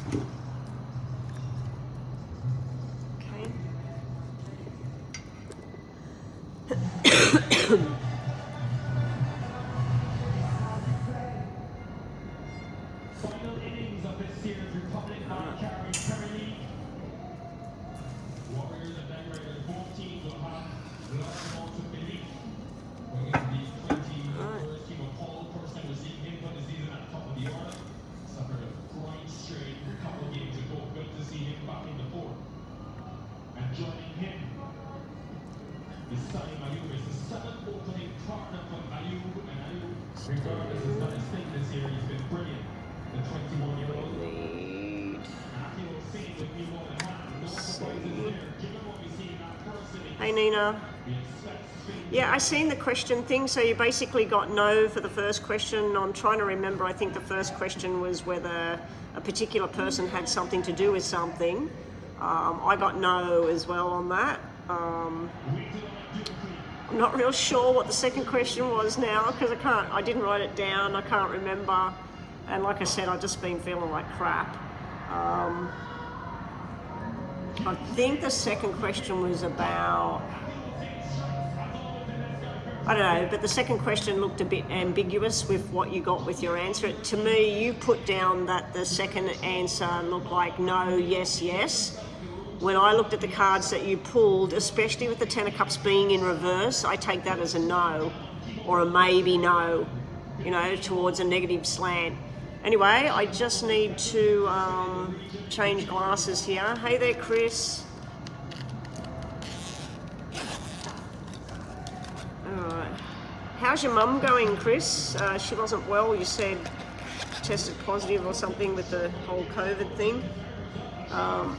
Final innings of this year's Republic Card Carrying Premier League. Warriors and Knight Riders, both teams will have large amounts of belief. We're going to be 21st team of Paul Person received him for the season at the top of the order. Suffered a groin strain a couple of games ago. Good to see him back in the fourth. And joining him is Sani Ayub. It's the seventh opening partner for Ayub. And Ayub, regardless, has done his thing this year. He's been brilliant. The 21-year-old. Hey Nina. Yeah, I seen the question thing. So you basically got no for the first question. I'm trying to remember. I think the first question was whether a particular person had something to do with something. I got no as well on that. I'm not real sure what the second question was now because I didn't write it down. I can't remember. And like I said, I've just been feeling like crap. I think the second question was about, I don't know, but the second question looked a bit ambiguous with what you got with your answer. To me, you put down that the second answer looked like no, yes, yes. When I looked at the cards that you pulled, especially with the Ten of Cups being in reverse, I take that as a no or a maybe no, you know, towards a negative slant. Anyway, I just need to change glasses here. Hey there, Chris. Alright. How's your mum going, Chris? She wasn't well, you said tested positive or something with the whole COVID thing. I'm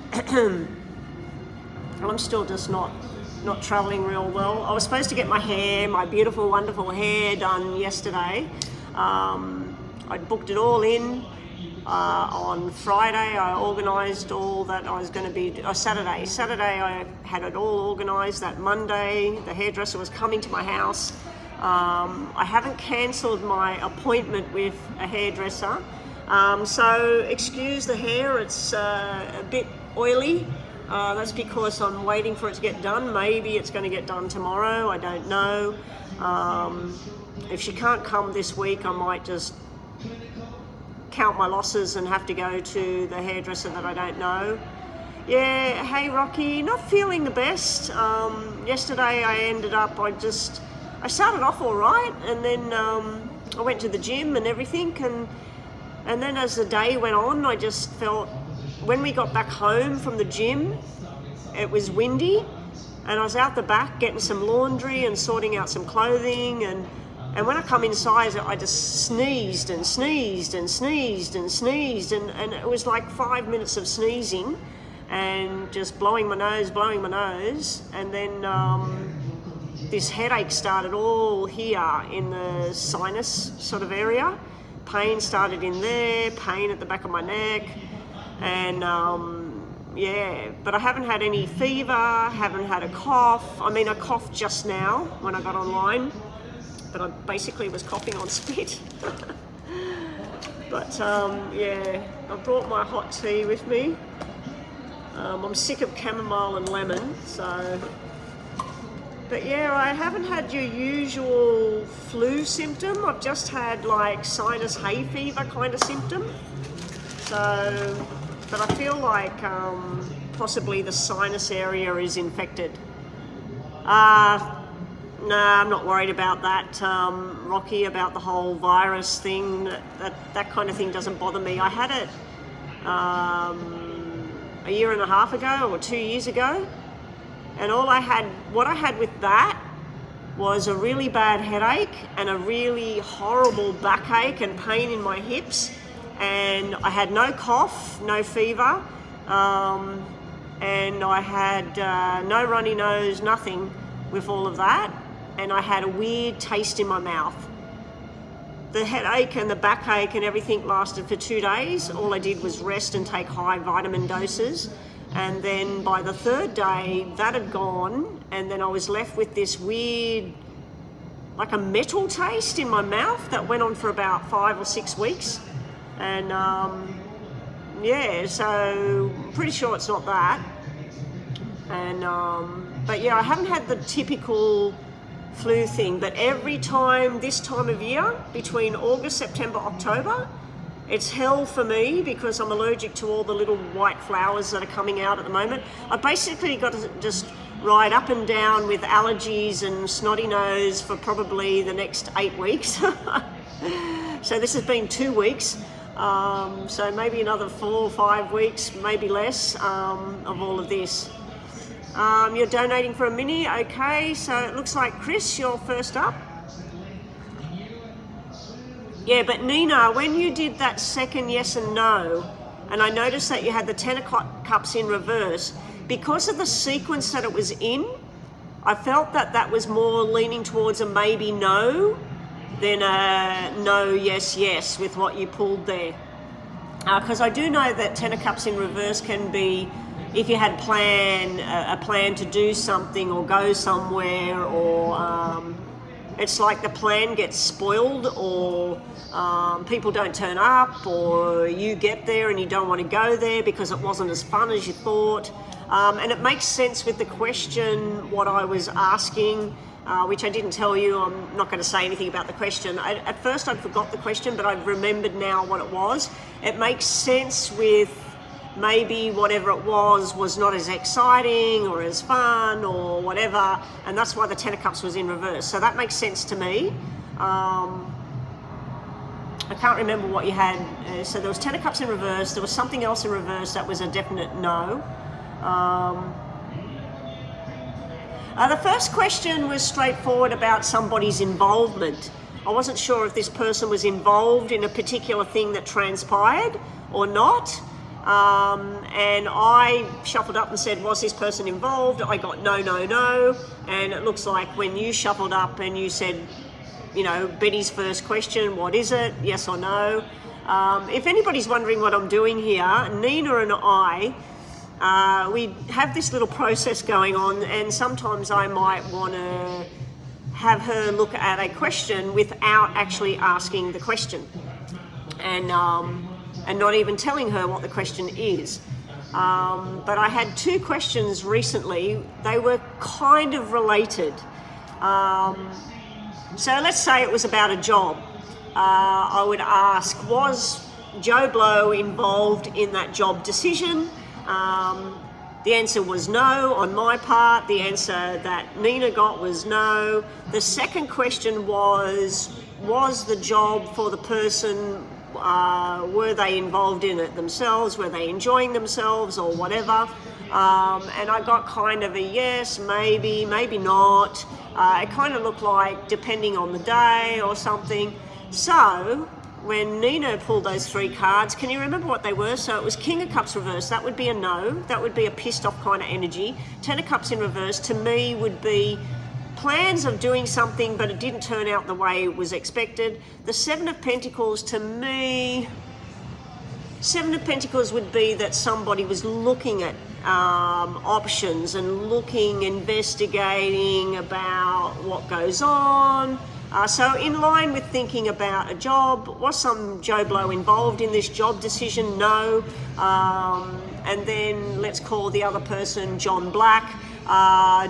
still just not travelling real well. I was supposed to get my beautiful, wonderful hair done yesterday. I booked it all in on Friday. I organised all that I was going to be... Saturday. Saturday I had it all organised. That Monday the hairdresser was coming to my house. I haven't cancelled my appointment with a hairdresser. So excuse the hair, it's a bit oily. That's because I'm waiting for it to get done. Maybe it's going to get done tomorrow. I don't know. If she can't come this week, I might just count my losses and have to go to the hairdresser that I don't know. Yeah, hey Rocky, not feeling the best. Yesterday I ended up, I started off all right, and then I went to the gym and everything, and then as the day went on, I just felt, when we got back home from the gym, it was windy, and I was out the back getting some laundry and sorting out some clothing, and when I come inside, I just sneezed and sneezed and sneezed and sneezed, and it was like 5 minutes of sneezing and just blowing my nose, and then this headache started all here in the sinus sort of area. Pain started in there, pain at the back of my neck, and yeah, but I haven't had any fever, haven't had a cough. I mean, I coughed just now when I got online, but I basically was coughing on spit. But yeah, I brought my hot tea with me. I'm sick of chamomile and lemon, so... But yeah, I haven't had your usual flu symptom. I've just had like sinus hay fever kind of symptom. So, but I feel like possibly the sinus area is infected. No, I'm not worried about that, Rocky, about the whole virus thing. That kind of thing doesn't bother me. I had it a year and a half ago or 2 years ago. And what I had with that was a really bad headache and a really horrible backache and pain in my hips. And I had no cough, no fever, and I had no runny nose, nothing with all of that. And I had a weird taste in my mouth. The headache and the backache and everything lasted for 2 days. All I did was rest and take high vitamin doses. And then by the third day, that had gone, and then I was left with this weird, like a metal taste in my mouth that went on for about 5 or 6 weeks. And yeah, so pretty sure it's not that. And but yeah, I haven't had the typical flu thing, but every time this time of year, between August, September, October, it's hell for me because I'm allergic to all the little white flowers that are coming out at the moment. I basically got to just ride up and down with allergies and snotty nose for probably the next 8 weeks. So this has been 2 weeks. So maybe another 4 or 5 weeks, maybe less, of all of this. You're donating for a mini, okay, so it looks like Chris, you're first up. Yeah, but Nina, when you did that second yes and no, and I noticed that you had the Ten of Cups in reverse, because of the sequence that it was in, I felt that that was more leaning towards a maybe no than a no, yes, yes with what you pulled there. Because I do know that Ten of Cups in reverse can be, if you had a plan to do something or go somewhere, or it's like the plan gets spoiled, or people don't turn up, or you get there and you don't want to go there because it wasn't as fun as you thought. And it makes sense with the question, what I was asking, which I didn't tell you. I'm not going to say anything about the question. At first I forgot the question, but I've remembered now what it was. It makes sense with maybe whatever it was not as exciting or as fun or whatever, and that's why the Ten of Cups was in reverse. So that makes sense to me. I can't remember what you had. So there was Ten of Cups in reverse, there was something else in reverse that was a definite no. The first question was straightforward about somebody's involvement. I wasn't sure if this person was involved in a particular thing that transpired or not. And I shuffled up and said, was this person involved? I got no, no, no. And it looks like when you shuffled up and you said, you know, Betty's first question, what is it? Yes or no? If anybody's wondering what I'm doing here, Nina and I, we have this little process going on, and sometimes I might want to have her look at a question without actually asking the question. And not even telling her what the question is. But I had 2 questions recently. They were kind of related. So let's say it was about a job. I would ask, was Joe Blow involved in that job decision? The answer was no on my part. The answer that Nina got was no. The second question was the job for the person, were they involved in it themselves? Were they enjoying themselves or whatever? And I got kind of a yes, maybe, maybe not. It kind of looked like depending on the day or something. So when Nina pulled those 3 cards, can you remember what they were? So it was King of Cups reverse, that would be a no. That would be a pissed off kind of energy. Ten of Cups in reverse to me would be plans of doing something, but it didn't turn out the way it was expected. The Seven of Pentacles to me, Seven of Pentacles would be that somebody was looking at options and investigating about what goes on. So in line with thinking about a job, was some Joe Blow involved in this job decision? No. And then let's call the other person John Black.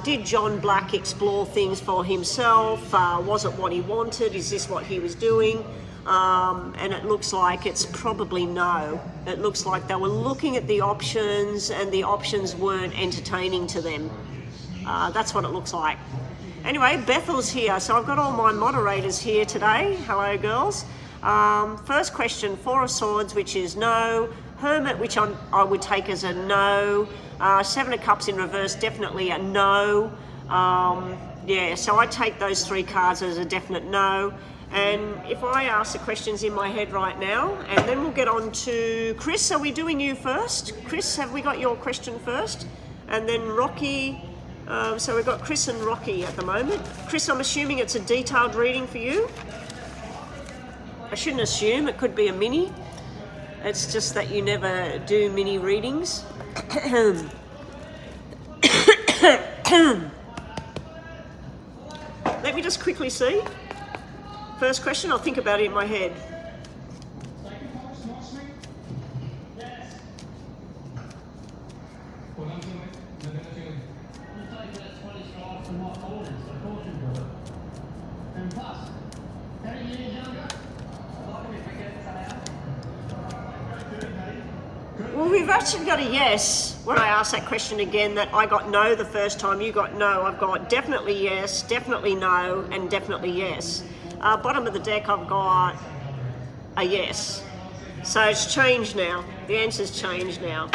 Did John Black explore things for himself? Was it what he wanted? Is this what he was doing? And it looks like it's probably no. It looks like they were looking at the options and the options weren't entertaining to them. That's what it looks like. Anyway, Bethel's here, so I've got all my moderators here today. Hello, girls. First question, Four of Swords, which is no. Hermit, which I would take as a no. Seven of Cups in reverse, definitely a no. Yeah, so I take those 3 cards as a definite no. And if I ask the questions in my head right now, and then we'll get on to Chris. Are we doing you first? Chris, have we got your question first? And then Rocky. So we've got Chris and Rocky at the moment. Chris, I'm assuming it's a detailed reading for you. I shouldn't assume, it could be a mini. It's just that you never do mini readings. Let me just quickly see. First question, I'll think about it in my head. Well, we've actually got a yes when I asked that question again, that I got no the first time, you got no. I've got definitely yes, definitely no, and definitely yes. Bottom of the deck, I've got a yes. So it's changed now. The answer's changed now.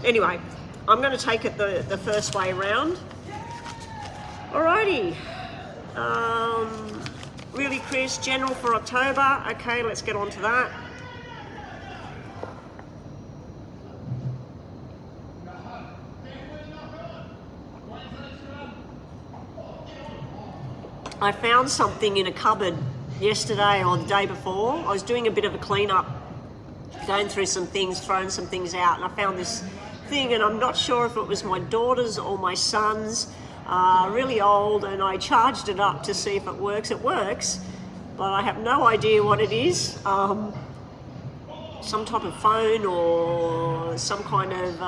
Anyway, I'm going to take it the first way around. Alrighty. Really, Chris, general for October. Okay, let's get on to that. I found something in a cupboard yesterday or the day before. I was doing a bit of a clean-up, going through some things, throwing some things out, and I found this thing, and I'm not sure if it was my daughter's or my son's, really old, and I charged it up to see if it works. It works, but I have no idea what it is. Some type of phone or some kind of,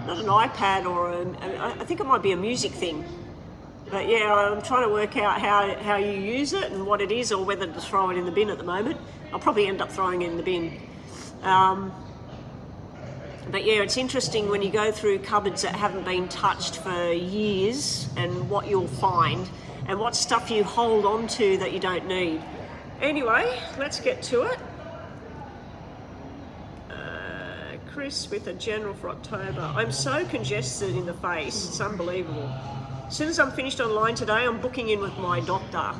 not an iPad, or I think it might be a music thing. But yeah, I'm trying to work out how you use it and what it is, or whether to throw it in the bin at the moment. I'll probably end up throwing it in the bin. But yeah, it's interesting when you go through cupboards that haven't been touched for years, and what you'll find, and what stuff you hold on to that you don't need. Anyway, let's get to it. Chris with a general for October. I'm so congested in the face, it's unbelievable. As soon as I'm finished online today, I'm booking in with my doctor.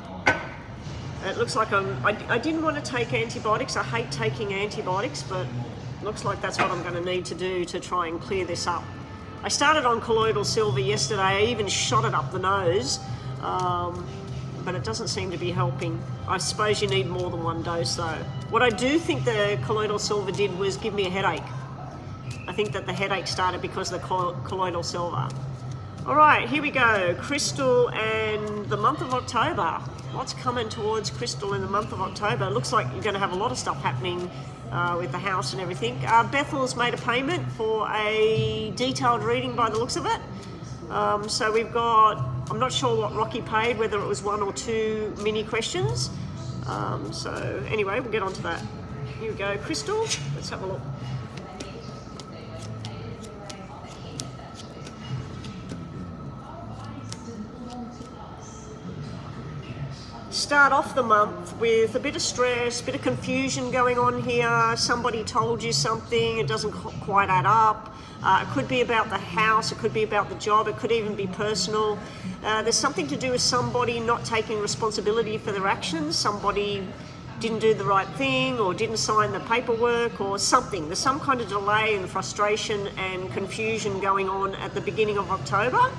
It looks like I didn't want to take antibiotics. I hate taking antibiotics, but it looks like that's what I'm going to need to do to try and clear this up. I started on colloidal silver yesterday. I even shot it up the nose, but it doesn't seem to be helping. I suppose you need more than one dose though. What I do think the colloidal silver did was give me a headache. I think that the headache started because of the colloidal silver. All right, here we go. Crystal and the month of October. What's coming towards Crystal in the month of October? It looks like you're going to have a lot of stuff happening with the house and everything. Bethel's made a payment for a detailed reading by the looks of it. So we've got, I'm not sure what Rocky paid, whether it was 1 or 2 mini questions. So anyway, we'll get on to that. Here we go, Crystal. Let's have a look. Start off the month with a bit of stress, a bit of confusion going on here. Somebody told you something, it doesn't quite add up. It could be about the house, it could be about the job, it could even be personal. There's something to do with somebody not taking responsibility for their actions. Somebody didn't do the right thing, or didn't sign the paperwork, or something. There's some kind of delay and frustration and confusion going on at the beginning of October.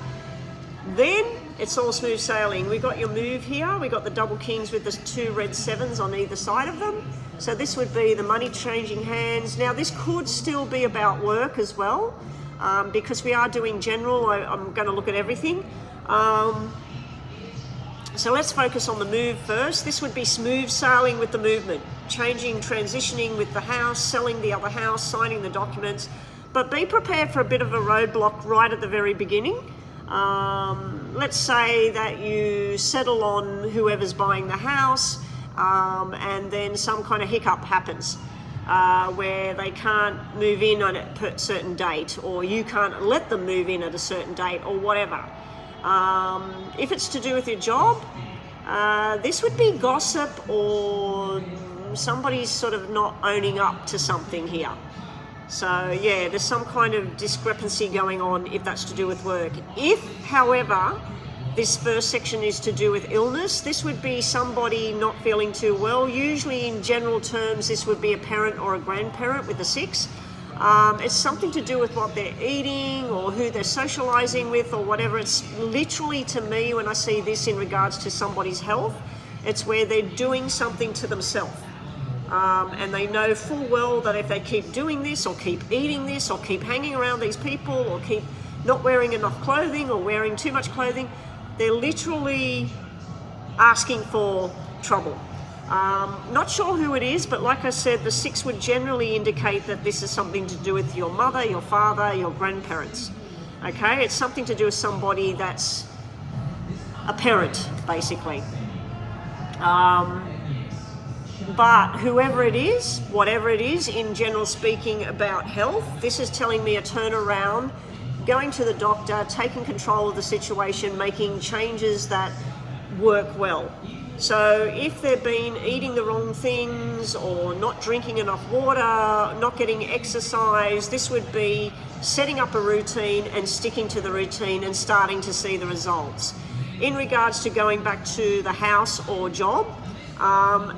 Then it's all smooth sailing. We got your move here. We got the double kings with the 2 red 7s on either side of them. So this would be the money changing hands. Now this could still be about work as well, because we are doing general. I'm going to look at everything. So let's focus on the move first. This would be smooth sailing with the movement, changing, transitioning with the house, selling the other house, signing the documents. But be prepared for a bit of a roadblock right at the very beginning. Let's say that you settle on whoever's buying the house, and then some kind of hiccup happens where they can't move in on a certain date, or you can't let them move in at a certain date, or whatever. If it's to do with your job, this would be gossip, or somebody's sort of not owning up to something here. So yeah, there's some kind of discrepancy going on if that's to do with work. If, however, this first section is to do with illness, this would be somebody not feeling too well. Usually in general terms, this would be a parent or a grandparent with a 6. It's something to do with what they're eating, or who they're socializing with, or whatever. It's literally, to me, when I see this in regards to somebody's health, it's where they're doing something to themselves. And they know full well that if they keep doing this, or keep eating this, or keep hanging around these people, or keep not wearing enough clothing, or wearing too much clothing, they're literally asking for trouble. Not sure who it is, but like I said, the 6 would generally indicate that this is something to do with your mother, your father, your grandparents. Okay, it's something to do with somebody that's a parent, basically. But whoever it is, whatever it is, in general speaking about health, this is telling me a turnaround, going to the doctor, taking control of the situation, making changes that work well. So if they've been eating the wrong things or not drinking enough water, not getting exercise, this would be setting up a routine and sticking to the routine and starting to see the results. In regards to going back to the house or job,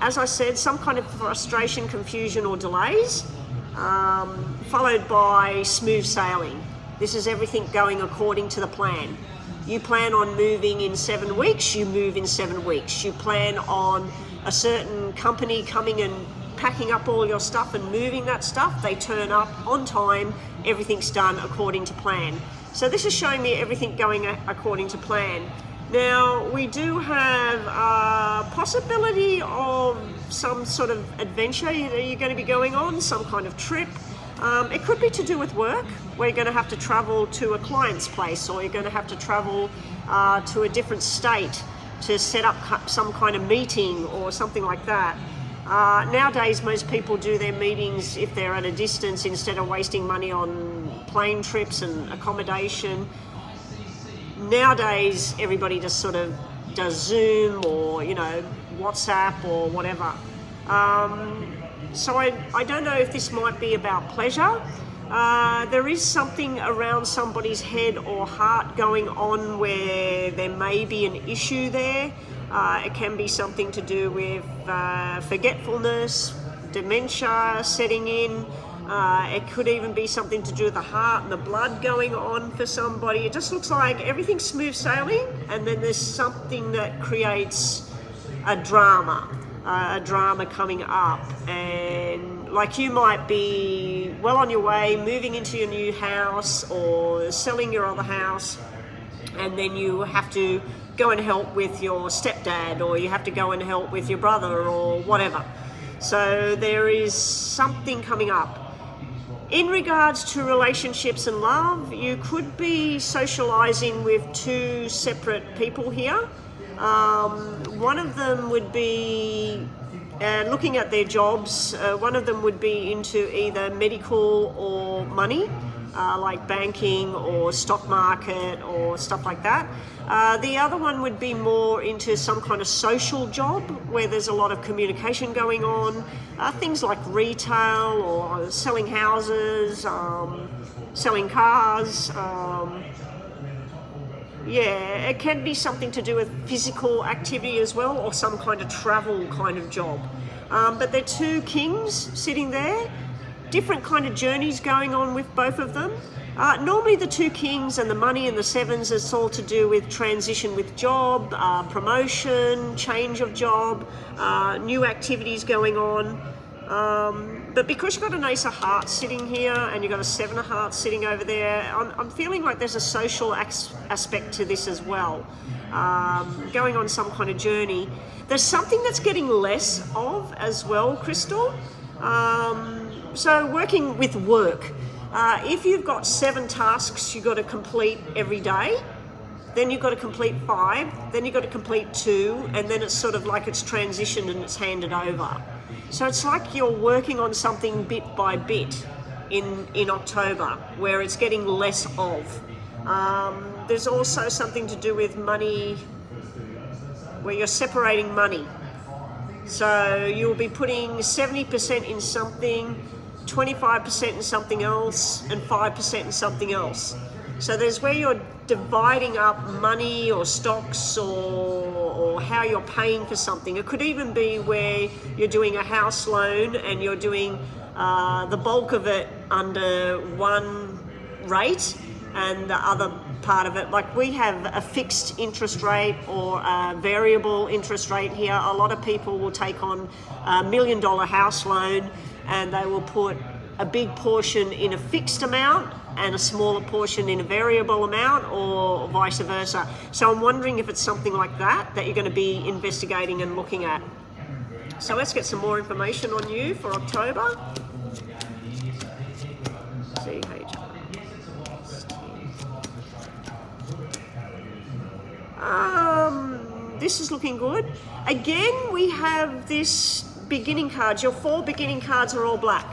as I said, some kind of frustration, confusion or delays, followed by smooth sailing. This is everything going according to the plan. You plan on moving in 7 weeks, you move in 7 weeks. You plan on a certain company coming and packing up all your stuff and moving that stuff. They turn up on time, everything's done according to plan. So this is showing me everything going according to plan. Now, we do have a possibility of some sort of adventure you're going to be going on, some kind of trip. It could be to do with work, where you're going to have to travel to a client's place, or you're going to have to travel to a different state to set up some kind of meeting or something like that. Nowadays, most people do their meetings if they're at a distance instead of wasting money on plane trips and accommodation. Nowadays, everybody just sort of does Zoom or, WhatsApp or whatever. So I don't know if this might be about pleasure. There is something around somebody's head or heart going on where there may be an issue there. It can be something to do with forgetfulness, dementia setting in. It could even be something to do with the heart and the blood going on for somebody. It just looks like everything's smooth sailing, and then there's something that creates a drama coming up. And like you might be well on your way, moving into your new house or selling your other house, and then you have to go and help with your stepdad, or you have to go and help with your brother or whatever. So there is something coming up. In regards to relationships and love, you could be socializing with two separate people here. One of them would be looking at their jobs. One of them would be into either medical or money, like banking or stock market or stuff like that. The other one would be more into some kind of social job where there's a lot of communication going on, things like retail or selling houses, selling cars. It can be something to do with physical activity as well, or some kind of travel kind of job. But they're two kings sitting there, different kind of journeys going on with both of them. Normally the two kings and the money and the sevens, it's all to do with transition with job, promotion, change of job, new activities going on. But because you've got an ace of hearts sitting here and you've got a seven of hearts sitting over there, I'm feeling like there's a social aspect to this as well. Going on some kind of journey. There's something that's getting less of as well, Crystal. So working with work. If you've got 7 tasks you've got to complete every day, then you've got to complete 5, then you've got to complete 2, and then it's sort of like it's transitioned and it's handed over. So it's like you're working on something bit by bit in October, where it's getting less of. There's also something to do with money, where you're separating money. So you'll be putting 70% in something, 25% in something else, and 5% in something else. So there's where you're dividing up money or stocks or how you're paying for something. It could even be where you're doing a house loan and you're doing the bulk of it under one rate and the other part of it, like we have a fixed interest rate or a variable interest rate here. A lot of people will take on $1 million house loan and they will put a big portion in a fixed amount and a smaller portion in a variable amount, or vice versa. So I'm wondering if it's something like that you're going to be investigating and looking at. So let's get some more information on you for October. This is looking good. Again, we have this beginning cards, your 4 beginning cards are all black.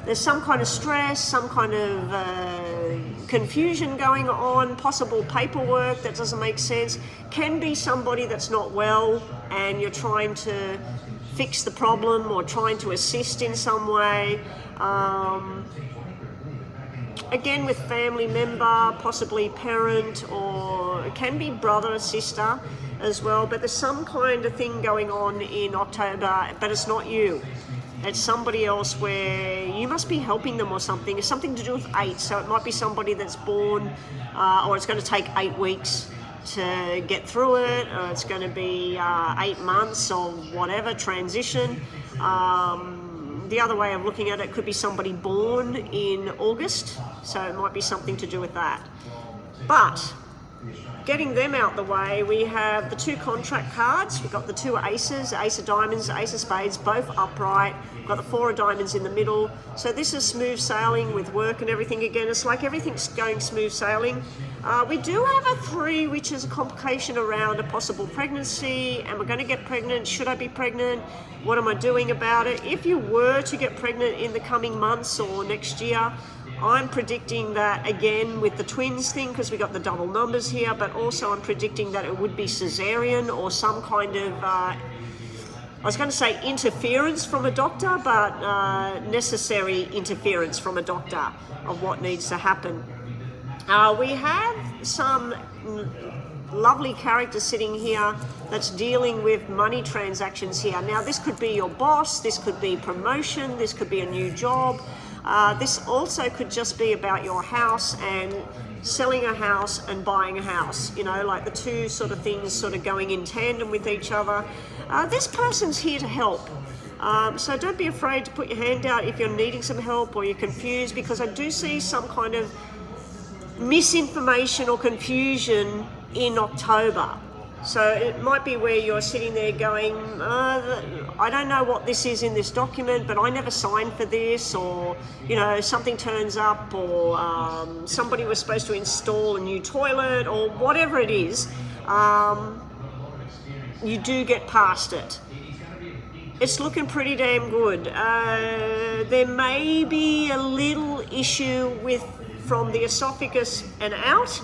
There's some kind of stress, some kind of confusion going on, possible paperwork that doesn't make sense. Can be somebody that's not well and you're trying to fix the problem or trying to assist in some way. Again, with family member, possibly parent, or it can be brother or sister as well, but there's some kind of thing going on in October, but it's not you. It's somebody else where you must be helping them or something. It's something to do with 8, so it might be somebody that's born, or it's going to take 8 weeks to get through it, or it's going to be 8 months or whatever, transition. The other way of looking at it could be somebody born in August, so it might be something to do with that. But getting them out the way, we have the 2 contract cards. We've got the 2 aces, Ace of Diamonds, Ace of Spades, both upright. We've got the 4 of Diamonds in the middle. So this is smooth sailing with work and everything. Again, it's like everything's going smooth sailing. We do have a 3, which is a complication around a possible pregnancy. Am I going to get pregnant? Should I be pregnant? What am I doing about it? If you were to get pregnant in the coming months or next year, I'm predicting that again with the twins thing, because we got the double numbers here, but also I'm predicting that it would be cesarean or some kind of, I was going to say interference from a doctor, but necessary interference from a doctor of what needs to happen. We have some lovely character sitting here that's dealing with money transactions here. Now, this could be your boss, this could be promotion, this could be a new job. This also could just be about your house and selling a house and buying a house, you know, like the 2 sort of things sort of going in tandem with each other. This person's here to help. So don't be afraid to put your hand out if you're needing some help or you're confused, because I do see some kind of misinformation or confusion in October. So it might be where you're sitting there going, I don't know what this is in this document, but I never signed for this, or, you know, something turns up, or somebody was supposed to install a new toilet, or whatever it is, you do get past it. It's looking pretty damn good. There may be a little issue from the esophagus and out,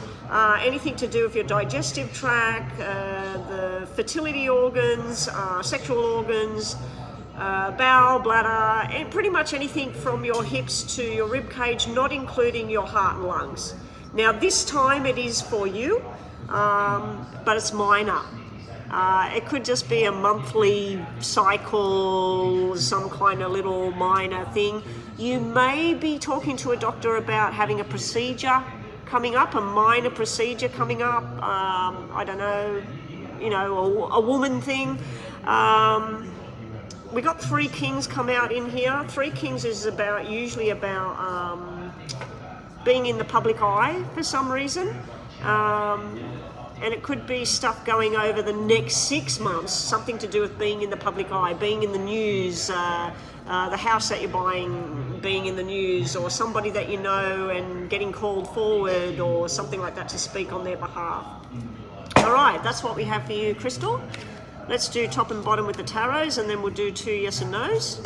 anything to do with your digestive tract, the fertility organs, sexual organs, bowel, bladder, and pretty much anything from your hips to your rib cage, not including your heart and lungs. Now this time it is for you, but it's minor. It could just be a monthly cycle, some kind of little minor thing. You may be talking to a doctor about having a procedure coming up, a minor procedure coming up, I don't know, you know, a woman thing. We got 3 kings come out in here. 3 kings is usually about being in the public eye for some reason. And it could be stuff going over the next 6 months, something to do with being in the public eye, being in the news, the house that you're buying being in the news, or somebody that you know and getting called forward or something like that to speak on their behalf. All right, that's what we have for you, Crystal. Let's do top and bottom with the tarots, and then we'll do 2 yes and no's.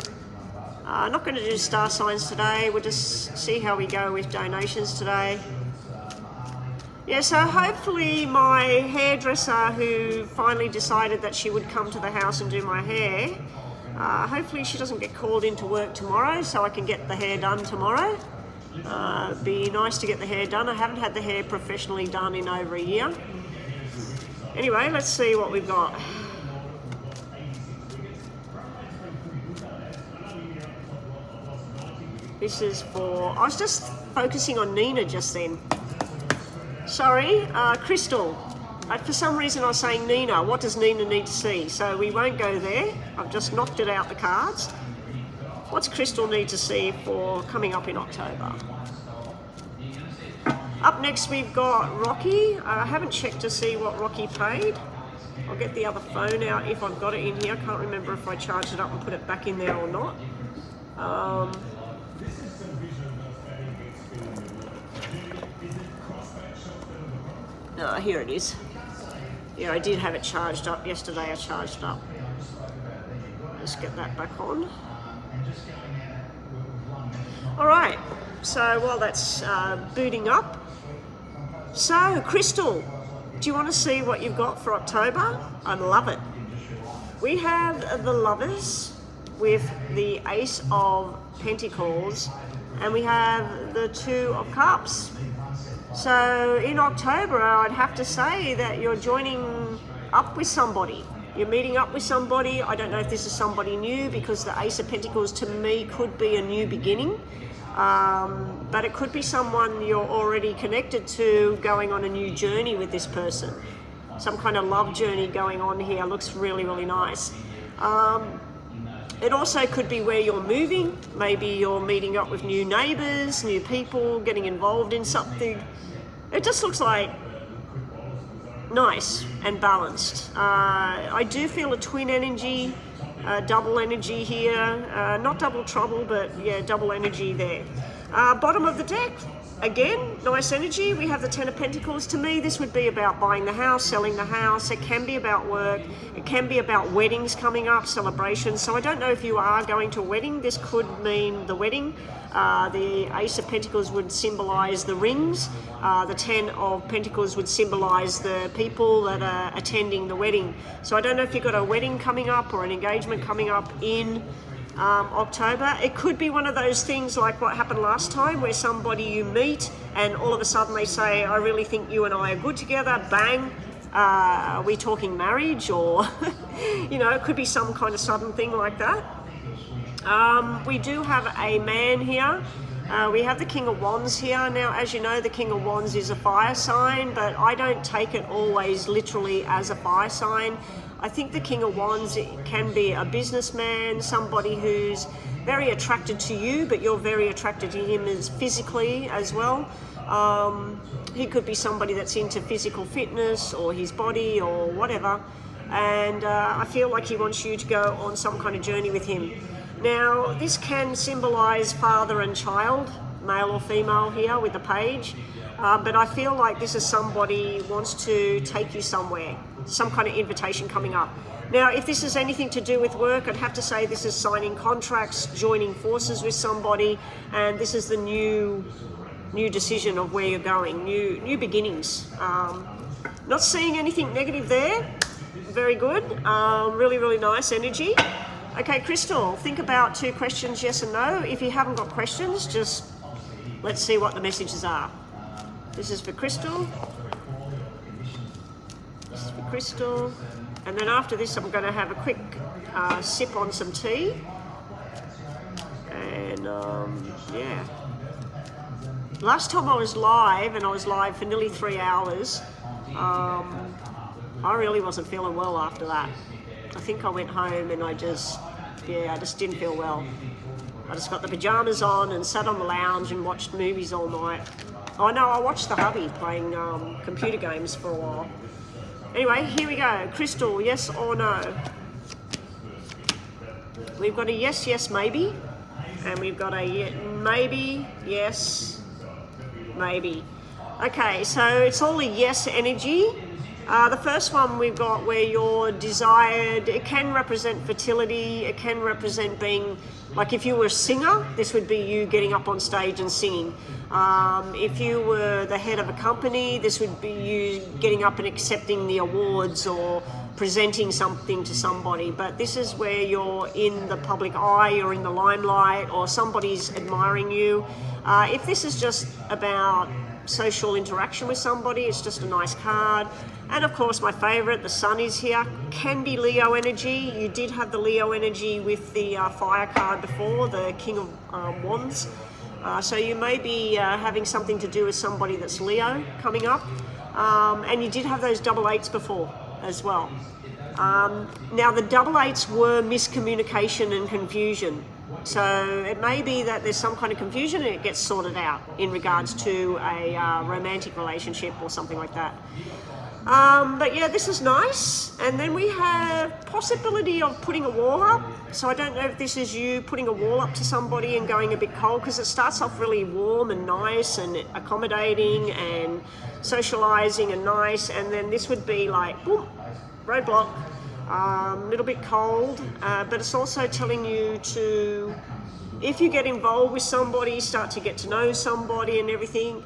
Not going to do star signs today. We'll just see how we go with donations today. Yeah, so hopefully my hairdresser, who finally decided that she would come to the house and do my hair, hopefully she doesn't get called into work tomorrow, so I can get the hair done tomorrow. Be nice to get the hair done. I haven't had the hair professionally done in over a year. Anyway, let's see what we've got. This is for... I was just focusing on Nina just then. Sorry, Crystal. For some reason I was saying Nina. What does Nina need to see? So we won't go there. I've just knocked it out the cards. What's Crystal need to see for coming up in October? Up next we've got Rocky. I haven't checked to see what Rocky paid. I'll get the other phone out if I've got it in here. I can't remember if I charged it up and put it back in there or not. Here it is. Yeah, I did have it charged up yesterday. I charged it up. Let's just get that back on. All right, so while that's booting up, so Crystal, do you want to see what you've got for October? I love it. We have the Lovers with the Ace of Pentacles, and we have the Two of Cups. So in October, I'd have to say that you're joining up with somebody. You're meeting up with somebody. I don't know if this is somebody new, because the Ace of Pentacles to me could be a new beginning. But it could be someone you're already connected to, going on a new journey with this person. Some kind of love journey going on here. Looks really, really nice. It also could be where you're moving. Maybe you're meeting up with new neighbors, new people, getting involved in something. It just looks like nice and balanced. I do feel a twin energy, double energy here. Not double trouble, but yeah, double energy there. Bottom of the deck, again, nice energy. We have the Ten of Pentacles. To me, this would be about buying the house, selling the house. It can be about work. It can be about weddings coming up, celebrations. So I don't know if you are going to a wedding. This could mean the wedding. The Ace of Pentacles would symbolize the rings. The Ten of Pentacles would symbolize the people that are attending the wedding. So I don't know if you've got a wedding coming up or an engagement coming up in October. It could be one of those things like what happened last time, where somebody you meet and all of a sudden they say, I really think you and I are good together, bang. Are we talking marriage, or you know, it could be some kind of sudden thing like that. We do have a man here. We have the King of Wands here. Now, as you know, the King of Wands is a fire sign, but I don't take it always literally as a fire sign. I think the King of Wands can be a businessman, somebody who's very attracted to you, but you're very attracted to him as physically as well. He could be somebody that's into physical fitness or his body or whatever. And I feel like he wants you to go on some kind of journey with him. Now, this can symbolize father and child, male or female here with the page. But I feel like this is somebody wants to take you somewhere, some kind of invitation coming up. Now, if this is anything to do with work, I'd have to say this is signing contracts, joining forces with somebody, and this is the new decision of where you're going, new beginnings. Not seeing anything negative there. Very good. Really, really nice energy. Okay, Crystal, think about 2 questions, yes and no. If you haven't got questions, just let's see what the messages are. This is for Crystal. This is for Crystal. And then after this, I'm going to have a quick sip on some tea. And yeah. Last time I was live, and I was live for nearly 3 hours, I really wasn't feeling well after that. I think I went home and I just didn't feel well. I just got the pajamas on and sat on the lounge and watched movies all night. Oh no, I watched the hubby playing computer games for a while. Anyway, here we go. Crystal, yes or no? We've got a yes, yes, maybe. And we've got a maybe, yes, maybe. Okay, so it's all a yes energy. The first one we've got where you're desired, it can represent fertility, it can represent being, like if you were a singer, this would be you getting up on stage and singing. If you were the head of a company, this would be you getting up and accepting the awards or presenting something to somebody. But this is where you're in the public eye, you're in the limelight, or somebody's admiring you. If this is just about social interaction with somebody, it's just a nice card. And of course, my favorite, the sun is here. Can be Leo energy. You did have the Leo energy with the fire card before, the King of Wands. So you may be having something to do with somebody that's Leo coming up. And you did have those double eights before as well. Now the double eights were miscommunication and confusion. So it may be that there's some kind of confusion and it gets sorted out in regards to a romantic relationship or something like that. But yeah, this is nice. And then we have possibility of putting a wall up. So I don't know if this is you putting a wall up to somebody and going a bit cold, because it starts off really warm and nice and accommodating and socializing and nice. And then this would be like, boom, roadblock. A little bit cold, but it's also telling you to, if you get involved with somebody, start to get to know somebody and everything,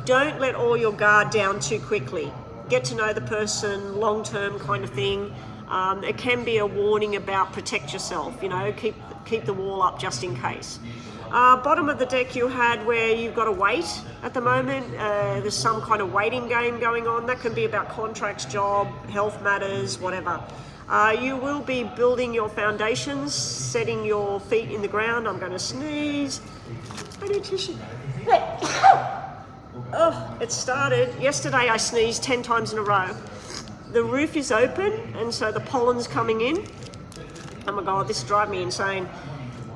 don't let all your guard down too quickly. Get to know the person, long-term kind of thing. It can be a warning about protect yourself, you know, keep the wall up just in case. Bottom of the deck you had where you've got to wait at the moment. There's some kind of waiting game going on. That can be about contracts, job, health matters, whatever. You will be building your foundations, setting your feet in the ground. I'm going to sneeze. I need tissue. Oh, it started. Yesterday I sneezed 10 times in a row. The roof is open and so the pollen's coming in. Oh my God, this is driving me insane.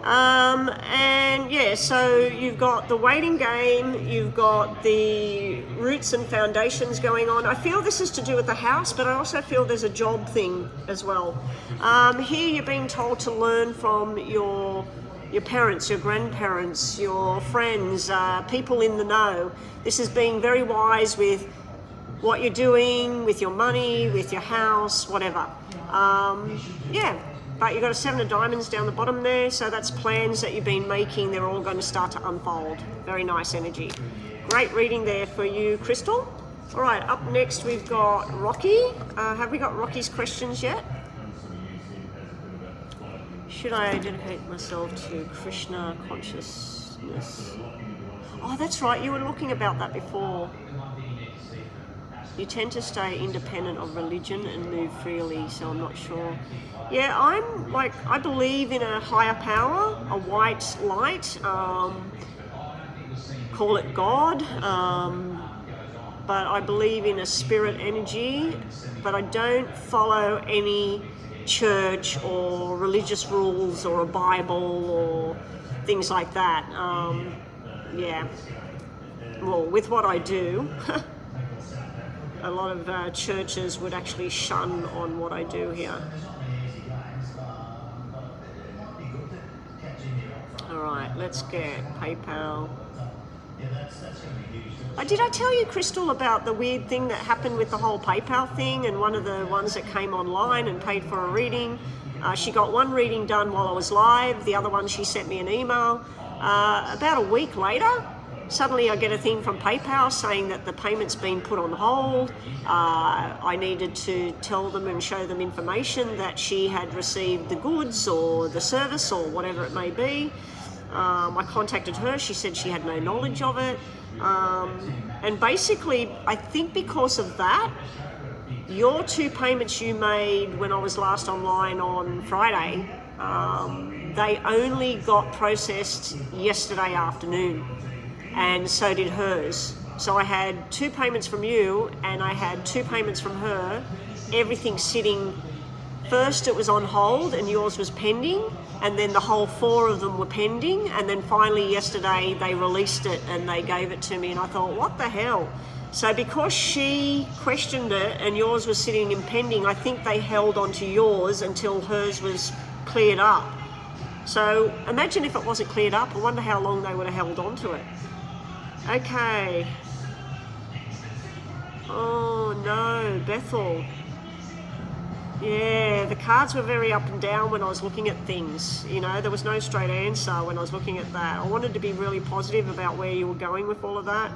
And yeah, so you've got the waiting game, you've got the roots and foundations going on. I feel this is to do with the house, but I also feel there's a job thing as well. Here you're being told to learn from your parents, your grandparents, your friends, people in the know. This is being very wise with what you're doing, with your money, with your house, whatever. Yeah, but you've got a 7 of diamonds down the bottom there, so that's plans that you've been making. They're all going to start to unfold. Very nice energy. Great reading there for you, Crystal. All right, up next we've got Rocky. Have we got Rocky's questions yet? Should I dedicate myself to Krishna consciousness? Oh, that's right. You were looking about that before. You tend to stay independent of religion and move freely, so I'm not sure. Yeah, I believe in a higher power, a white light. Call it God. But I believe in a spirit energy, but I don't follow any church or religious rules or a Bible or things like that. Yeah, well, with what I do, a lot of churches would actually shun on what I do here. All right, let's get PayPal. Did I tell you, Crystal, about the weird thing that happened with the whole PayPal thing, and one of the ones that came online and paid for a reading? She got one reading done while I was live, the other one she sent me an email. About a week later, suddenly I get a thing from PayPal saying that the payment's been put on hold. I needed to tell them and show them information that she had received the goods or the service or whatever it may be. I contacted her, she said she had no knowledge of it. And basically, I think because of that, your 2 payments you made when I was last online on Friday, they only got processed yesterday afternoon, and so did hers. So I had 2 payments from you and I had 2 payments from her, everything sitting. First it was on hold and yours was pending, and then the whole 4 of them were pending, and then finally yesterday they released it and they gave it to me, and I thought, what the hell? So because she questioned it and yours was sitting in pending, I think they held on to yours until hers was cleared up. So imagine if it wasn't cleared up. I wonder how long they would have held on to it. Okay. Oh no, Bethel. Yeah, the cards were very up and down when I was looking at things. You know, there was no straight answer when I was looking at that. I wanted to be really positive about where you were going with all of that.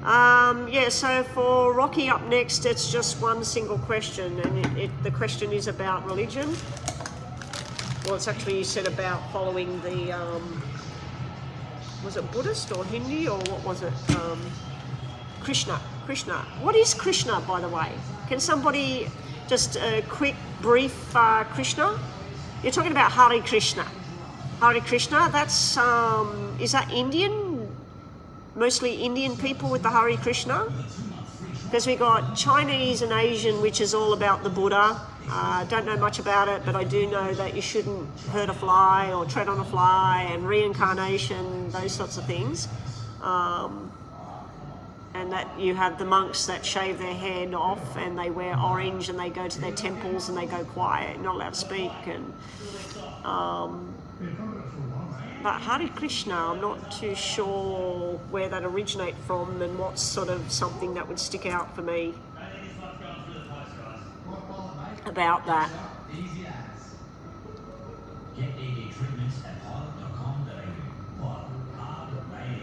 Yeah, so for Rocky up next, it's just one single question, and the question is about religion. Well, it's actually, you said about following the, was it Buddhist or Hindi or what was it? Krishna. What is Krishna, by the way? Can somebody just a quick, brief Krishna? You're talking about Hare Krishna. Hare Krishna, that's, is that Indian? Mostly Indian people with the Hare Krishna? Because we got Chinese and Asian, which is all about the Buddha. Don't know much about it, but I do know that you shouldn't hurt a fly or tread on a fly, and reincarnation, those sorts of things. And that you have the monks that shave their head off and they wear orange and they go to their temples and they go quiet, not allowed to speak. And but Hare Krishna, I'm not too sure where that originates from and what's sort of something that would stick out for me. about that. Easy as. Get ED treatments at pilot.com.au. Pilot.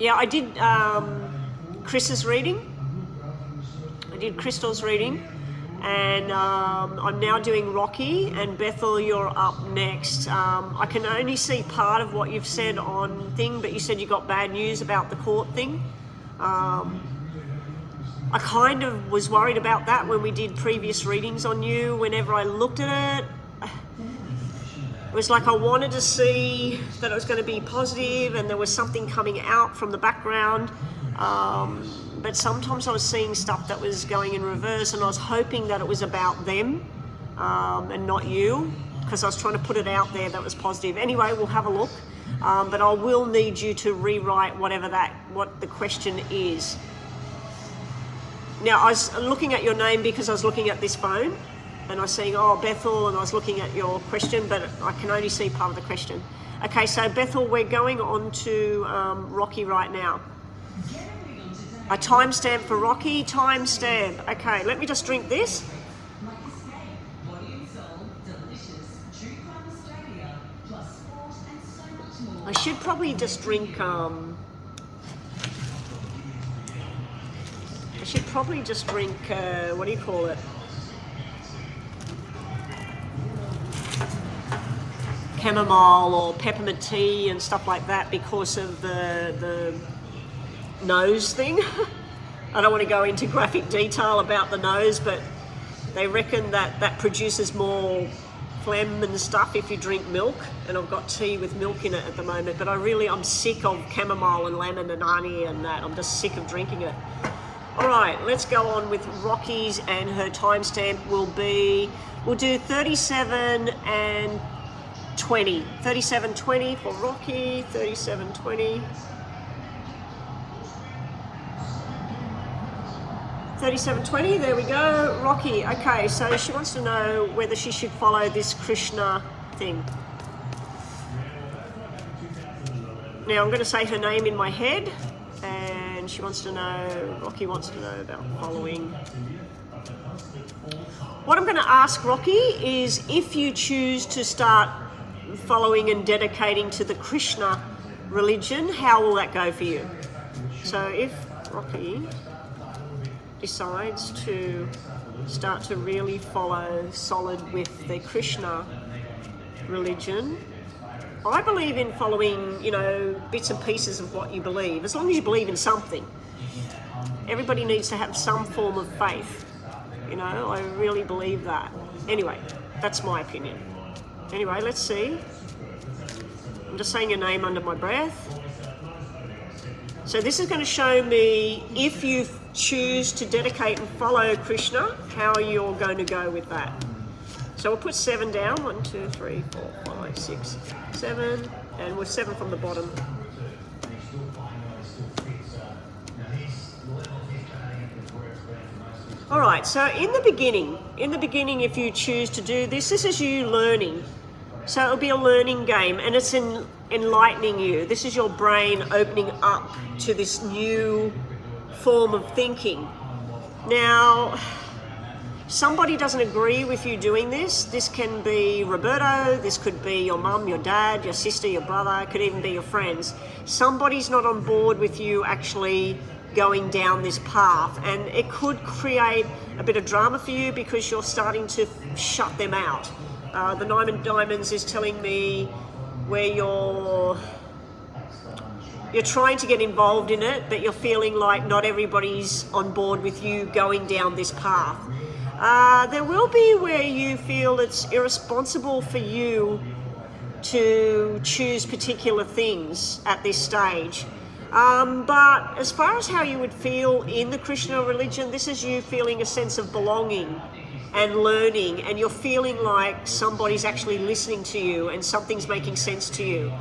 Yeah, I did Chris's reading. I did Crystal's reading. And I'm now doing Rocky, and Bethel, you're up next. I can only see part of what you've said on thing, but you said you got bad news about the court thing. I kind of was worried about that when we did previous readings on you. Whenever I looked at it, it was like I wanted to see that it was going to be positive and there was something coming out from the background. But sometimes I was seeing stuff that was going in reverse, and I was hoping that it was about them and not you, because I was trying to put it out there that was positive. Anyway, we'll have a look. But I will need you to rewrite what the question is. Now, I was looking at your name because I was looking at this phone, and I was saying, oh, Bethel, and I was looking at your question, but I can only see part of the question. Okay, so Bethel, we're going on to Rocky right now. A timestamp for Rocky, timestamp. Okay, let me just drink this. I should probably just drink, what do you call it? Chamomile or peppermint tea and stuff like that because of the nose thing. I don't want to go into graphic detail about the nose, but they reckon that produces more phlegm and stuff if you drink milk, and I've got tea with milk in it at the moment, but I'm sick of chamomile and lemon and honey and that. I'm just sick of drinking it. All right, let's go on with Rocky's, and her timestamp we'll do 37 and 20. 37:20 for Rocky, 37:20. 37:20, there we go. Rocky, okay, so she wants to know whether she should follow this Krishna thing. Now I'm going to say her name in my head, and she wants to know, Rocky wants to know about following. What I'm going to ask Rocky is, if you choose to start following and dedicating to the Krishna religion, how will that go for you? So if Rocky decides to start to really follow solid with the Krishna religion, I believe in following, bits and pieces of what you believe, as long as you believe in something. Everybody needs to have some form of faith. I really believe that. Anyway, that's my opinion. Anyway, let's see. I'm just saying your name under my breath. So this is going to show me if you choose to dedicate and follow Krishna, how you're going to go with that. So we'll put 7 down. 1, 2, 3, 4, 5, 6, 7, and we're 7 from the bottom. All right, so in the beginning, if you choose to do this is you learning. So it'll be a learning game, and it's enlightening you. This is your brain opening up to this new form of thinking. Now, somebody doesn't agree with you doing this. This can be Roberto, this could be your mum, your dad, your sister, your brother, it could even be your friends. Somebody's not on board with you actually going down this path, and it could create a bit of drama for you because you're starting to shut them out. The Nine of Diamonds is telling me where you're trying to get involved in it, but you're feeling like not everybody's on board with you going down this path. There will be where you feel it's irresponsible for you to choose particular things at this stage. But as far as how you would feel in the Krishna religion, this is you feeling a sense of belonging and learning, and you're feeling like somebody's actually listening to you and something's making sense to you.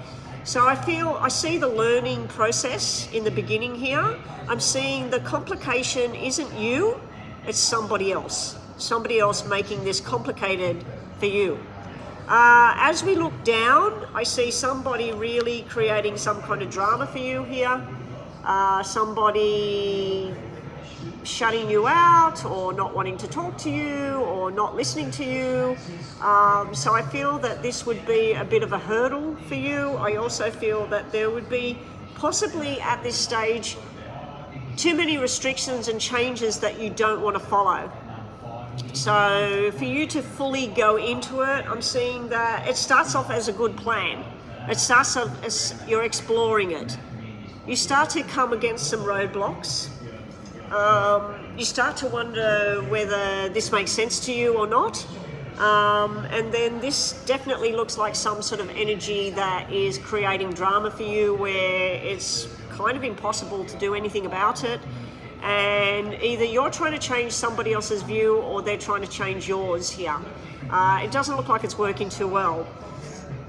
So I see the learning process in the beginning here. I'm seeing the complication isn't you, it's somebody else making this complicated for you. As we look down, I see somebody really creating some kind of drama for you here. Somebody shutting you out or not wanting to talk to you or not listening to you. So I feel that this would be a bit of a hurdle for you. I also feel that there would be possibly at this stage too many restrictions and changes that you don't want to follow. So for you to fully go into it, I'm seeing that it starts off as a good plan. It starts off as you're exploring it. You start to come against some roadblocks. You start to wonder whether this makes sense to you or not. And then this definitely looks like some sort of energy that is creating drama for you, where it's kind of impossible to do anything about it. And either you're trying to change somebody else's view or they're trying to change yours here. It doesn't look like it's working too well.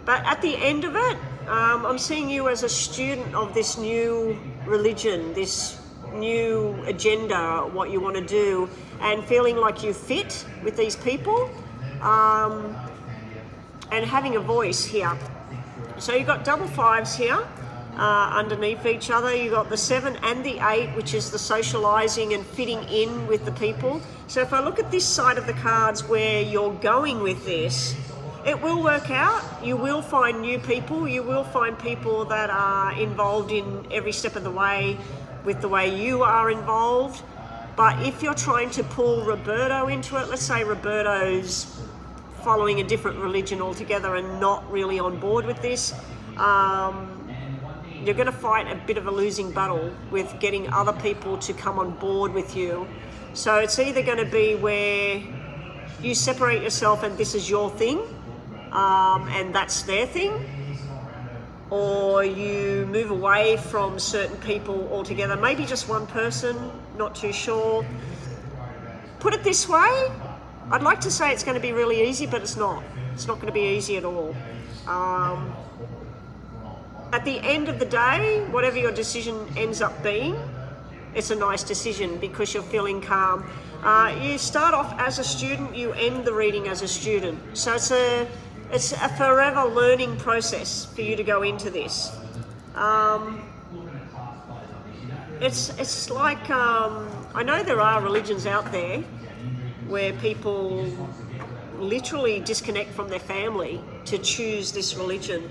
But at the end of it, I'm seeing you as a student of this new religion, this new agenda, what you want to do, and feeling like you fit with these people, and having a voice here. So you've got double fives here underneath each other. You've got the 7 and the 8, which is the socializing and fitting in with the people. So if I look at this side of the cards where you're going with this, it will work out. You will find new people. You will find people that are involved in every step of the way with the way you are involved. But if you're trying to pull Roberto into it, let's say Roberto's following a different religion altogether and not really on board with this, you're going to fight a bit of a losing battle with getting other people to come on board with you. So it's either going to be where you separate yourself and this is your thing, and that's their thing, or you move away from certain people altogether, maybe just one person, not too sure. Put it this way, I'd like to say it's going to be really easy, but it's not. It's not going to be easy at all. At the end of the day, whatever your decision ends up being, it's a nice decision because you're feeling calm. You start off as a student, you end the reading as a student. So it's a forever learning process for you to go into this. It's like, I know there are religions out there where people literally disconnect from their family to choose this religion.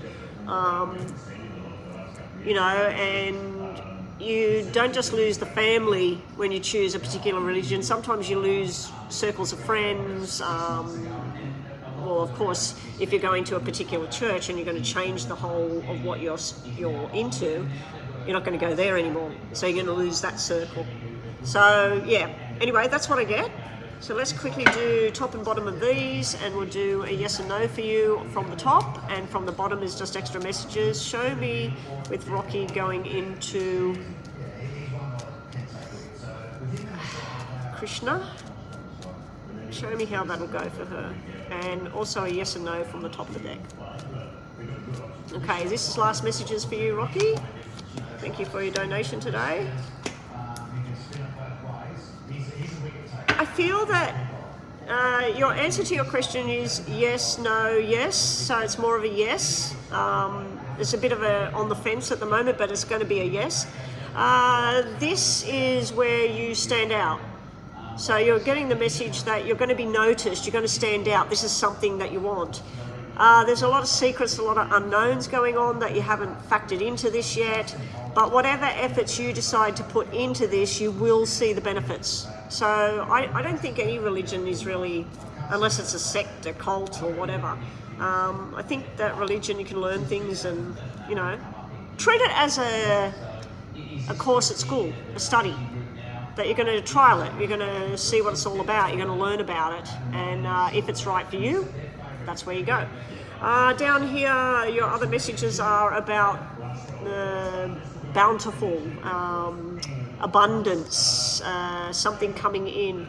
And you don't just lose the family when you choose a particular religion. Sometimes you lose circles of friends. Well, of course, if you're going to a particular church and you're going to change the whole of what you're into, you're not going to go there anymore. So you're going to lose that circle. So, yeah. Anyway, that's what I get. So let's quickly do top and bottom of these, and we'll do a yes and no for you from the top, and from the bottom is just extra messages. Show me with Rocky going into Krishna. Show me how that'll go for her. And also a yes and no from the top of the deck. Okay, this is last messages for you, Rocky. Thank you for your donation today. I feel that your answer to your question is yes, no, yes. So it's more of a yes. It's a bit of a on the fence at the moment, but it's going to be a yes. This is where you stand out. So you're getting the message that you're going to be noticed, you're going to stand out. This is something that you want. There's a lot of secrets, a lot of unknowns going on that you haven't factored into this yet. But whatever efforts you decide to put into this, you will see the benefits. So I don't think any religion is really, unless it's a sect, a cult or whatever. I think that religion, you can learn things and, treat it as a course at school, a study. That you're going to trial it, you're going to see what it's all about, you're going to learn about it. And if it's right for you, that's where you go. Down here, your other messages are about bountiful, abundance, something coming in.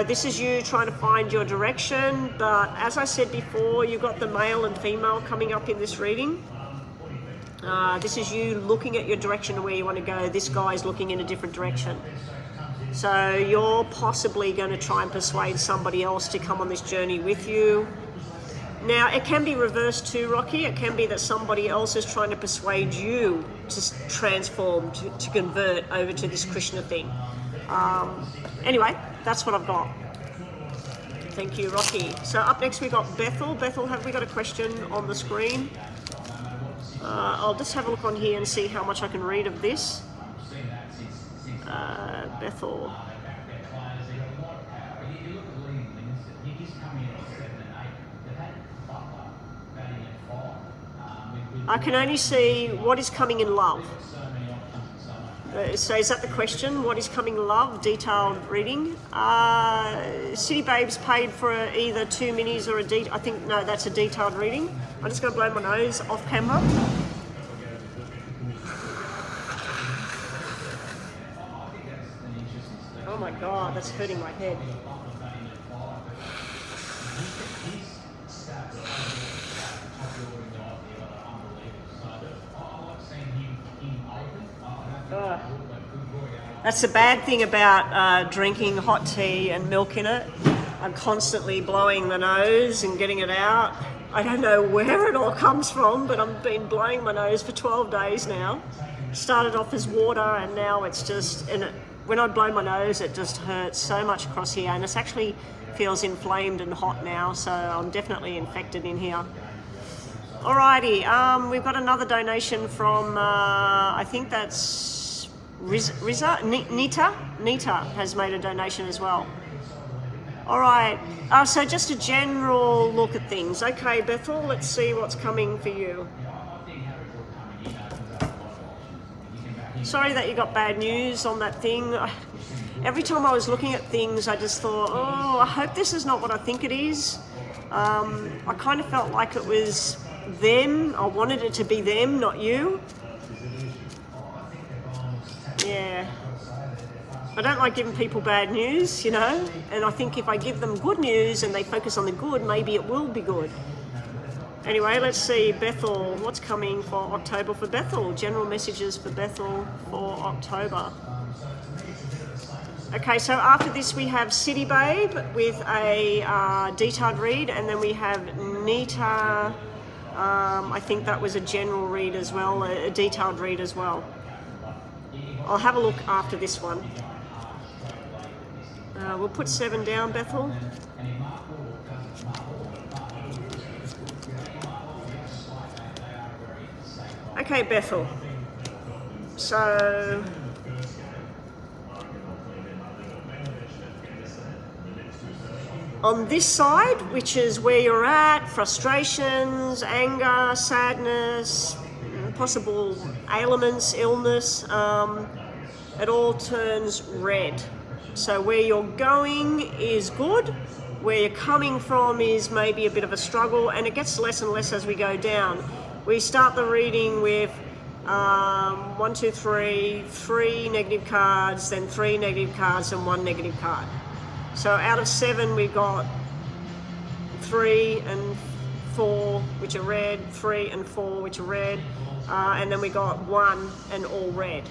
This is you trying to find your direction, but as I said before, you've got the male and female coming up in this reading. This is you looking at your direction and where you want to go. This guy's looking in a different direction. So you're possibly going to try and persuade somebody else to come on this journey with you. Now, it can be reversed too, Rocky. It can be that somebody else is trying to persuade you to transform, to convert over to this Krishna thing. Anyway, that's what I've got. Thank you, Rocky. So up next we got Bethel. Bethel, have we got a question on the screen? I'll just have a look on here and see how much I can read of this. Bethel. I can only see what is coming in love. So is that the question? What is coming in love? Detailed reading. City Babes paid for either 2 minis or I think, no, that's a detailed reading. I'm just going to blow my nose off camera. Oh my God, that's hurting my head. That's the bad thing about drinking hot tea and milk in it. I'm constantly blowing the nose and getting it out. I don't know where it all comes from, but I've been blowing my nose for 12 days now. Started off as water and now it's just, when I blow my nose it just hurts so much across here, and it actually feels inflamed and hot now, so I'm definitely infected in here. Alrighty, we've got another donation from, I think that's Riza? Nita? Nita has made a donation as well. Alright, so just a general look at things. Okay, Bethel, let's see what's coming for you. Sorry that you got bad news on that thing. Every time I was looking at things, I just thought, oh, I hope this is not what I think it is. I kind of felt like it was them. I wanted it to be them, not you. Yeah. I don't like giving people bad news, you know, and I think if I give them good news and they focus on the good, maybe it will be good. Anyway, let's see, Bethel, what's coming for October for Bethel? General messages for Bethel for October. Okay, so after this we have City Babe with a detailed read, and then we have Nita, I think that was a general read as well, a detailed read as well. I'll have a look after this one. We'll put 7 down, Bethel. Okay, Bethel. So on this side, which is where you're at, frustrations, anger, sadness, possible ailments, illness, it all turns red. So where you're going is good, where you're coming from is maybe a bit of a struggle, and it gets less and less as we go down. We start the reading with 1, 2, 3, 3 negative cards, then 3 negative cards and 1 negative card. So out of 7 we've got 3 and 4 which are red, 3 and 4 which are red, and then we got 1 and all red.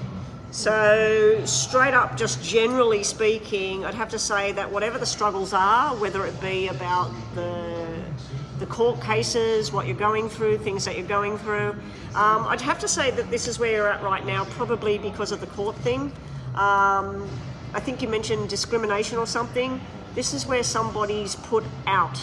So straight up, just generally speaking, I'd have to say that whatever the struggles are, whether it be about the court cases, what you're going through, things that you're going through, I'd have to say that this is where you're at right now, probably because of the court thing. I think you mentioned discrimination or something. This is where somebody's put out.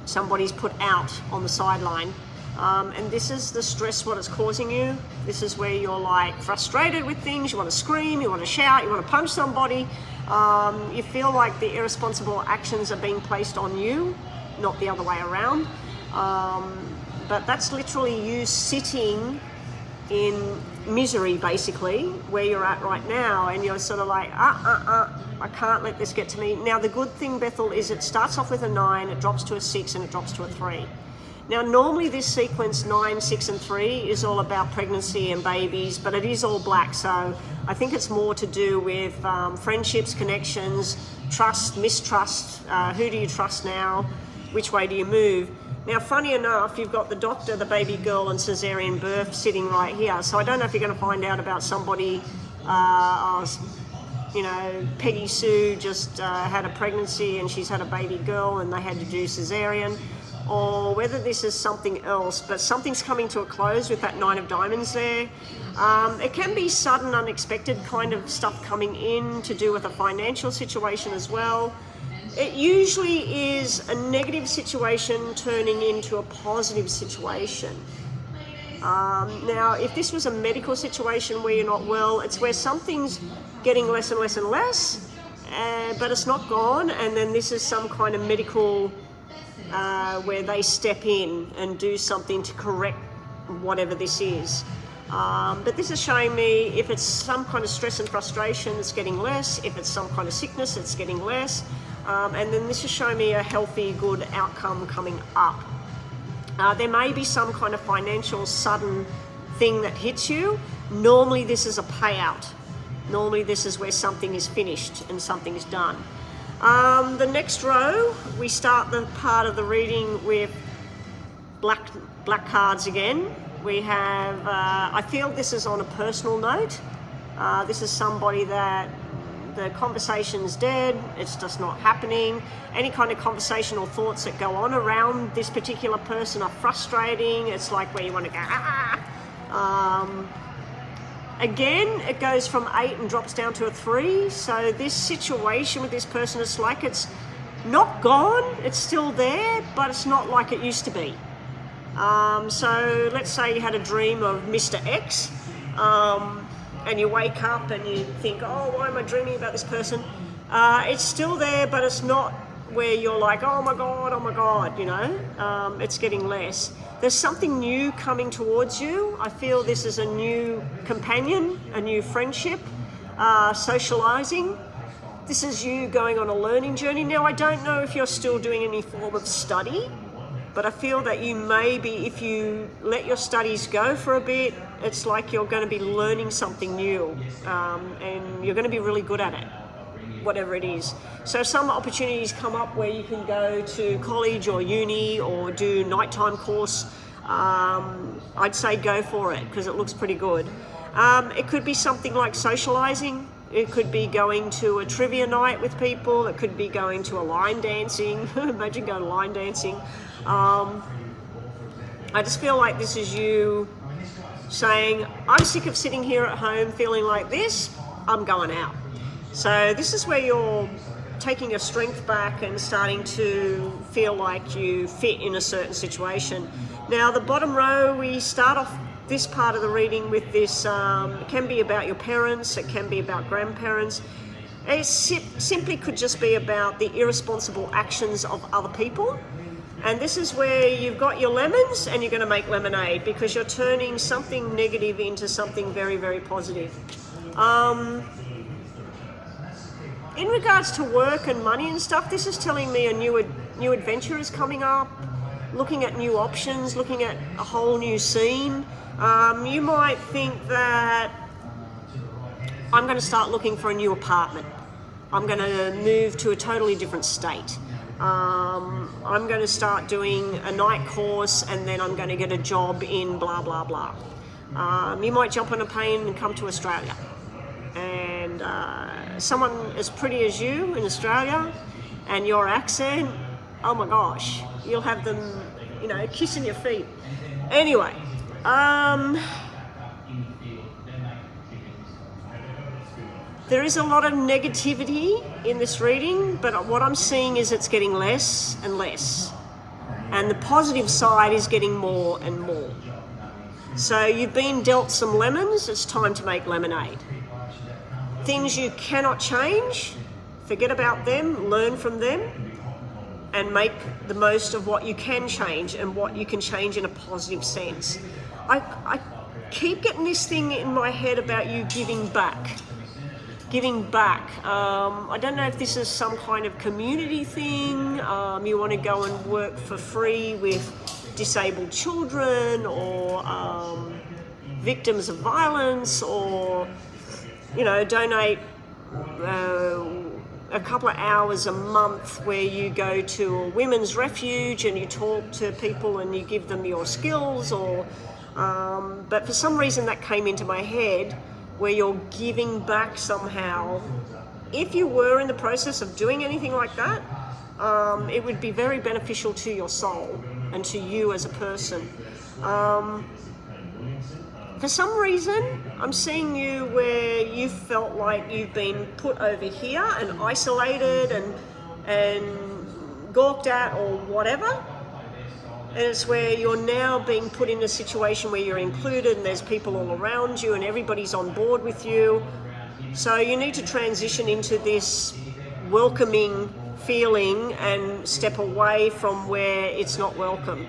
Somebody's put out on the sideline. And this is the stress, what it's causing you. This is where you're like frustrated with things, you want to scream, you want to shout, you want to punch somebody. You feel like the irresponsible actions are being placed on you, not the other way around. But that's literally you sitting in misery, basically, where you're at right now, and you're sort of like, I can't let this get to me. Now, the good thing, Bethel, is it starts off with a 9, it drops to a 6, and it drops to a 3. Now, normally this sequence 9, 6 and 3 is all about pregnancy and babies, but it is all black, so I think it's more to do with friendships, connections, trust, mistrust, who do you trust now, which way do you move. Now, funny enough, you've got the doctor, the baby girl and caesarean birth sitting right here, so I don't know if you're going to find out about somebody you know, Peggy Sue just had a pregnancy and she's had a baby girl and they had to do cesarean, or whether this is something else, but something's coming to a close with that Nine of Diamonds there. It can be sudden, unexpected kind of stuff coming in to do with a financial situation as well. It usually is a negative situation turning into a positive situation. Now, if this was a medical situation where you're not well, it's where something's getting less and less and less, but it's not gone, and then this is some kind of medical where they step in and do something to correct whatever this is. But this is showing me if it's some kind of stress and frustration, it's getting less. If it's some kind of sickness, it's getting less. And then this is showing me a healthy, good outcome coming up. There may be some kind of financial sudden thing that hits you. Normally this is a payout. Normally this is where something is finished and something is done. The next row, we start the part of the reading with black cards again. We have, I feel this is on a personal note. This is somebody that the conversation's dead, it's just not happening. Any kind of conversation or thoughts that go on around this particular person are frustrating. It's like where you want to go, again, it goes from 8 and drops down to a 3. So this situation with this person, it's like it's not gone, it's still there, but it's not like it used to be. So let's say you had a dream of Mr. X, and you wake up and you think, oh, why am I dreaming about this person? It's still there, but it's not where you're like, oh my God, you know, it's getting less. There's something new coming towards you. I feel this is a new companion, a new friendship, socializing. This is you going on a learning journey. Now, I don't know if you're still doing any form of study, but I feel that you may be, if you let your studies go for a bit, it's like you're going to be learning something new, and you're going to be really good at it, whatever it is. So some opportunities come up where you can go to college or uni or do nighttime course. I'd say go for it because it looks pretty good. It could be something like socializing. It could be going to a trivia night with people. It could be going to a line dancing. Imagine going to line dancing. I just feel like this is you saying, I'm sick of sitting here at home feeling like this, I'm going out. So this is where you're taking your strength back and starting to feel like you fit in a certain situation. Now, the bottom row, we start off this part of the reading with this, it can be about your parents, it can be about grandparents. It simply could just be about the irresponsible actions of other people. And this is where you've got your lemons and you're going to make lemonade because you're turning something negative into something very, very positive. In regards to work and money and stuff, this is telling me a new adventure is coming up, looking at new options, looking at a whole new scene. You might think that I'm going to start looking for a new apartment. I'm going to move to a totally different state. I'm going to start doing a night course and then I'm going to get a job in blah, blah, blah. You might jump on a plane and come to Australia. And someone as pretty as you in Australia and your accent, oh my gosh, you'll have them, you know, kissing your feet. Anyway, there is a lot of negativity in this reading, but what I'm seeing is it's getting less and less. And the positive side is getting more and more. So you've been dealt some lemons, it's time to make lemonade. Things you cannot change, forget about them, learn from them, and make the most of what you can change and what you can change in a positive sense. I keep getting this thing in my head about you giving back. Giving back. I don't know if this is some kind of community thing. You want to go and work for free with disabled children or victims of violence, or, you know, donate a couple of hours a month where you go to a women's refuge and you talk to people and you give them your skills, or but for some reason that came into my head where you're giving back somehow. If you were in the process of doing anything like that, it would be very beneficial to your soul and to you as a person. For some reason, I'm seeing you where you felt like you've been put over here and isolated and gawked at or whatever. And it's where you're now being put in a situation where you're included and there's people all around you and everybody's on board with you. So you need to transition into this welcoming feeling and step away from where it's not welcome.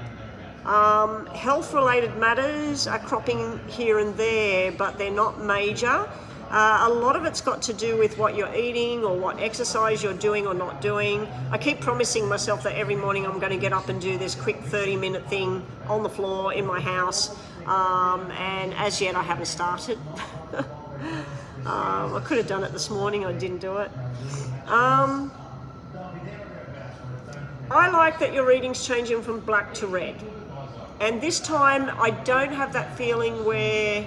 Health-related matters are cropping here and there, but they're not major. A lot of it's got to do with what you're eating or what exercise you're doing or not doing. I keep promising myself that every morning I'm going to get up and do this quick 30-minute thing on the floor in my house, and as yet I haven't started. I could have done it this morning, I didn't do it. I like that your reading's changing from black to red. And this time I don't have that feeling where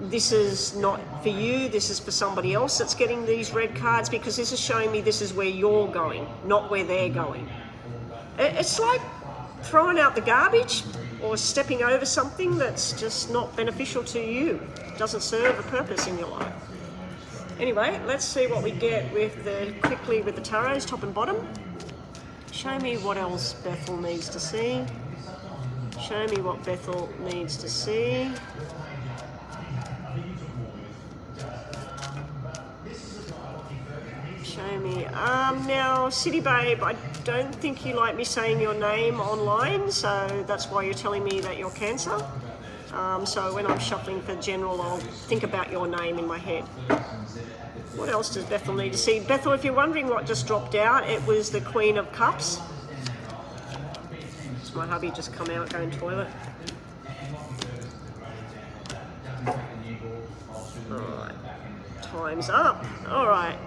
this is not for you, this is for somebody else that's getting these red cards, because this is showing me this is where you're going, not where they're going. It's like throwing out the garbage or stepping over something that's just not beneficial to you. It doesn't serve a purpose in your life. Anyway, let's see what we get quickly with the tarots, top and bottom. Show me what else Bethel needs to see. Show me what Bethel needs to see. Show me. Now, City Babe, I don't think you like me saying your name online, so that's why you're telling me that you're Cancer. So when I'm shuffling for general, I'll think about your name in my head. What else does Bethel need to see? Bethel, if you're wondering what just dropped out, it was the Queen of Cups. Does my hubby just come out, go in toilet? Alright, time's up. Alright.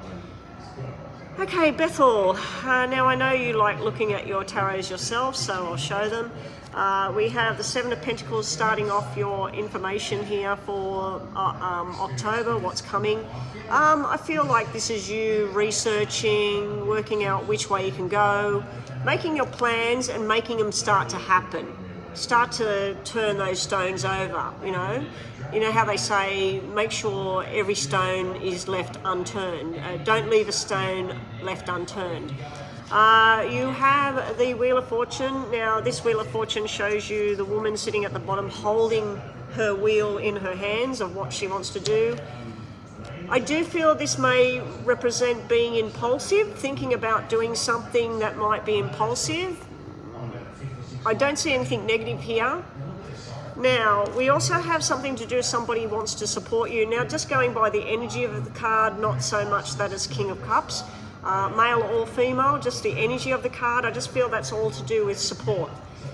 Okay, Bethel, now I know you like looking at your tarots yourself, so I'll show them. We have the Seven of Pentacles starting off your information here for October, what's coming. I feel like this is you researching, working out which way you can go, making your plans and making them start to happen. Start to turn those stones over, you know. You know how they say, make sure every stone is left unturned. Don't leave a stone left unturned. You have the Wheel of Fortune. Now, this Wheel of Fortune shows you the woman sitting at the bottom holding her wheel in her hands of what she wants to do. I do feel this may represent being impulsive, thinking about doing something that might be impulsive. I don't see anything negative here. Now, we also have something to do with somebody who wants to support you. Now, just going by the energy of the card, not so much that it's King of Cups, male or female, just the energy of the card, I just feel that's all to do with support.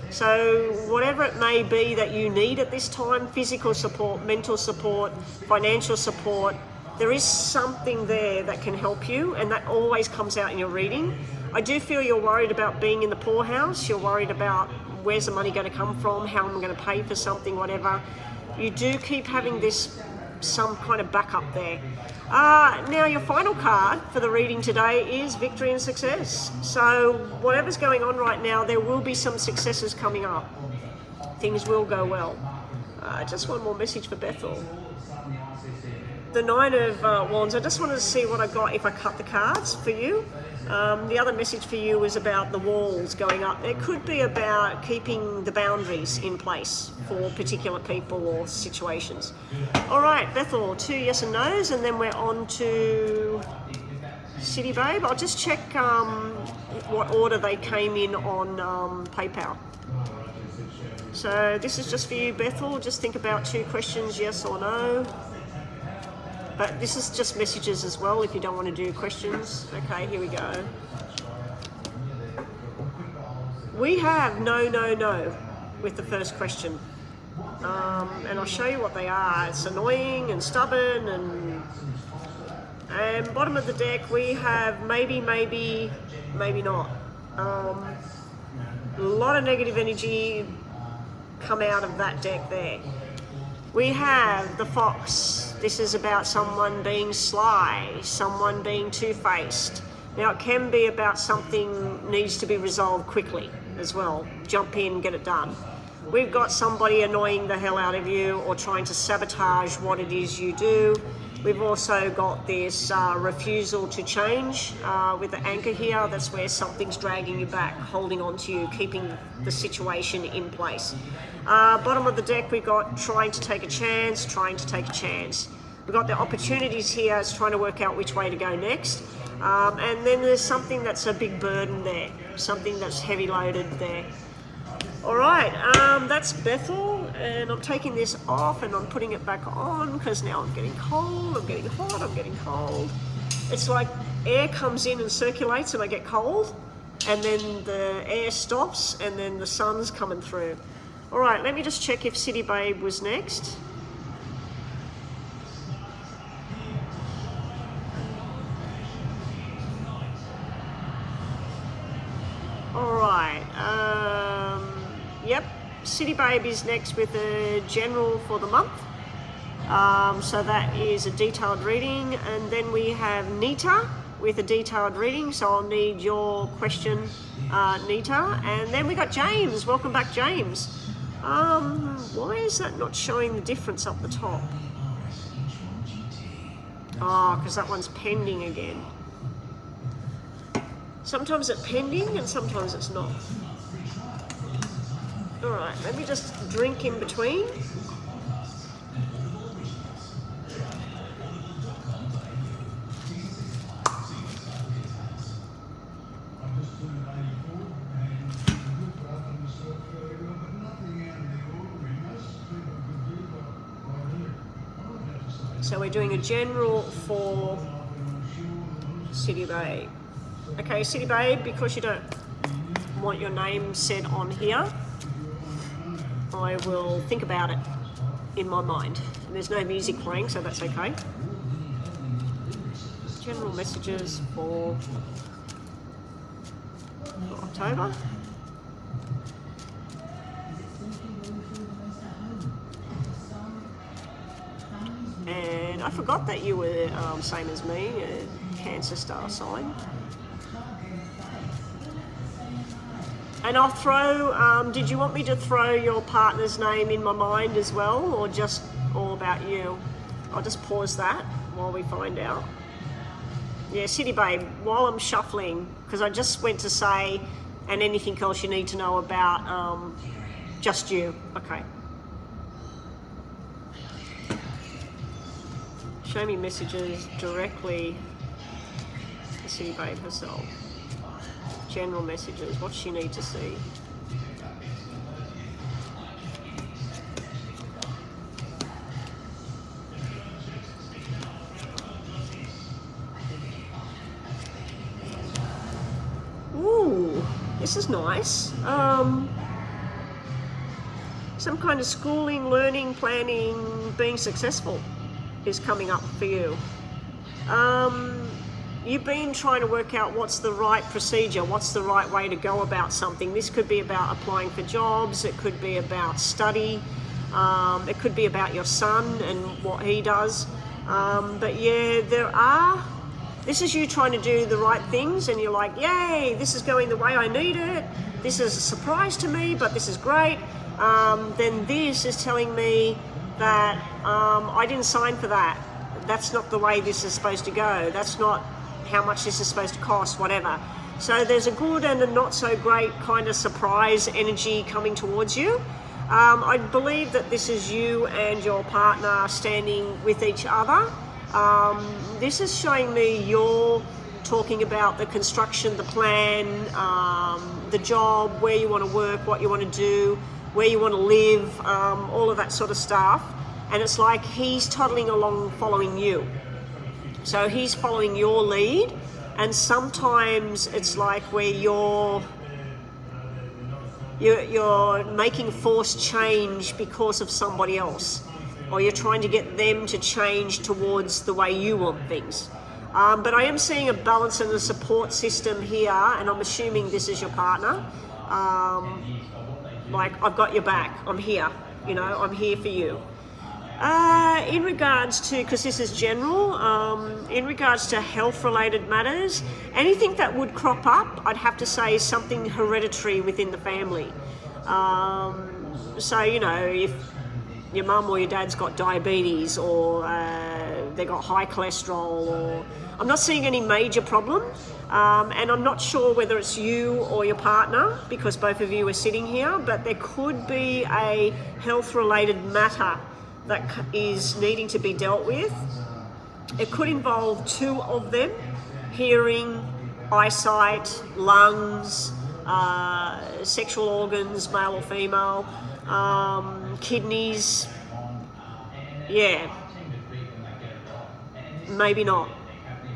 So whatever it may be that you need at this time, physical support, mental support, financial support, there is something there that can help you, and that always comes out in your reading. I do feel you're worried about being in the poorhouse, you're worried about where's the money going to come from, how am I going to pay for something, whatever. You do keep having this, some kind of backup there. Now your final card for the reading today is Victory and Success. So whatever's going on right now, there will be some successes coming up. Things will go well. Just one more message for Bethel. The Nine of Wands, I just wanted to see what I got if I cut the cards for you. The other message for you was about the walls going up. It could be about keeping the boundaries in place for particular people or situations. All right, Bethel, 2 yes and no's, and then we're on to City Babe. I'll just check what order they came in on PayPal. So this is just for you, Bethel. Just think about 2 questions, yes or no. But this is just messages as well if you don't want to do questions. Okay, here we go. We have no, no, no with the first question. And I'll show you what they are. It's annoying and stubborn and bottom of the deck we have maybe, maybe, maybe not. A lot of negative energy come out of that deck there. We have the Fox. This is about someone being sly, someone being two-faced. Now it can be about something needs to be resolved quickly as well. Jump in, get it done. We've got somebody annoying the hell out of you or trying to sabotage what it is you do. We've also got this refusal to change with the anchor here. That's where something's dragging you back, holding on to you, keeping the situation in place. Bottom of the deck, we've got trying to take a chance, trying to take a chance. We've got the opportunities here. It's trying to work out which way to go next. And then there's something that's a big burden there, something that's heavy loaded there. All right, that's Bethel, and I'm taking this off and I'm putting it back on because now I'm getting cold, I'm getting hot, I'm getting cold. It's like air comes in and circulates and I get cold, and then the air stops and then the sun's coming through. All right, let me just check if City Babe was next. All right, yep, City Babe is next with a general for the month. So that is a detailed reading. And then we have Nita with a detailed reading. So I'll need your question, Nita. And then we got James. Welcome back, James. Why is that not showing the difference up the top? Oh, because that one's pending again. Sometimes it's pending and sometimes it's not. All right, let me just drink in between. So we're doing a general for City Babe. Okay, City Babe, because you don't want your name said on here, I will think about it in my mind. And there's no music playing, so that's okay. General messages for October. And I forgot that you were same as me, a Cancer star sign. And I'll throw, did you want me to throw your partner's name in my mind as well, or just all about you? I'll just pause that while we find out. Yeah, City Babe, while I'm shuffling, because I just went to say, and anything else you need to know about just you. Okay. Show me messages directly to City Babe herself. General messages, what does she need to see? Ooh, this is nice. Some kind of schooling, learning, planning, being successful is coming up for you. You've been trying to work out what's the right procedure, what's the right way to go about something. This could be about applying for jobs, it could be about study, it could be about your son and what he does. But yeah, this is you trying to do the right things and you're like, yay, this is going the way I need it. This is a surprise to me, but this is great. Then this is telling me that I didn't sign for that. That's not the way this is supposed to go. That's not how much this is supposed to cost, whatever. So there's a good and a not so great kind of surprise energy coming towards you. I believe that this is you and your partner standing with each other. This is showing me you're talking about the construction, the plan, the job, where you want to work, what you want to do, where you want to live, all of that sort of stuff. And it's like he's toddling along following you. So he's following your lead, and sometimes it's like where you're making forced change because of somebody else, or you're trying to get them to change towards the way you want things. But I am seeing a balance and a support system here, and I'm assuming this is your partner. Like, I've got your back, I'm here, I'm here for you. In regards to, because this is general, in regards to health-related matters, anything that would crop up, I'd have to say is something hereditary within the family. So, you know, if your mum or your dad's got diabetes, or they got high cholesterol, or I'm not seeing any major problem, and I'm not sure whether it's you or your partner, because both of you are sitting here, but there could be a health-related matter that is needing to be dealt with. It could involve two of them: hearing, eyesight, lungs, sexual organs, male or female, kidneys. Yeah, maybe not.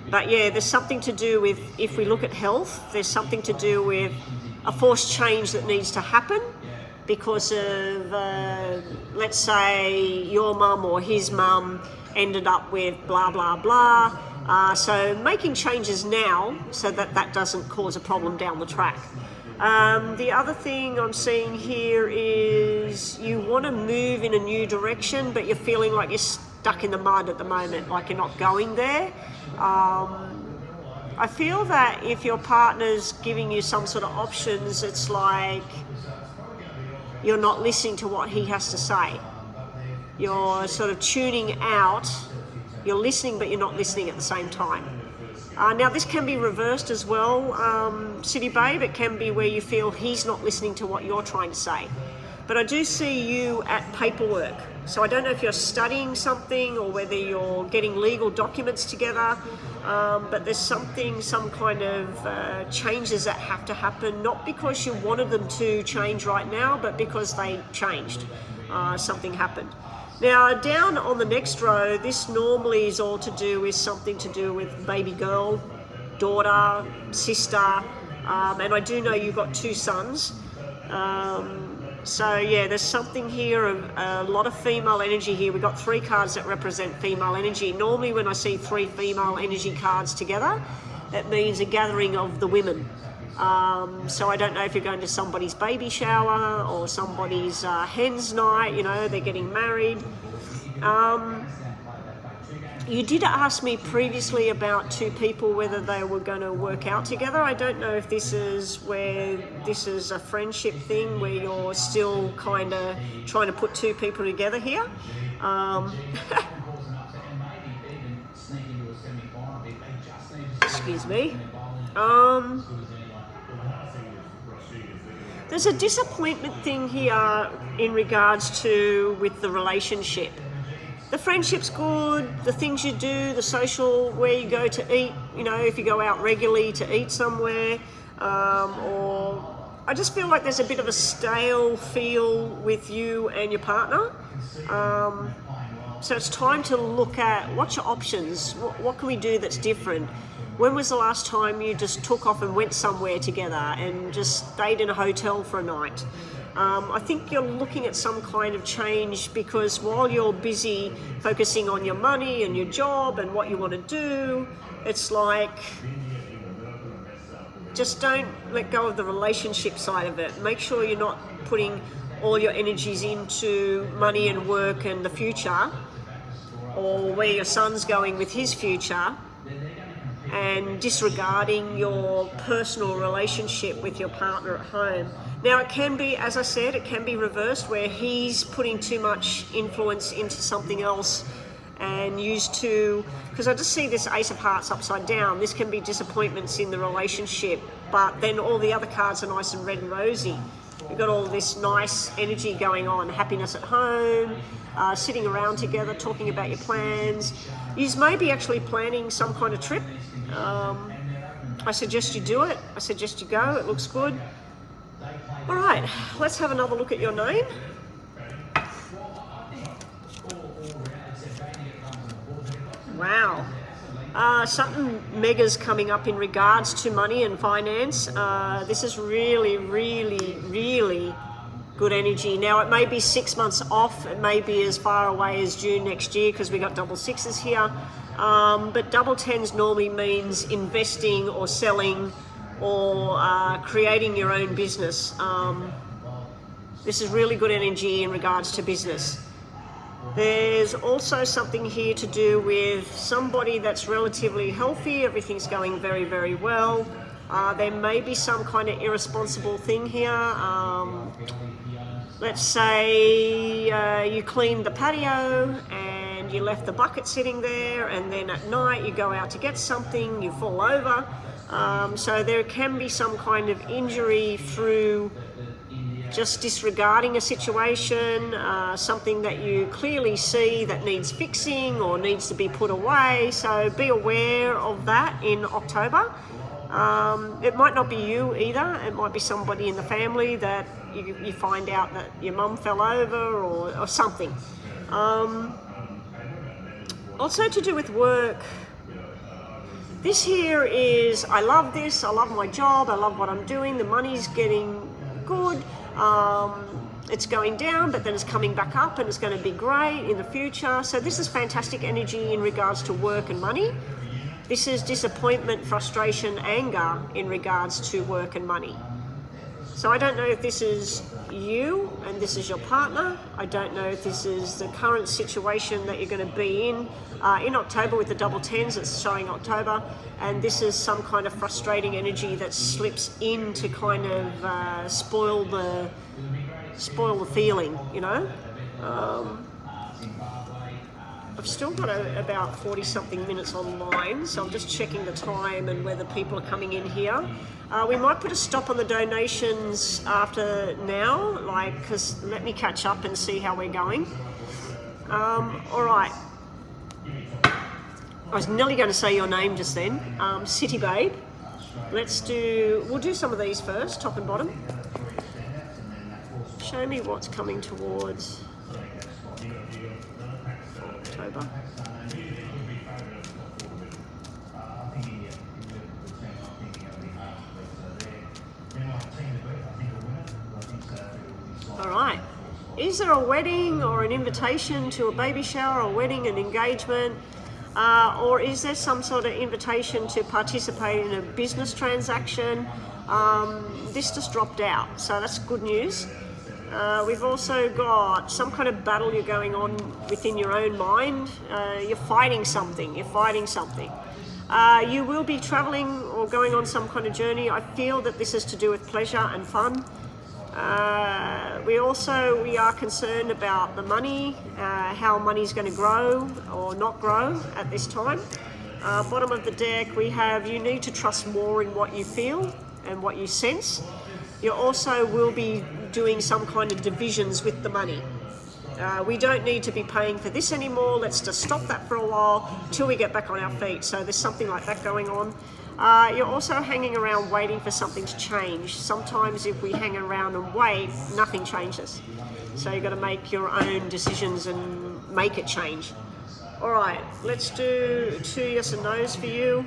But yeah, there's something to do with, if we look at health, there's something to do with a forced change that needs to happen because of, let's say, your mum or his mum ended up with blah, blah, blah. So making changes now so that that doesn't cause a problem down the track. The other thing I'm seeing here is you want to move in a new direction, but you're feeling like you're stuck in the mud at the moment, like you're not going there. I feel that if your partner's giving you some sort of options, it's like you're not listening to what he has to say. You're sort of tuning out. You're listening, but you're not listening at the same time. Now, this can be reversed as well, City Babe. It can be where you feel he's not listening to what you're trying to say. But I do see you at paperwork. So I don't know if you're studying something or whether you're getting legal documents together, but there's some kind of changes that have to happen, not because you wanted them to change right now, but because they changed. Something happened. Now, down on the next row, this normally is all to do with something to do with baby girl, daughter, sister, and I do know you've got two sons. So yeah, there's something here, a lot of female energy here. We've got 3 cards that represent female energy. Normally when I see 3 female energy cards together, that means a gathering of the women. So I don't know if you're going to somebody's baby shower or somebody's hen's night, you know, they're getting married. You did ask me previously about 2 people, whether they were going to work out together. I don't know if this is where this is a friendship thing where you're still kind of trying to put 2 people together here. Excuse me. There's a disappointment thing here in regards to with the relationship. The friendship's good, the things you do, the social, where you go to eat, you know, if you go out regularly to eat somewhere, or I just feel like there's a bit of a stale feel with you and your partner. So it's time to look at what's your options, what can we do that's different. When was the last time you just took off and went somewhere together and just stayed in a hotel for a night? I think you're looking at some kind of change, because while you're busy focusing on your money and your job and what you want to do, it's like, just don't let go of the relationship side of it. Make sure you're not putting all your energies into money and work and the future, or where your son's going with his future, and disregarding your personal relationship with your partner at home. Now, it can be, as I said, it can be reversed, where he's putting too much influence into something else and used to, because I just see this Ace of Hearts upside down. This can be disappointments in the relationship, but then all the other cards are nice and red and rosy. You've got all this nice energy going on, happiness at home, sitting around together, talking about your plans. You may be actually planning some kind of trip. I suggest you do it. I suggest you go. It looks good. All right, let's have another look at your name. Wow. Something mega's coming up in regards to money and finance. This is really, really, really good energy. Now, it may be 6 months off. It may be as far away as June next year, because we got double 6s here. But double 10s normally means investing or selling or creating your own business. This is really good energy in regards to business. There's also something here to do with somebody that's relatively healthy, everything's going very, very well. There may be some kind of irresponsible thing here. Let's say you cleaned the patio and you left the bucket sitting there, and then at night you go out to get something, you fall over. So there can be some kind of injury through just disregarding a situation, something that you clearly see that needs fixing or needs to be put away. So be aware of that in October. It might not be you either. It might be somebody in the family that you find out that your mum fell over or something. Also to do with work. This here is, I love this, I love my job, I love what I'm doing, the money's getting good. It's going down, but then it's coming back up and it's going to be great in the future. So this is fantastic energy in regards to work and money. This is disappointment, frustration, anger in regards to work and money. So I don't know if this is you and this is your partner. I don't know if this is the current situation that you're going to be in October with the double tens. It's showing October, and this is some kind of frustrating energy that slips in to kind of spoil the feeling, you know. I've still got about 40 something minutes online, so I'm just checking the time and whether people are coming in here. We might put a stop on the donations after now, because let me catch up and see how we're going. All right. I was nearly going to say your name just then. City Babe. We'll do some of these first, top and bottom. Show me what's coming towards October. All right. Is there a wedding or an invitation to a baby shower, a wedding, an engagement? Or is there some sort of invitation to participate in a business transaction? This just dropped out, so that's good news. We've also got some kind of battle you're going on within your own mind. You're fighting something. You will be traveling or going on some kind of journey. I feel that this is to do with pleasure and fun. We are concerned about the money, how money's going to grow or not grow at this time. Bottom of the deck, we have you need to trust more in what you feel and what you sense. You also will be doing some kind of divisions with the money. We don't need to be paying for this anymore. Let's just stop that for a while till we get back on our feet. So there's something like that going on. You're also hanging around waiting for something to change. Sometimes if we hang around and wait, nothing changes. So you've got to make your own decisions and make it change. All right, let's do 2 yes and no's for you.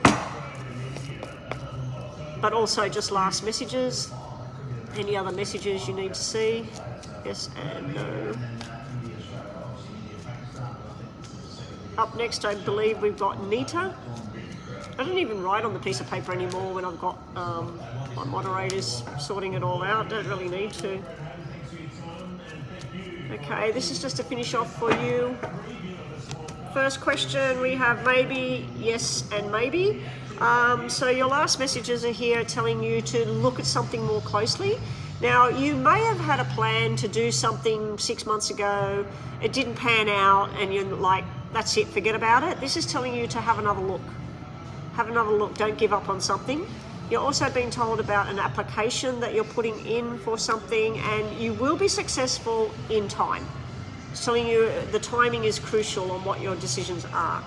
But also just last messages. Any other messages you need to see? Yes and no. Up next, I believe we've got Nita. I don't even write on the piece of paper anymore when I've got my moderators sorting it all out. Don't really need to. Okay, this is just to finish off for you. First question, we have maybe, yes, and maybe. So your last messages are here telling you to look at something more closely. Now, you may have had a plan to do something 6 months ago. It didn't pan out and you're like, that's it, forget about it. This is telling you to have another look. Have another look, don't give up on something. You're also being told about an application that you're putting in for something, and you will be successful in time. It's telling you the timing is crucial on what your decisions are.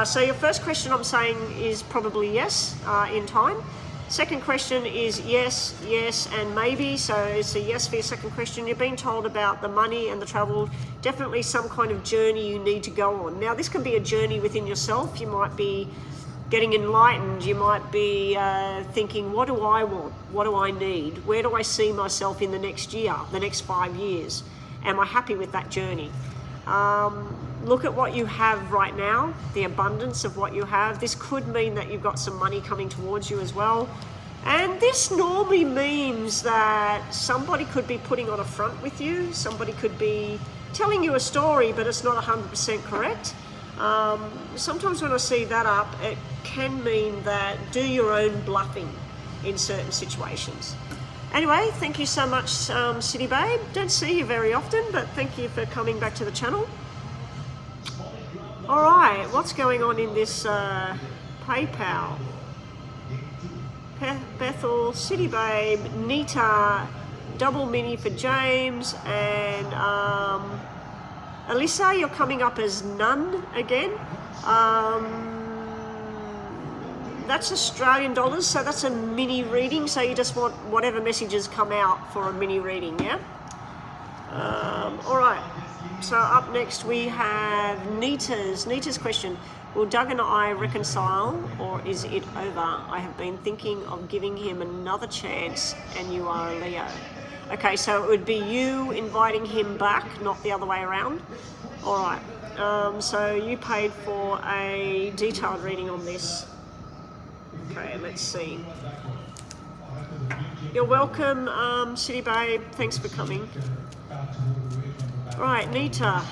So your first question I'm saying is probably yes, in time. Second question is yes, yes, and maybe. So it's a yes for your second question. You're being told about the money and the travel, definitely some kind of journey you need to go on. Now, this can be a journey within yourself. You might be getting enlightened. You might be thinking, what do I want? What do I need? Where do I see myself in the next year, the next 5 years? Am I happy with that journey? Look at what you have right now, the abundance of what you have. This could mean that you've got some money coming towards you as well. And this normally means that somebody could be putting on a front with you. Somebody could be telling you a story, but it's not 100% correct. Sometimes when I see that up, it can mean that do your own bluffing in certain situations. Anyway, thank you so much, City Babe. Don't see you very often, but thank you for coming back to the channel. All right, what's going on in this PayPal? Bethel, City Babe, Nita, double mini for James, and Alyssa, you're coming up as none again. That's Australian dollars, so that's a mini reading, so you just want whatever messages come out for a mini reading, yeah? All right, so up next we have Nita's question. Will Doug and I reconcile, or is it over? I have been thinking of giving him another chance, and you are a Leo. Okay, so it would be you inviting him back, not the other way around. All right, so you paid for a detailed reading on this. Okay, let's see. You're welcome, City Babe. Thanks for coming. All right, Nita.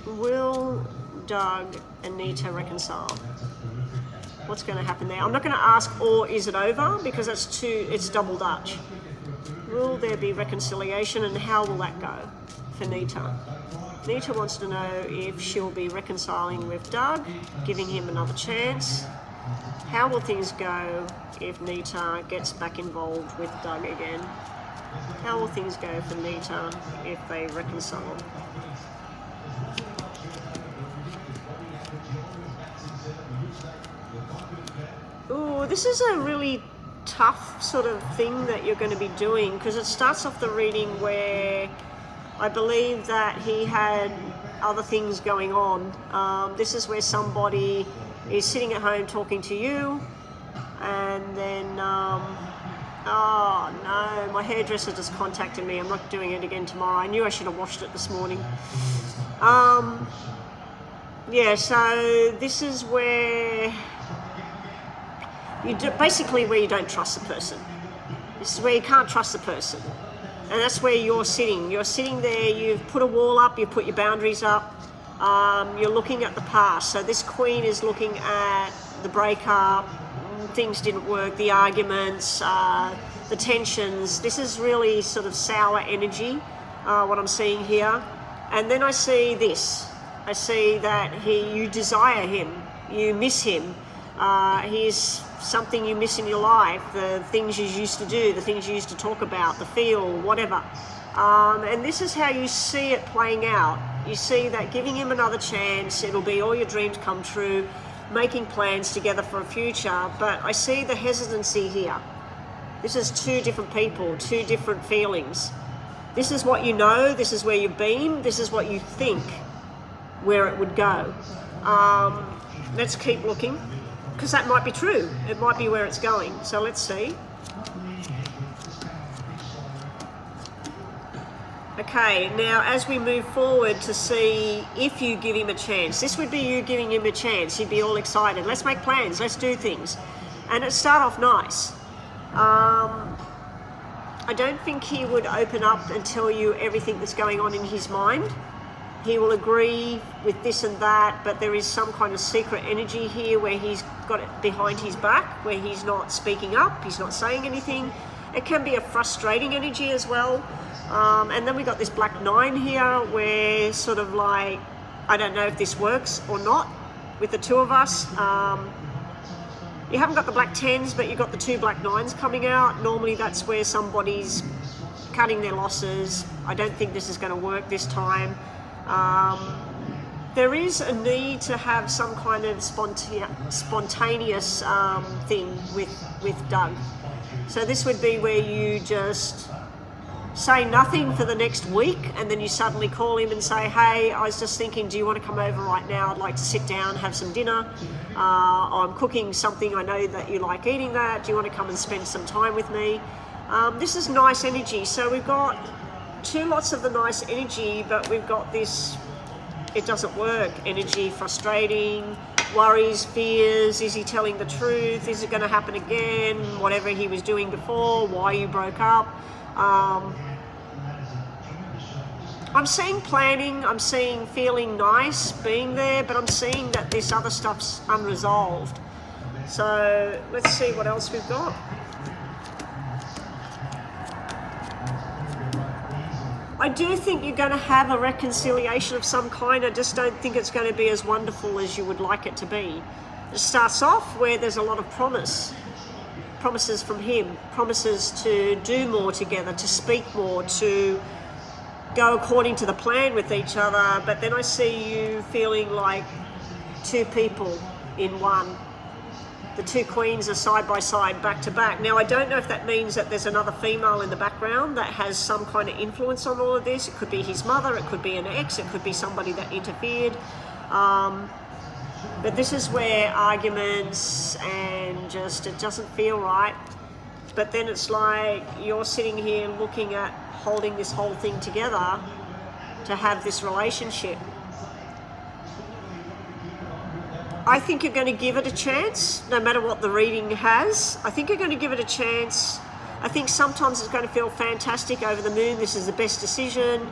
Will Doug and Nita reconcile? What's going to happen there? I'm not going to ask, or is it over, because it's double Dutch. Will there be reconciliation, and how will that go for Nita? Nita wants to know if she'll be reconciling with Doug, giving him another chance. How will things go if Nita gets back involved with Doug again? How will things go for Nita if they reconcile? Ooh, this is a really tough sort of thing that you're going to be doing, because it starts off the reading where I believe that he had other things going on. This is where somebody is sitting at home talking to you, and then, oh no, my hairdresser just contacted me. I'm not doing it again tomorrow. I knew I should have washed it this morning. Yeah, so this is where basically where you don't trust the person. This is where you can't trust the person. And that's where you're sitting. You're sitting there, you've put a wall up, you've put your boundaries up, you're looking at the past. So this queen is looking at the breakup, things didn't work, the arguments, the tensions. This is really sort of sour energy, what I'm seeing here. And then I see this. I see that you desire him, you miss him. He's something you miss in your life, the things you used to do, the things you used to talk about, the feel, whatever. And this is how you see it playing out. You see that giving him another chance, it'll be all your dreams come true, making plans together for a future. But I see the hesitancy here. This is two different people, two different feelings. This is what you know, this is where you've been, this is what you think where it would go. Let's keep looking, because that might be true. It might be where it's going. So let's see. Okay, now as we move forward to see if you give him a chance, this would be you giving him a chance. He'd be all excited. Let's make plans. Let's do things. And it start off nice. I don't think he would open up and tell you everything that's going on in his mind. He will agree with this and that, but there is some kind of secret energy here where he's got it behind his back, where he's not speaking up, he's not saying anything. It can be a frustrating energy as well. And then we got this black 9 here, where sort of like, I don't know if this works or not with the two of us. You haven't got the black 10s, but you've got the 2 black 9s coming out. Normally that's where somebody's cutting their losses. I don't think this is going to work this time. There is a need to have some kind of spontaneous thing with Doug. So this would be where you just say nothing for the next week, and then you suddenly call him and say, hey, I was just thinking, do you want to come over right now? I'd like to sit down, have some dinner. I'm cooking something, I know that you like eating that. Do you want to come and spend some time with me? This is nice energy. So we've got 2 lots of the nice energy, but we've got this, it doesn't work, energy, frustrating, worries, fears. Is he telling the truth? Is it going to happen again? Whatever he was doing before, why you broke up. I'm seeing planning, I'm seeing feeling nice, being there, but I'm seeing that this other stuff's unresolved. So let's see what else we've got. I do think you're going to have a reconciliation of some kind. I just don't think it's going to be as wonderful as you would like it to be. It starts off where there's a lot of promises from him, promises to do more together, to speak more, to go according to the plan with each other. But then I see you feeling like two people in one. The two queens are side by side, back to back. Now, I don't know if that means that there's another female in the background that has some kind of influence on all of this. It could be his mother, it could be an ex, it could be somebody that interfered. But this is where arguments and just, it doesn't feel right. But then it's like you're sitting here looking at holding this whole thing together to have this relationship. I think you're going to give it a chance, no matter what the reading has. I think you're going to give it a chance. I think sometimes it's going to feel fantastic, over the moon, this is the best decision.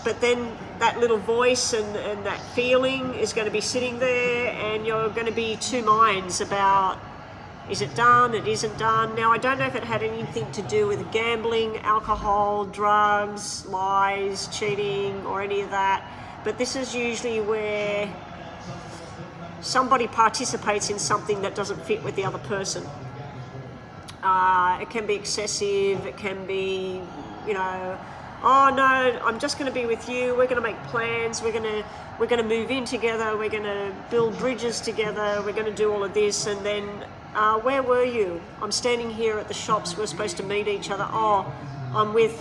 But then that little voice and that feeling is going to be sitting there, and you're going to be two minds about, is it done, it isn't done. Now, I don't know if it had anything to do with gambling, alcohol, drugs, lies, cheating, or any of that. But this is usually where somebody participates in something that doesn't fit with the other person. It can be excessive, it can be, you know, oh no, I'm just going to be with you, we're going to make plans, we're going to move in together, we're going to build bridges together, we're going to do all of this, and then where were you? I'm standing here at the shops, we're supposed to meet each other. Oh, I'm with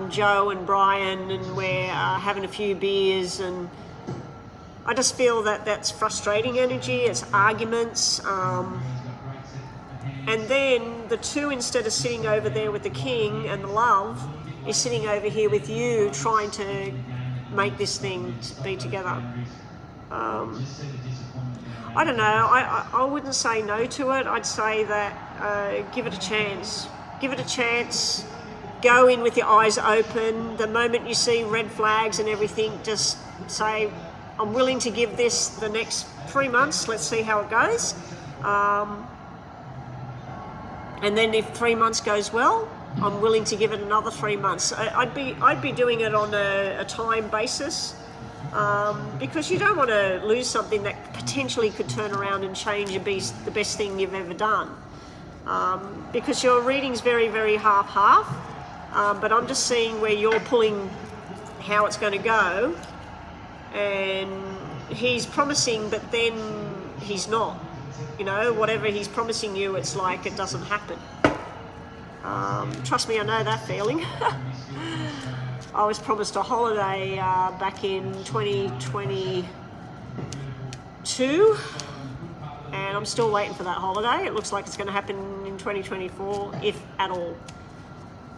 Joe and Brian, and we're having a few beers, and I just feel that that's frustrating energy, it's arguments. And then the two, instead of sitting over there with the king and the love, is sitting over here with you, trying to make this thing be together. I don't know, I wouldn't say no to it. I'd say that give it a chance. Give it a chance. Go in with your eyes open. The moment you see red flags and everything, just say, I'm willing to give this the next 3 months. Let's see how it goes. And then if 3 months goes well, I'm willing to give it another 3 months. I'd be doing it on a time basis, because you don't want to lose something that potentially could turn around and change and be the best thing you've ever done. Because your reading's very, very half-half, but I'm just seeing where you're pulling how it's going to go. And he's promising, but then he's not. You know, whatever he's promising you, it's like it doesn't happen. Trust me, I know that feeling. I was promised a holiday back in 2022, and I'm still waiting for that holiday. It looks like it's going to happen in 2024, if at all.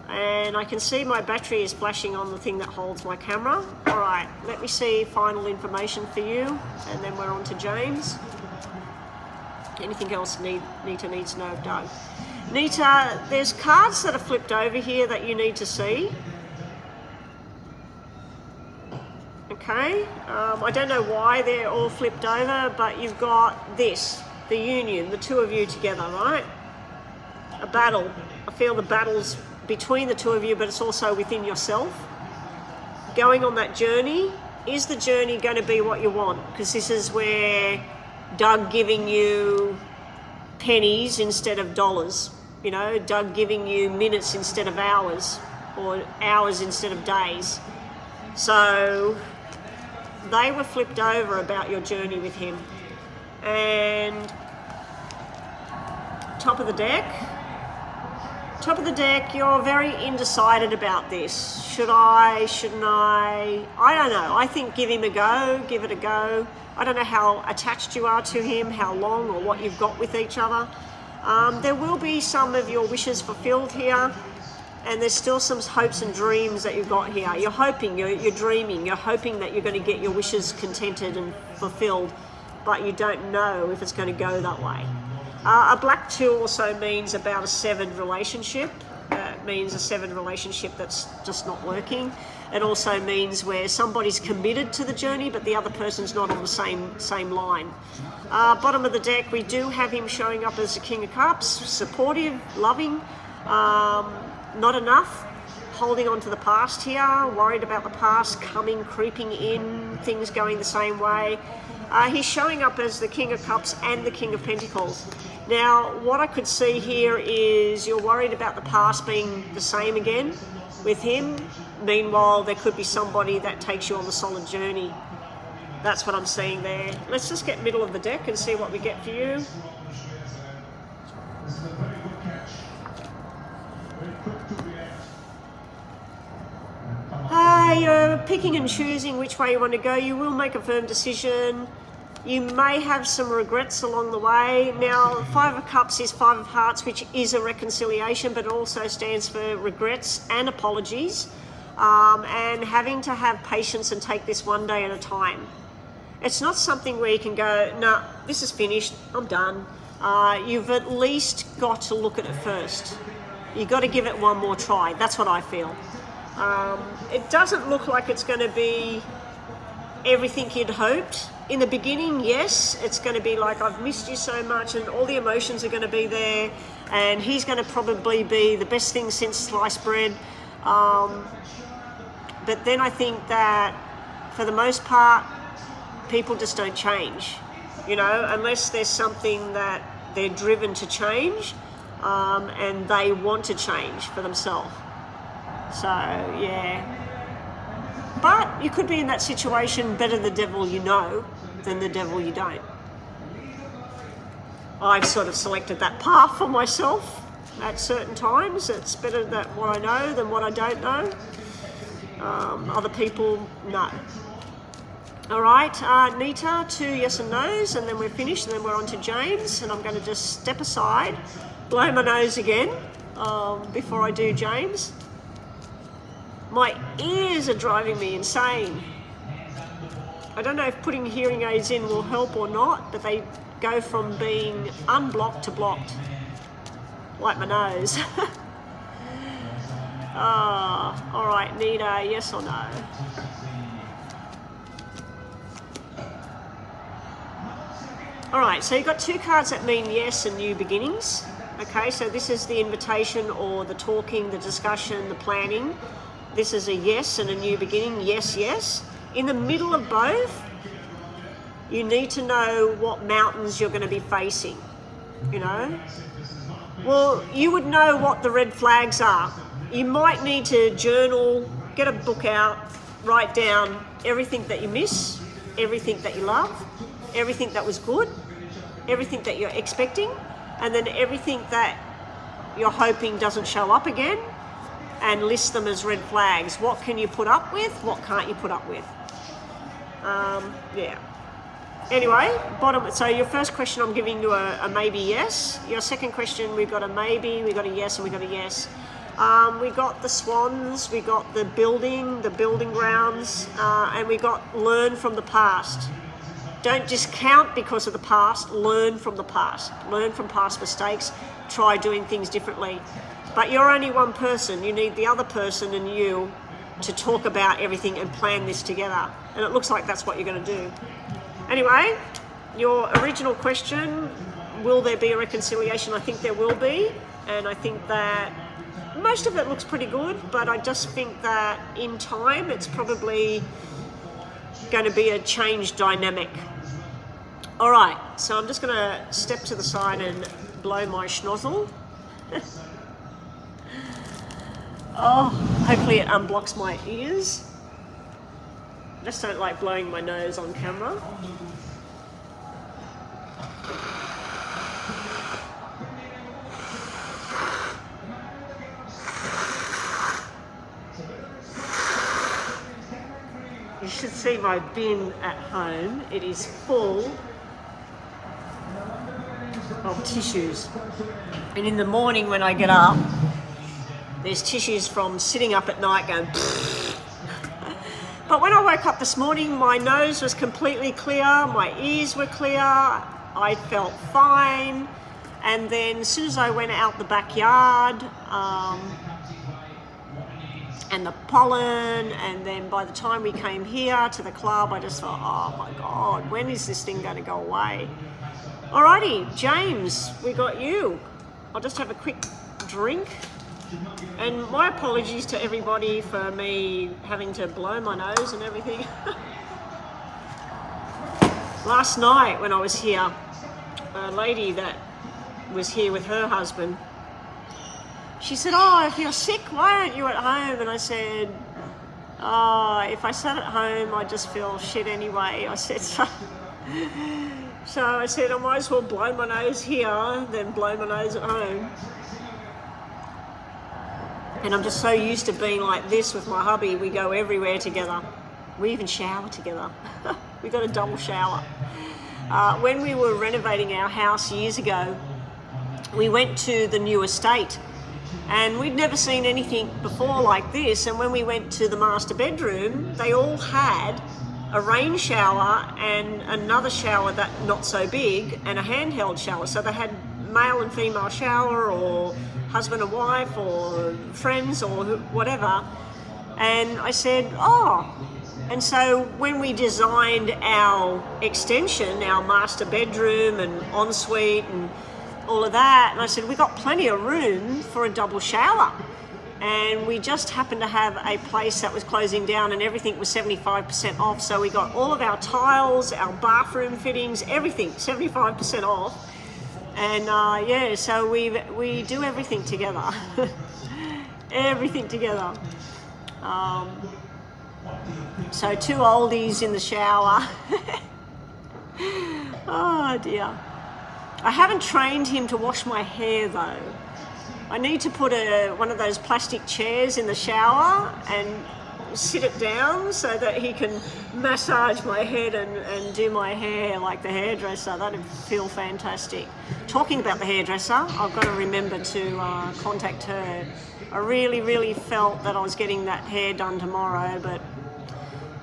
And I can see my battery is flashing on the thing that holds my camera. All right, let me see final information for you, and then we're on to James. Anything else Nita needs to know of Doug? Nita, there's cards that are flipped over here that you need to see. Okay, I don't know why they're all flipped over, but you've got this, the union, the two of you together, right? A battle. I feel the battle's between the two of you, but it's also within yourself. Going on that journey, is the journey going to be what you want? Because this is where Doug giving you pennies instead of dollars, you know, Doug giving you minutes instead of hours, or hours instead of days. So they were flipped over about your journey with him. And top of the deck, you're very undecided about this. Should I, shouldn't I? I don't know. I think give him a go, give it a go. I don't know how attached you are to him, how long, or what you've got with each other. There will be some of your wishes fulfilled here, and there's still some hopes and dreams that you've got here. You're hoping, you're dreaming, you're hoping that you're going to get your wishes contented and fulfilled, but you don't know if it's going to go that way. A black 2 also means about a severed relationship. It means a severed relationship that's just not working. It also means where somebody's committed to the journey, but the other person's not on the same line. Bottom of the deck, we do have him showing up as the King of Cups, supportive, loving, not enough, holding on to the past here, worried about the past coming, creeping in, things going the same way. He's showing up as the King of Cups and the King of Pentacles. Now, what I could see here is you're worried about the past being the same again with him. Meanwhile, there could be somebody that takes you on the solid journey. That's what I'm seeing there. Let's just get middle of the deck and see what we get for you. This is a very good catch. Very quick to react. You're picking and choosing which way you want to go. You will make a firm decision. You may have some regrets along the way. Now, Five of Cups is Five of Hearts, which is a reconciliation, but it also stands for regrets and apologies, and having to have patience and take this one day at a time. It's not something where you can go, no, this is finished, I'm done. You've at least got to look at it first. You've got to give it one more try. That's what I feel. It doesn't look like it's going to be everything you'd hoped. In the beginning, yes, it's going to be like, I've missed you so much, and all the emotions are going to be there, and he's going to probably be the best thing since sliced bread. But then I think that for the most part, people just don't change, you know, unless there's something that they're driven to change, and they want to change for themselves. So, yeah. But you could be in that situation, better the devil you know than the devil you don't. I've sort of selected that path for myself at certain times. It's better that what I know than what I don't know. Other people, no. All right, Nita, 2 yes and no's, and then we're finished, and then we're on to James, and I'm going to just step aside, blow my nose again before I do James. My ears are driving me insane. I don't know if putting hearing aids in will help or not, but they go from being unblocked to blocked, like my nose. All right, Nita, yes or no? All right, so you've got 2 cards that mean yes and new beginnings. Okay, so this is the invitation or the talking, the discussion, the planning. This is a yes and a new beginning, yes, yes. In the middle of both, you need to know what mountains you're going to be facing, you know. Well, you would know what the red flags are. You might need to journal, get a book out, write down everything that you miss, everything that you love, everything that was good, everything that you're expecting, and then everything that you're hoping doesn't show up again, and list them as red flags. What can you put up with? What can't you put up with? Yeah. Anyway, so your first question I'm giving you a maybe yes. Your second question, we've got a maybe, we've got a yes, and we've got a yes. We got the swans, we got the building grounds, and we got learn from the past. Don't discount because of the past, learn from the past. Learn from past mistakes, try doing things differently. But you're only one person. You need the other person and you to talk about everything and plan this together. And it looks like that's what you're going to do. Anyway, your original question, will there be a reconciliation? I think there will be. And I think that most of it looks pretty good, but I just think that in time, it's probably going to be a changed dynamic. All right, so I'm just going to step to the side and blow my schnozzle. Oh, hopefully it unblocks my ears. I just don't like blowing my nose on camera. You should see my bin at home. It is full of tissues. And in the morning when I get up, there's tissues from sitting up at night going But when I woke up this morning, my nose was completely clear, my ears were clear, I felt fine. And then as soon as I went out the backyard, and the pollen, and then by the time we came here to the club, I just thought, oh my God, when is this thing going to go away? Alrighty, James, we got you. I'll just have a quick drink. And my apologies to everybody for me having to blow my nose and everything. Last night when I was here, a lady that was here with her husband, she said, oh, if you're sick, why aren't you at home? And I said, oh, if I sat at home, I just feel shit anyway. I said, so I said, I might as well blow my nose here than blow my nose at home. And I'm just so used to being like this with my hubby. We go everywhere together. We even shower together. We got a double shower. When we were renovating our house years ago, we went to the new estate, and we'd never seen anything before like this. And when we went to the master bedroom, they all had a rain shower and another shower that not so big, and a handheld shower. So they had male and female shower, or husband and wife, or friends, or whatever. And I said, oh. And so when we designed our extension, our master bedroom and ensuite and all of that, and I said, we got plenty of room for a double shower. And we just happened to have a place that was closing down, and everything was 75% off. So we got all of our tiles, our bathroom fittings, everything 75% off. And yeah, so we do everything together. Everything together. So 2 oldies in the shower. Oh dear. I haven't trained him to wash my hair though. I need to put one of those plastic chairs in the shower and sit it down so that he can massage my head and do my hair like the hairdresser. That'd feel fantastic. Talking about the hairdresser, I've got to remember to contact her. I really felt that I was getting that hair done tomorrow, but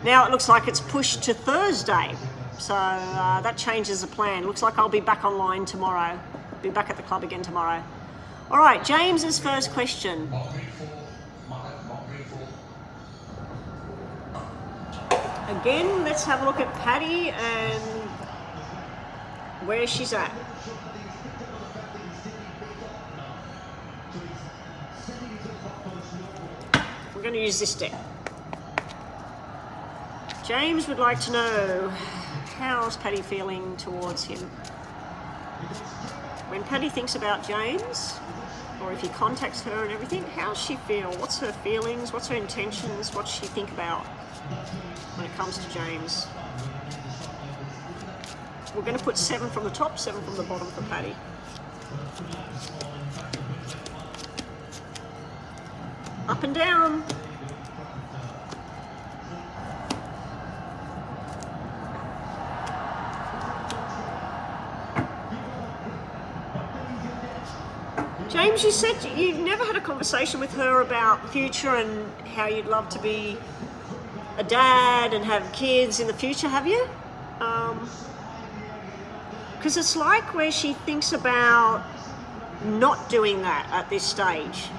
now it looks like it's pushed to Thursday. So that changes the plan. Looks like I'll be back online tomorrow. Be back at the club again tomorrow. All right, James's first question. Again, let's have a look at Patty and where she's at. We're going to use this deck. James would like to know, how's Patty feeling towards him? When Patty thinks about James, or if he contacts her and everything, how's she feel? What's her feelings? What's her intentions? What's she think about when it comes to James? We're going to put 7 from the top, 7 from the bottom for Patty. Up and down. James, you said you've never had a conversation with her about future and how you'd love to be a dad and have kids in the future, have you? Because it's like where she thinks about not doing that at this stage.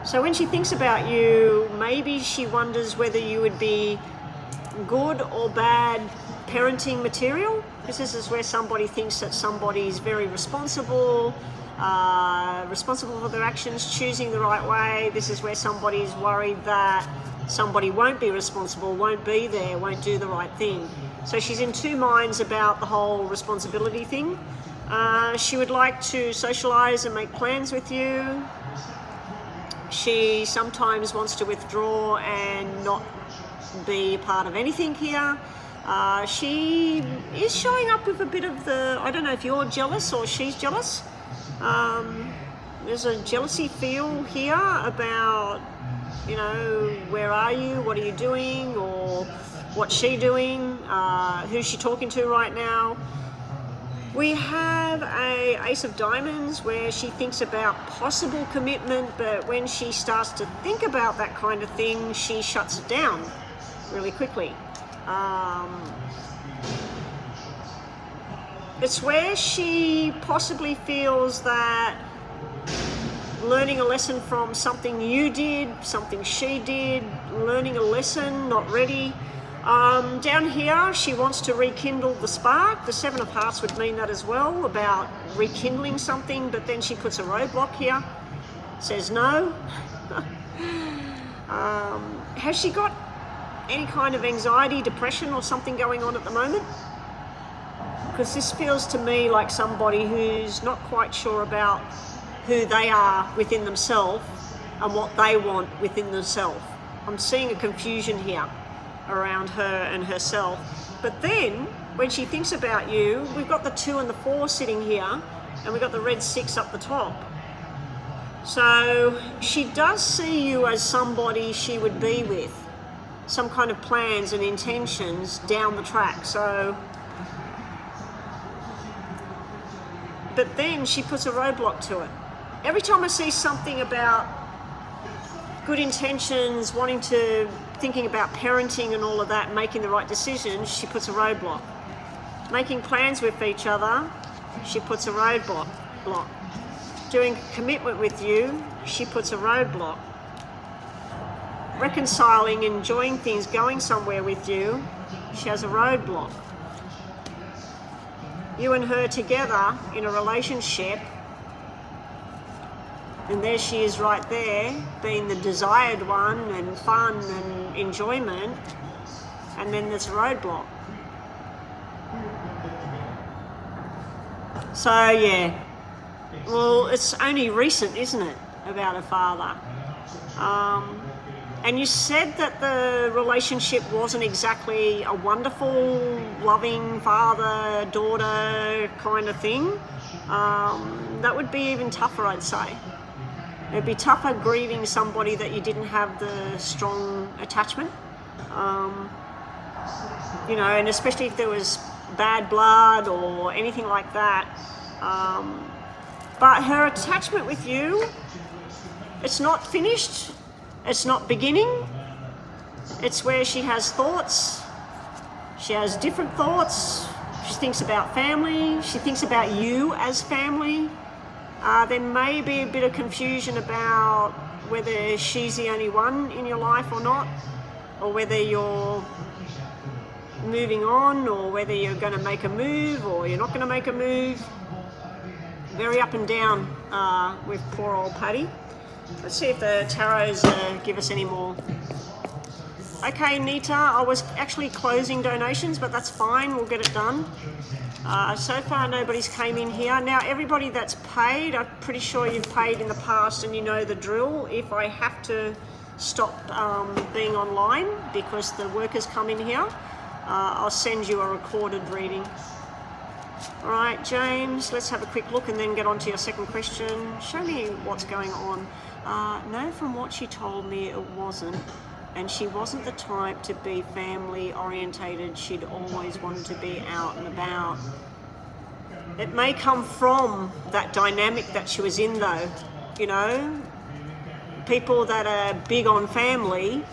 So when she thinks about you, maybe she wonders whether you would be good or bad parenting material. Because this is where somebody thinks that somebody's very responsible, responsible for their actions, choosing the right way. This is where somebody's worried that somebody won't be responsible, won't be there, won't do the right thing. So she's in 2 minds about the whole responsibility thing. She would like to socialize and make plans with you. She sometimes wants to withdraw and not be part of anything here. She is showing up with a bit of the, I don't know if you're jealous or she's jealous. There's a jealousy feel here about, you know, where are you, what are you doing, or what's she doing, who's she talking to right now. We have a Ace of Diamonds where she thinks about possible commitment, but when she starts to think about that kind of thing, she shuts it down really quickly. It's where she possibly feels that learning a lesson from something you did, something she did, learning a lesson, not ready. Down here, she wants to rekindle the spark. The Seven of Hearts would mean that as well, about rekindling something, but then she puts a roadblock here, says no. Has she got any kind of anxiety, depression, or something going on at the moment? Because this feels to me like somebody who's not quite sure about who they are within themselves and what they want within themselves. I'm seeing a confusion here around her and herself. But then, when she thinks about you, we've got the 2 and the 4 sitting here, and we've got the red 6 up the top. So she does see you as somebody she would be with, some kind of plans and intentions down the track. So, but then she puts a roadblock to it. Every time I see something about good intentions, thinking about parenting and all of that, making the right decisions, she puts a roadblock. Making plans with each other, she puts a roadblock. Doing commitment with you, she puts a roadblock. Reconciling, enjoying things, going somewhere with you, she has a roadblock. You and her together in a relationship, and there she is right there, being the desired one and fun and enjoyment, and then there's a roadblock. So yeah, well, it's only recent, isn't it, about her father? And you said that the relationship wasn't exactly a wonderful, loving father-daughter kind of thing. That would be even tougher, I'd say. It'd be tougher grieving somebody that you didn't have the strong attachment. And especially if there was bad blood or anything like that. But her attachment with you, it's not finished. It's not beginning. It's where she has thoughts. She has different thoughts. She thinks about family. She thinks about you as family. There may be a bit of confusion about whether she's the only one in your life or not, or whether you're moving on, or whether you're going to make a move or you're not going to make a move. Very up and down with poor old Patty. Let's see if the tarots give us any more. Okay, Nita, I was actually closing donations, but that's fine, we'll get it done. So far nobody's came in here. Now everybody that's paid, I'm pretty sure you've paid in the past and you know the drill. If I have to stop being online because the workers come in here, I'll send you a recorded reading. All right, James, let's have a quick look and then get on to your second question. Show me what's going on. No, from what she told me, it wasn't. And she wasn't the type to be family orientated. She'd always wanted to be out and about. It may come from that dynamic that she was in though, people that are big on family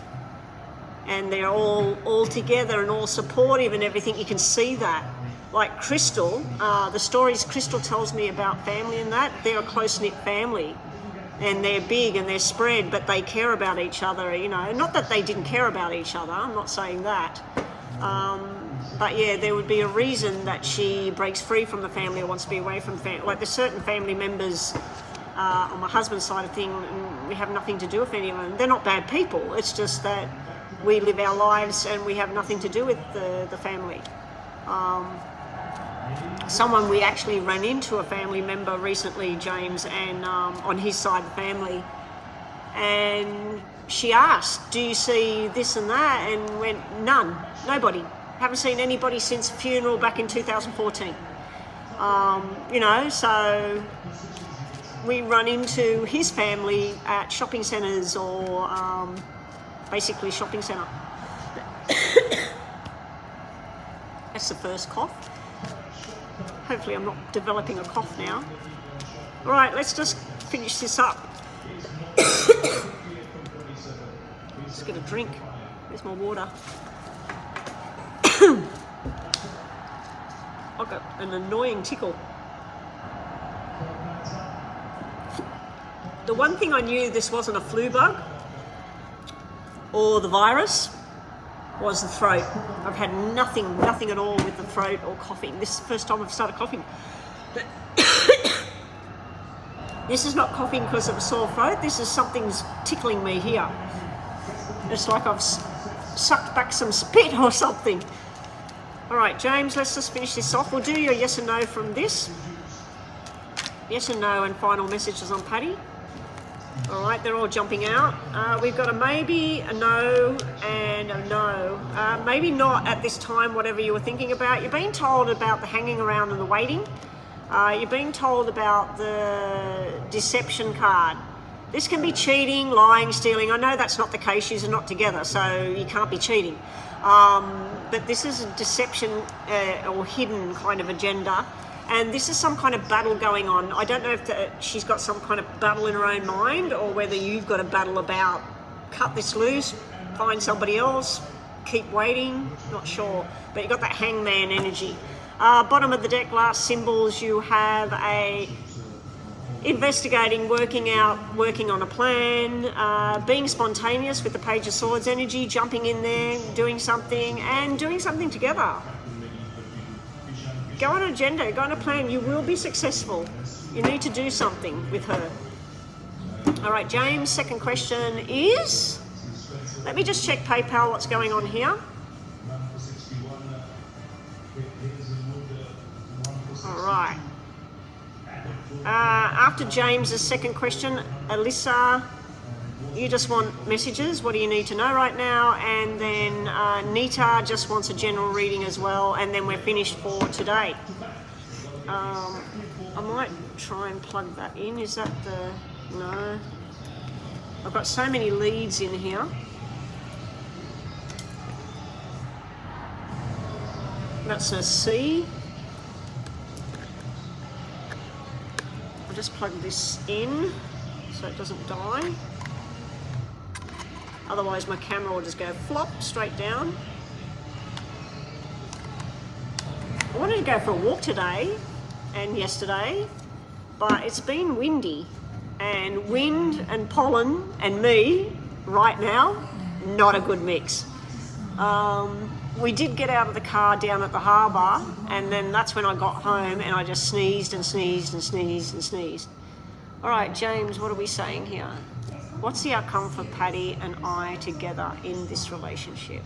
and they're all together and all supportive and everything, you can see that. Like Crystal, the stories Crystal tells me about family and that, they're a close-knit family. And they're big and they're spread, but they care about each other, Not that they didn't care about each other, I'm not saying that. But yeah, there would be a reason that she breaks free from the family or wants to be away from family. Like there's certain family members on my husband's side of things, and we have nothing to do with any of them. They're not bad people, it's just that we live our lives and we have nothing to do with the family. Someone we actually ran into, a family member recently, James, and on his side of the family, and she asked, do you see this and that, and went, nobody, haven't seen anybody since a funeral back in 2014. So we run into his family at shopping centres or basically shopping centre. That's the first cough. Hopefully I'm not developing a cough now. All right, let's just finish this up. Just get a drink. Where's my water? I've got an annoying tickle. The one thing I knew this wasn't a flu bug or the virus was the throat. I've had nothing at all with the throat or coughing. This is the first time I've started coughing. But this is not coughing because of a sore throat. This is something's tickling me here. It's like I've sucked back some spit or something. All right, James, let's just finish this off. We'll do your yes and no from this. Yes and no and final messages on Patty. All right, they're all jumping out. We've got a maybe, a no, and a no. Maybe not at this time, whatever you were thinking about. You're being told about the hanging around and the waiting. You're being told about the deception card. This can be cheating, lying, stealing. I know that's not the case. You're not together, so you can't be cheating. But this is a deception or hidden kind of agenda. And this is some kind of battle going on. I don't know if she's got some kind of battle in her own mind or whether you've got a battle about cut this loose, find somebody else, keep waiting, not sure. But you've got that hangman energy. Bottom of the deck, last symbols, you have a investigating, working out, working on a plan, being spontaneous with the Page of Swords energy, jumping in there, doing something, and doing something together. Go on an agenda, go on a plan. You will be successful. You need to do something with her. All right, James, second question is, let me just check PayPal, what's going on here. All right. After James's second question, Alyssa, you just want messages. What do you need to know right now? And then Nita just wants a general reading as well. And then we're finished for today. I might try and plug that in. Is that the... No. I've got so many leads in here. That's a C. I'll just plug this in so it doesn't die. Otherwise my camera will just go flop straight down. I wanted to go for a walk today and yesterday, but it's been windy, and wind and pollen and me right now, not a good mix. We did get out of the car down at the harbour, and then that's when I got home and I just sneezed and sneezed and sneezed and sneezed. All right, James, what are we saying here? What's the outcome for Patty and I together in this relationship?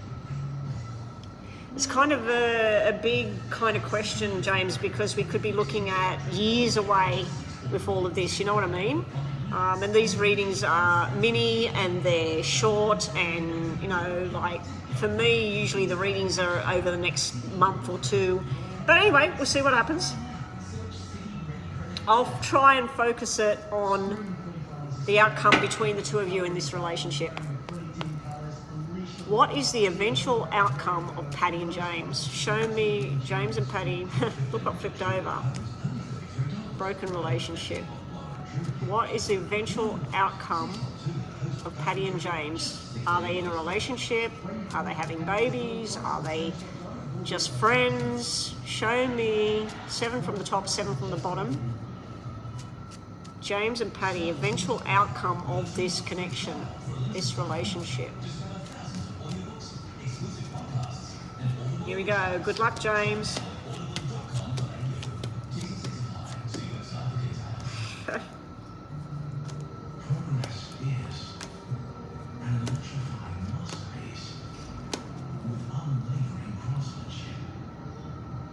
It's kind of a big kind of question, James, because we could be looking at years away with all of this, you know what I mean? And these readings are mini and they're short, and, you know, like for me, usually the readings are over the next month or two. But anyway, we'll see what happens. I'll try and focus it on the outcome between the two of you in this relationship. What is the eventual outcome of Patty and James? Show me James and Patty. Look what flipped over. Broken relationship. What is the eventual outcome of Patty and James? Are they in a relationship? Are they having babies? Are they just friends? Show me 7 from the top, 7 from the bottom. James and Patty, eventual outcome of this connection, this relationship. Here we go. Good luck, James.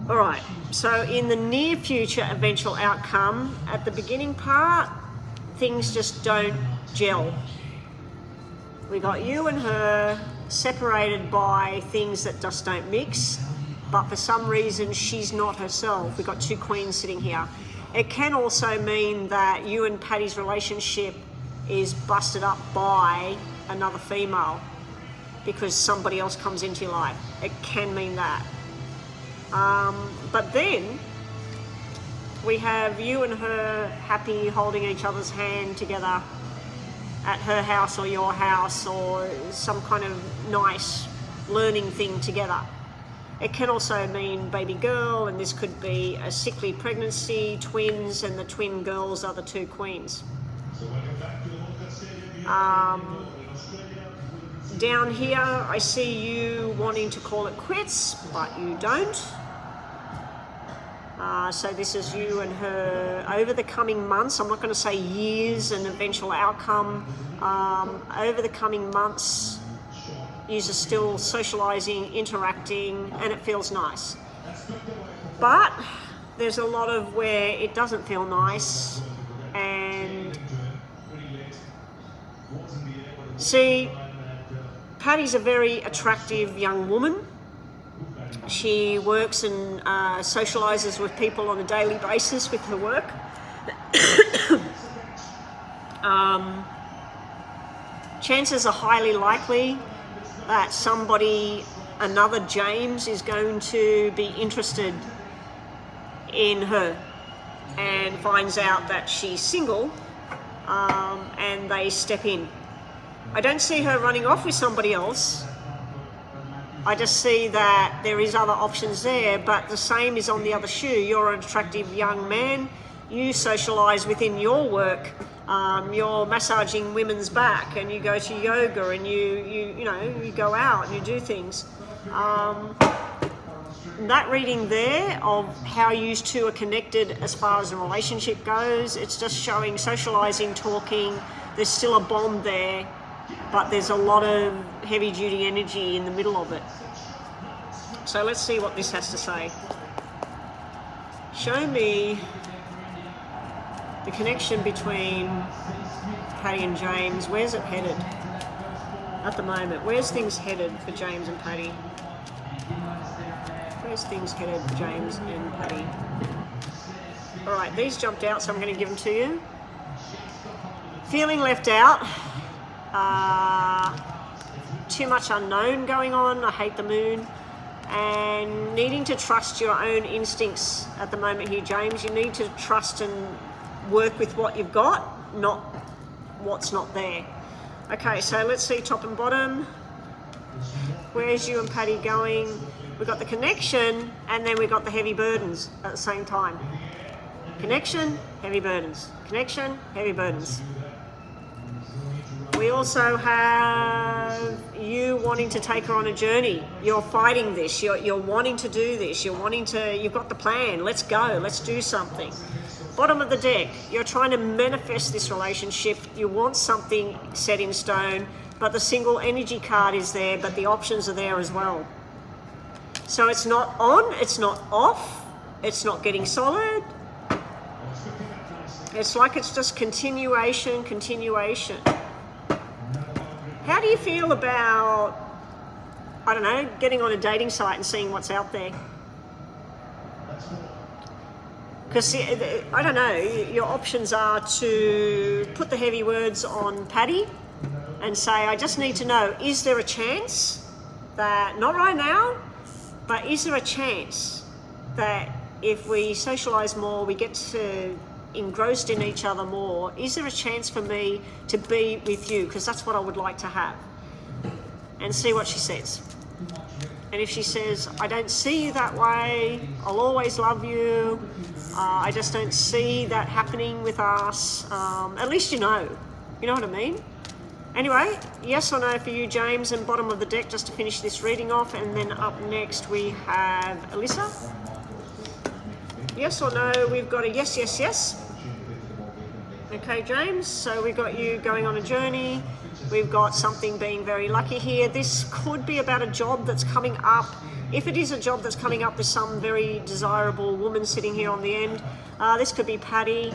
All right, so in the near future eventual outcome, at the beginning part, things just don't gel. We got you and her separated by things that just don't mix, but for some reason she's not herself. We've got 2 queens sitting here. It can also mean that you and Patty's relationship is busted up by another female because somebody else comes into your life. It can mean that. But then we have you and her happy holding each other's hand together at her house or your house, or some kind of nice learning thing together. It can also mean baby girl, and this could be a sickly pregnancy, twins, and the twin girls are the 2 queens. Down here, I see you wanting to call it quits, but you don't. So this is you and her over the coming months. I'm not going to say years and eventual outcome. Over the coming months, you're still socialising, interacting, and it feels nice. But there's a lot of where it doesn't feel nice. And see, Patty's a very attractive young woman. She works and socialises with people on a daily basis with her work. Chances are highly likely that somebody, another James, is going to be interested in her and finds out that she's single, and they step in. I don't see her running off with somebody else. I just see that there is other options there, but the same is on the other shoe. You're an attractive young man. You socialise within your work. You're massaging women's back, and you go to yoga, and you go out and you do things. That reading there of how you two are connected as far as a relationship goes, it's just showing socialising, talking. There's still a bond there, but there's a lot of heavy-duty energy in the middle of it. So let's see what this has to say. Show me the connection between Patty and James. Where's it headed at the moment? Where's things headed for James and Patty? Where's things headed for James and Patty? All right, these jumped out, so I'm going to give them to you. Feeling left out. Too much unknown going on. I hate the moon. And needing to trust your own instincts at the moment here, James. You need to trust and work with what you've got, not what's not there. Okay, so let's see top and bottom. Where's you and Patty going? We've got the connection, and then we've got the heavy burdens at the same time. Connection, heavy burdens. Connection, heavy burdens. We also have you wanting to take her on a journey. You're fighting this. You're wanting to do this. You've got the plan. Let's go. Let's do something. Bottom of the deck, you're trying to manifest this relationship. You want something set in stone, but the single energy card is there, but the options are there as well. So it's not on, it's not off, it's not getting solid. It's like it's just continuation. How do you feel about, I don't know, getting on a dating site and seeing what's out there? Because, I don't know, your options are to put the heavy words on Patty and say, I just need to know, is there a chance that, not right now, but is there a chance that if we socialise more, we get to engrossed in each other more, is there a chance for me to be with you? Because that's what I would like to have. And see what she says. And if she says, I don't see you that way, I'll always love you, I just don't see that happening with us, at least you know what I mean? Anyway, yes or no for you, James, and bottom of the deck just to finish this reading off. And then up next we have Alyssa. Yes or no, we've got a yes, yes, yes. Okay, James, so we've got you going on a journey. We've got something being very lucky here. This could be about a job that's coming up. If it is a job that's coming up, there's some very desirable woman sitting here on the end. This could be Patty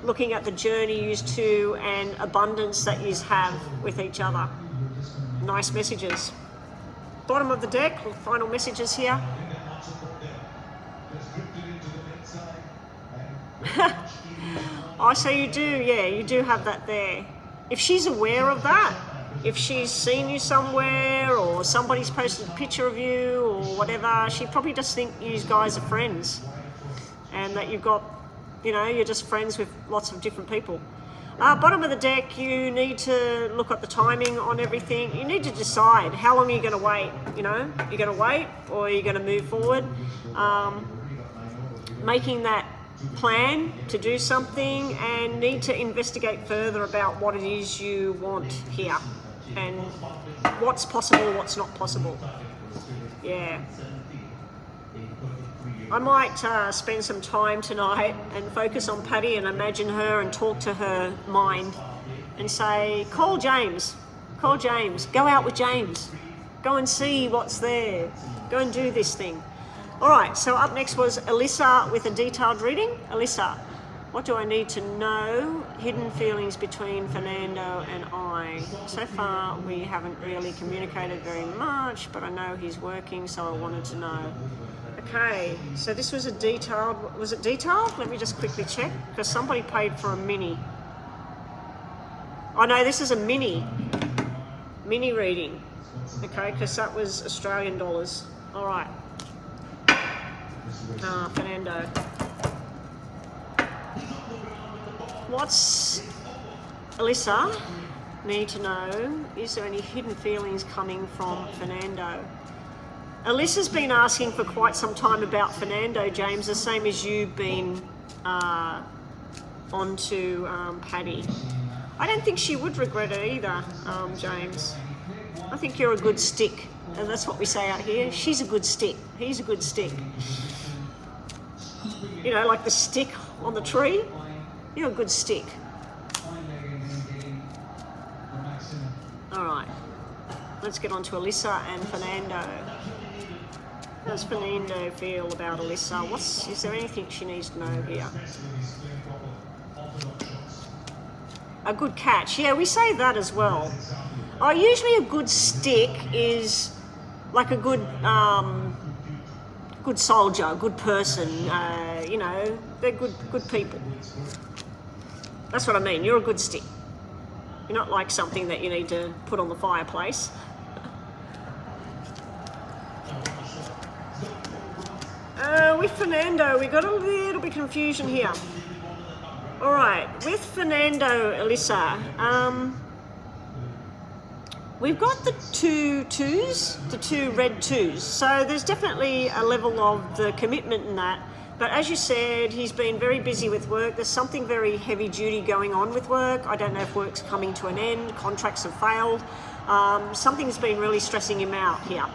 looking at the journey you two and abundance that you have with each other. Nice messages. Bottom of the deck, final messages here. Oh, so you do, yeah, you do have that there. If she's aware of that, if she's seen you somewhere or somebody's posted a picture of you or whatever, she probably just think you guys are friends and that you've got, you're just friends with lots of different people. Bottom of the deck, you need to look at the timing on everything. You need to decide how long are you going to wait, You're going to wait or are you going to move forward? Making that plan to do something and need to investigate further about what it is you want here and what's possible, what's not possible. Yeah. I might spend some time tonight and focus on Patty and imagine her and talk to her mind and say, call James, go out with James, go and see what's there, go and do this thing. All right, so up next was Alyssa with a detailed reading. Alyssa, what do I need to know? Hidden feelings between Fernando and I. So far, we haven't really communicated very much, but I know he's working, so I wanted to know. Okay, so this was a detailed, was it detailed? Let me just quickly check, because somebody paid for a mini. Oh no, this is a mini reading. Okay, because that was Australian dollars. All right. Fernando. What's Alyssa need to know? Is there any hidden feelings coming from Fernando? Alyssa's been asking for quite some time about Fernando, James, the same as you've been onto Paddy. I don't think she would regret it either, James. I think you're a good stick, and that's what we say out here. She's a good stick. He's a good stick. You know, like the stick on the tree. You're a good stick. All right. Let's get on to Alyssa and Fernando. How does Fernando feel about Alyssa? Is there anything she needs to know here? A good catch. Yeah, we say that as well. Usually a good stick is like a good good soldier, a good person. You know, they're good people. That's what I mean. You're a good stick. You're not like something that you need to put on the fireplace. With Fernando, we got a little bit of confusion here. All right, with Fernando, Alyssa, we've got the two red twos. So there's definitely a level of the commitment in that. But as you said, he's been very busy with work. There's something very heavy duty going on with work. I don't know if work's coming to an end, contracts have failed. Something's been really stressing him out here.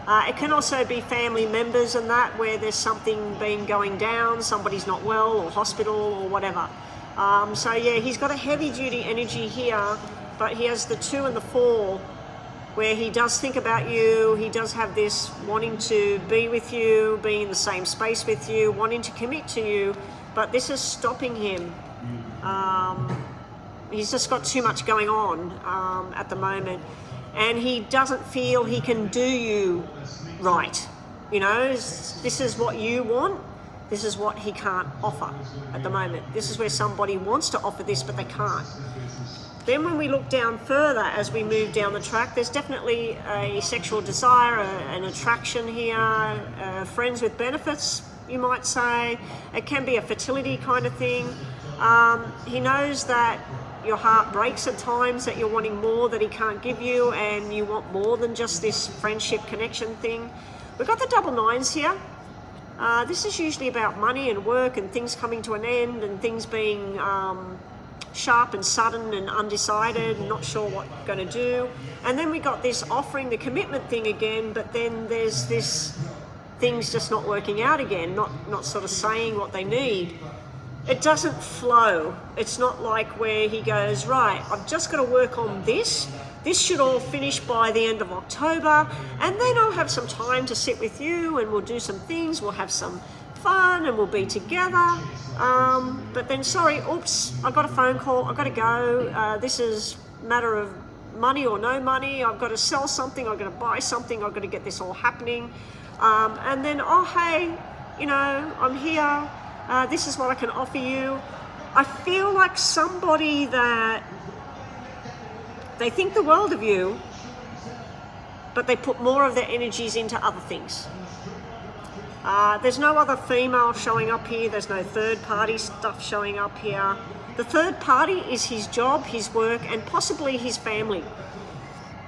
It can also be family members and that, where there's something been going down, somebody's not well or hospital or whatever. So yeah, he's got a heavy duty energy here, but he has the 2 and the 4 where he does think about you. He does have this wanting to be with you, being in the same space with you, wanting to commit to you, but this is stopping him. He's just got too much going on at the moment. And he doesn't feel he can do you right. You know, this is what you want. This is what he can't offer at the moment. This is where somebody wants to offer this, but they can't. Then when we look down further, as we move down the track, there's definitely a sexual desire, an attraction here, friends with benefits, you might say. It can be a fertility kind of thing. He knows that your heart breaks at times, that you're wanting more that he can't give you, and you want more than just this friendship connection thing. We've got the double 9s here. This is usually about money and work and things coming to an end and things being sharp and sudden and undecided and not sure what you're going to do. And then we got this offering the commitment thing again, but then there's this things just not working out again, not sort of saying what they need. It doesn't flow. It's not like where he goes, right, I've just got to work on this. This should all finish by the end of October, and then I'll have some time to sit with you and we'll do some things, we'll have some fun and we'll be together. But then, sorry, oops, I got a phone call, I've got to go. This is a matter of money or no money. I've got to sell something, I've got to buy something, I've got to get this all happening. And then, oh, hey, you know, I'm here. This is what I can offer you. I feel like somebody that they think the world of you, but they put more of their energies into other things. There's no other female showing up here. There's no third party stuff showing up here. The third party is his job, his work, and possibly his family.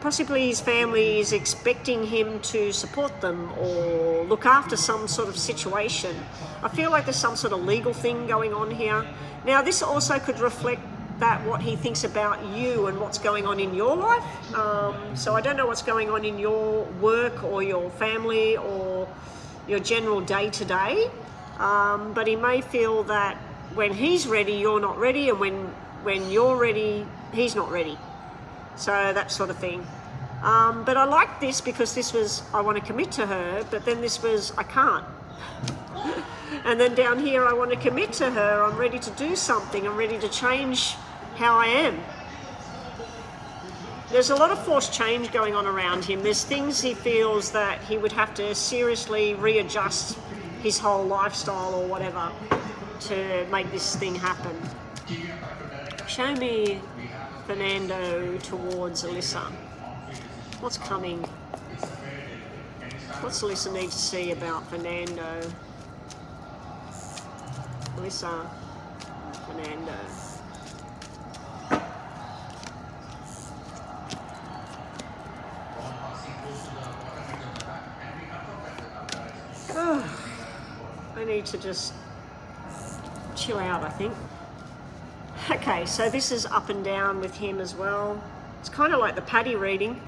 possibly his family is expecting him to support them or look after some sort of situation. I feel like there's some sort of legal thing going on here. Now, this also could reflect that what he thinks about you and what's going on in your life. So I don't know what's going on in your work or your family or your general day-to-day, but he may feel that when he's ready, you're not ready, and when you're ready, he's not ready. So that sort of thing. But I like this because this was, I want to commit to her, but then this was, I can't. And then down here, I want to commit to her, I'm ready to do something, I'm ready to change how I am. There's a lot of forced change going on around him. There's things he feels that he would have to seriously readjust his whole lifestyle or whatever to make this thing happen. Show me Fernando towards Alyssa. What's coming? What's Alyssa need to see about Fernando? Alyssa, Fernando. I need to just chill out, I think. Okay, so this is up and down with him as well. It's kind of like the Paddy reading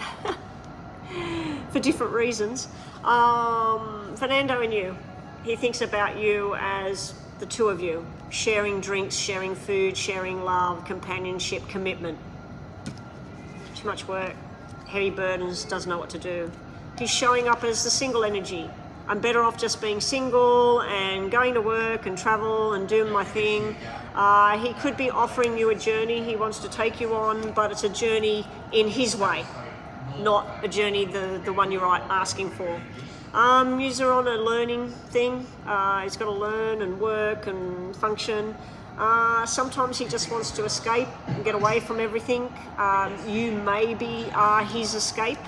for different reasons. Fernando and you, he thinks about you as the two of you, sharing drinks, sharing food, sharing love, companionship, commitment. Too much work, heavy burdens, doesn't know what to do. He's showing up as the single energy. I'm better off just being single and going to work and travel and doing my thing. He could be offering you a journey he wants to take you on, but it's a journey in his way, not a journey the one you're asking for. You're on a learning thing. He's got to learn and work and function. Sometimes he just wants to escape and get away from everything. You maybe are his escape,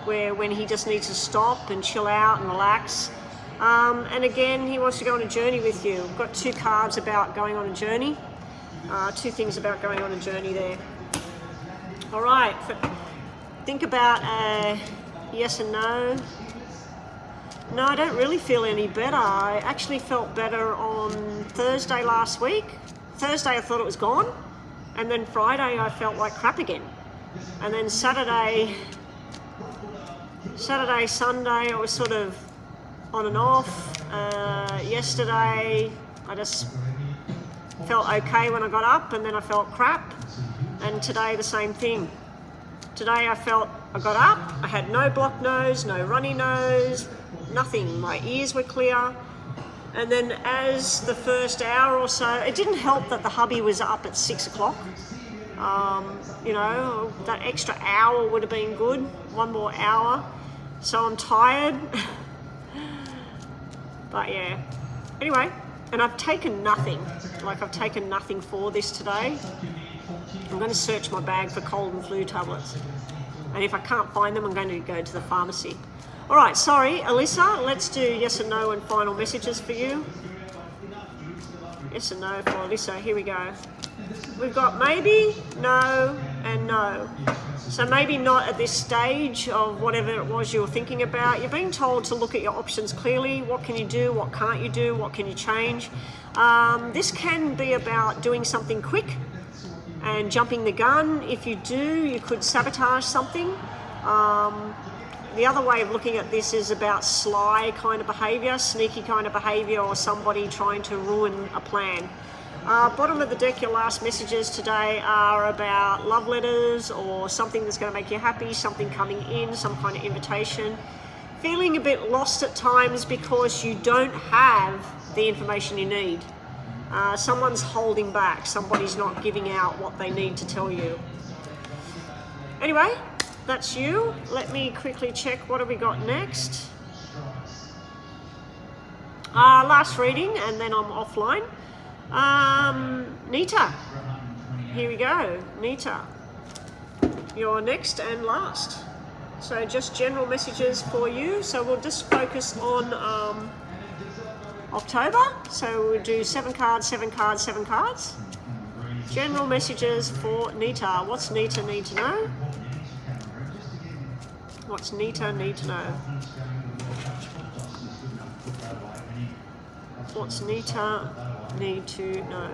where when he just needs to stop and chill out and relax. And again, he wants to go on a journey with you. We've got two cards about going on a journey. Two things about going on a journey there. All right, think about yes and no. No, I don't really feel any better. I actually felt better on Thursday last week. Thursday I thought it was gone, and then Friday I felt like crap again. And then Saturday, Sunday I was sort of on and off. Yesterday I just felt okay when I got up, and then I felt crap. And today the same thing. Today I got up, I had no blocked nose, no runny nose, nothing. My ears were clear. And then as the first hour or so, it didn't help that the hubby was up at 6 o'clock. You know, that extra hour would have been good, one more hour. So I'm tired. But yeah, anyway, and I've taken nothing. Like, I've taken nothing for this today. I'm going to search my bag for cold and flu tablets. And if I can't find them, I'm going to go to the pharmacy. All right, sorry, Alyssa, let's do yes and no and final messages for you. Yes and no for Alyssa, here we go. We've got maybe, no, and no. So maybe not at this stage of whatever it was you were thinking about. You're being told to look at your options clearly. What can you do? What can't you do? What can you change? This can be about doing something quick and jumping the gun. If you do, you could sabotage something. The other way of looking at this is about sly kind of behaviour, sneaky kind of behaviour, or somebody trying to ruin a plan. Bottom of the deck, your last messages today are about love letters or something that's going to make you happy, something coming in, some kind of invitation. Feeling a bit lost at times because you don't have the information you need. Someone's holding back, somebody's not giving out what they need to tell you. Anyway, that's you. Let me quickly check what have we got next. Last reading, and then I'm offline. Nita, here we go. Nita, you're next and last. So just general messages for you. So we'll just focus on October. So we'll do 7 cards, 7 cards, 7 cards. General messages for Nita. What's Nita need to know? What's Nita need to know? What's Nita need to know?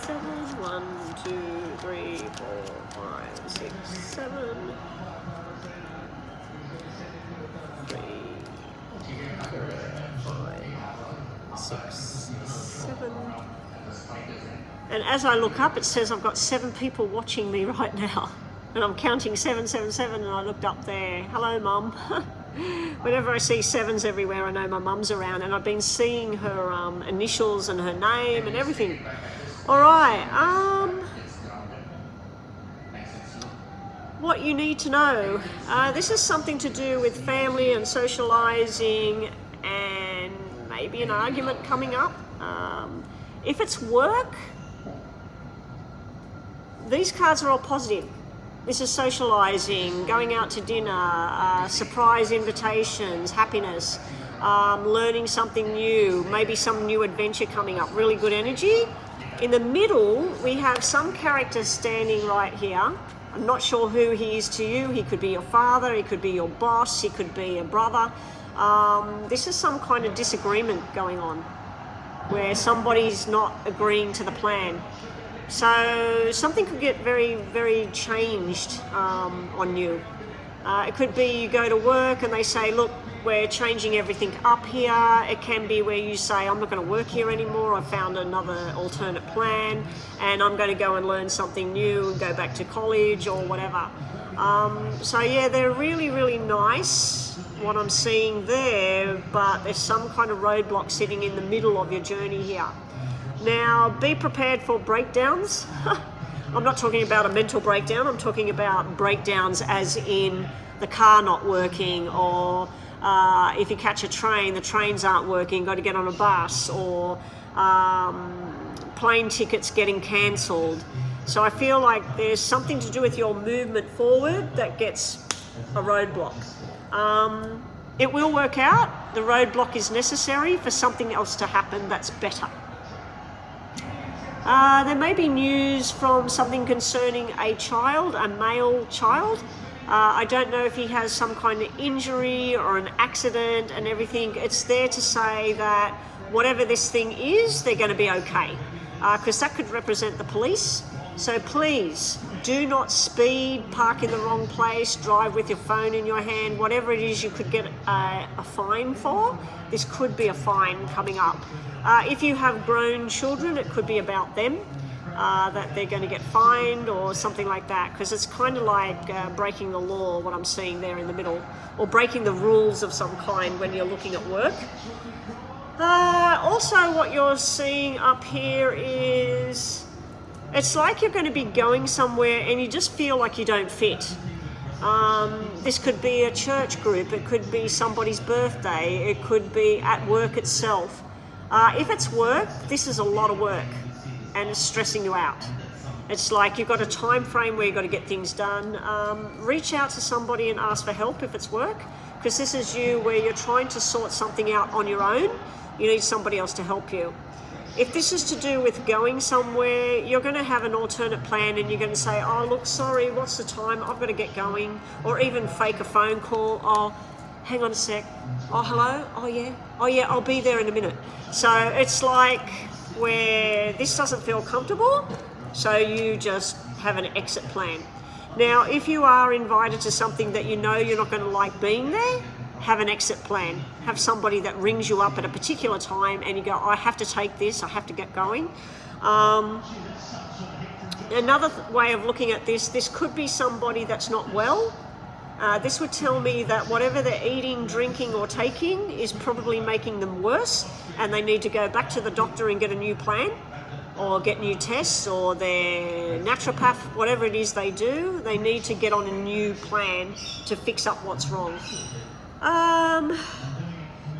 Seven, 1, 2, 3, 4, 5, 6, 7. 3, 4, 5, 6, 7. And as I look up, it says I've got 7 people watching me right now. And I'm counting 777, and I looked up there. Hello, Mum. Whenever I see 7s everywhere, I know my mum's around, and I've been seeing her initials and her name and everything. All right. What you need to know. This is something to do with family and socializing and maybe an argument coming up. If it's work, these cards are all positive. This is socializing, going out to dinner, surprise invitations, happiness, learning something new, maybe some new adventure coming up, really good energy. In the middle, we have some character standing right here. I'm not sure who he is to you. He could be your father, he could be your boss, he could be a brother. This is some kind of disagreement going on where somebody's not agreeing to the plan. So something could get very, very changed on you. It could be you go to work and they say, look, we're changing everything up here. It can be where you say, I'm not going to work here anymore. I found another alternate plan and I'm going to go and learn something new and go back to college or whatever. So yeah, they're really, really nice, what I'm seeing there, but there's some kind of roadblock sitting in the middle of your journey here. Now, be prepared for breakdowns. I'm not talking about a mental breakdown. I'm talking about breakdowns as in the car not working, or if you catch a train, the trains aren't working, got to get on a bus, or plane tickets getting cancelled. So I feel like there's something to do with your movement forward that gets a roadblock. It will work out. The roadblock is necessary for something else to happen that's better. There may be news from something concerning a child, a male child. I don't know if he has some kind of injury or an accident and everything. It's there to say that whatever this thing is, they're going to be okay. Because that could represent the police. So please, do not speed, park in the wrong place, drive with your phone in your hand, whatever it is you could get a fine for. This could be a fine coming up. If you have grown children, it could be about them, that they're going to get fined or something like that, because it's kind of like breaking the law, what I'm seeing there in the middle, or breaking the rules of some kind when you're looking at work. Also, what you're seeing up here is, it's like you're going to be going somewhere and you just feel like you don't fit. This could be a church group, it could be somebody's birthday, it could be at work itself. If it's work, this is a lot of work and it's stressing you out. It's like you've got a time frame where you've got to get things done. Reach out to somebody and ask for help if it's work, because this is you where you're trying to sort something out on your own. You need somebody else to help you. If this is to do with going somewhere, you're going to have an alternate plan and you're going to say, oh, look, sorry, what's the time? I've got to get going. Or even fake a phone call. Oh, hang on a sec. Oh, hello? Oh, yeah. Oh, yeah, I'll be there in a minute. So it's like where this doesn't feel comfortable, so you just have an exit plan. Now, if you are invited to something that you know you're not going to like being there, have an exit plan. Have somebody that rings you up at a particular time and you go, I have to take this, I have to get going. Another way of looking at this could be somebody that's not well. This would tell me that whatever they're eating, drinking or taking is probably making them worse, and they need to go back to the doctor and get a new plan, or get new tests, or their naturopath, whatever it is they do, they need to get on a new plan to fix up what's wrong.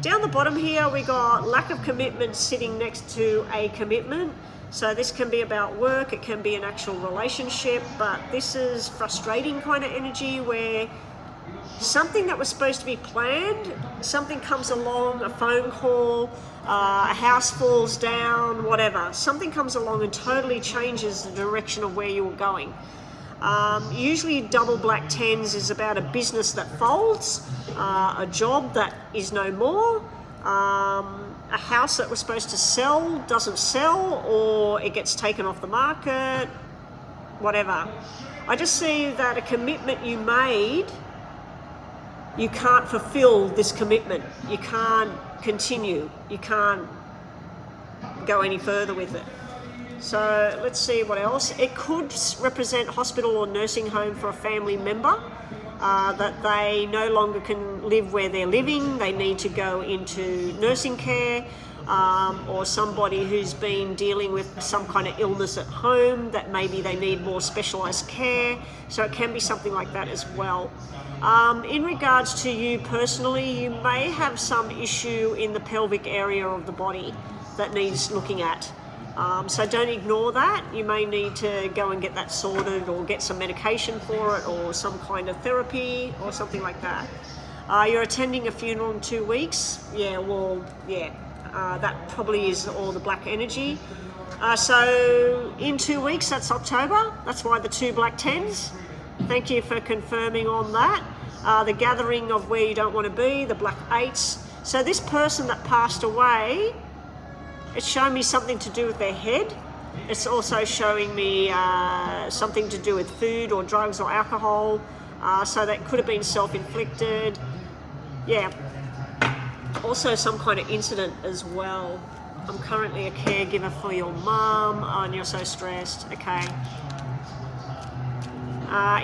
Down the bottom here we got lack of commitment sitting next to a commitment. So this can be about work, it can be an actual relationship, but this is frustrating kind of energy where something that was supposed to be planned, something comes along, a phone call, a house falls down, whatever. Something comes along and totally changes the direction of where you were going. Usually double black tens is about a business that folds, a job that is no more, a house that was supposed to sell doesn't sell, or it gets taken off the market, whatever. I just see that a commitment you made, you can't fulfill this commitment. You can't continue. You can't go any further with it. So let's see what else. It could represent hospital or nursing home for a family member, that they no longer can live where they're living. They need to go into nursing care, or somebody who's been dealing with some kind of illness at home that maybe they need more specialised care. So it can be something like that as well. In regards to you personally, you may have some issue in the pelvic area of the body that needs looking at. So don't ignore that. You may need to go and get that sorted, or get some medication for it, or some kind of therapy or something like that. You're attending a funeral in 2 weeks. That probably is all the black energy. So in 2 weeks, that's October. That's why the 2 black tens. Thank you for confirming on that. The gathering of where you don't want to be, the black eights. So this person that passed away, it's showing me something to do with their head. It's also showing me something to do with food or drugs or alcohol. So that could have been self-inflicted. Yeah. Also some kind of incident as well. I'm currently a caregiver for your mum. Oh, and you're so stressed. Okay.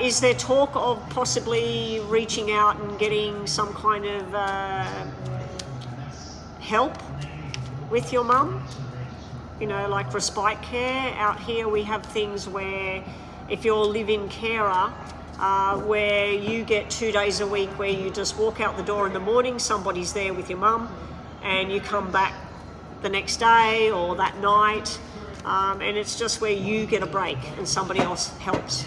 Is there talk of possibly reaching out and getting some kind of help with your mum? You know, like respite care. Out here we have things where if you're a live-in carer, where you get 2 days a week where you just walk out the door in the morning, somebody's there with your mum, and you come back the next day or that night, and it's just where you get a break and somebody else helps.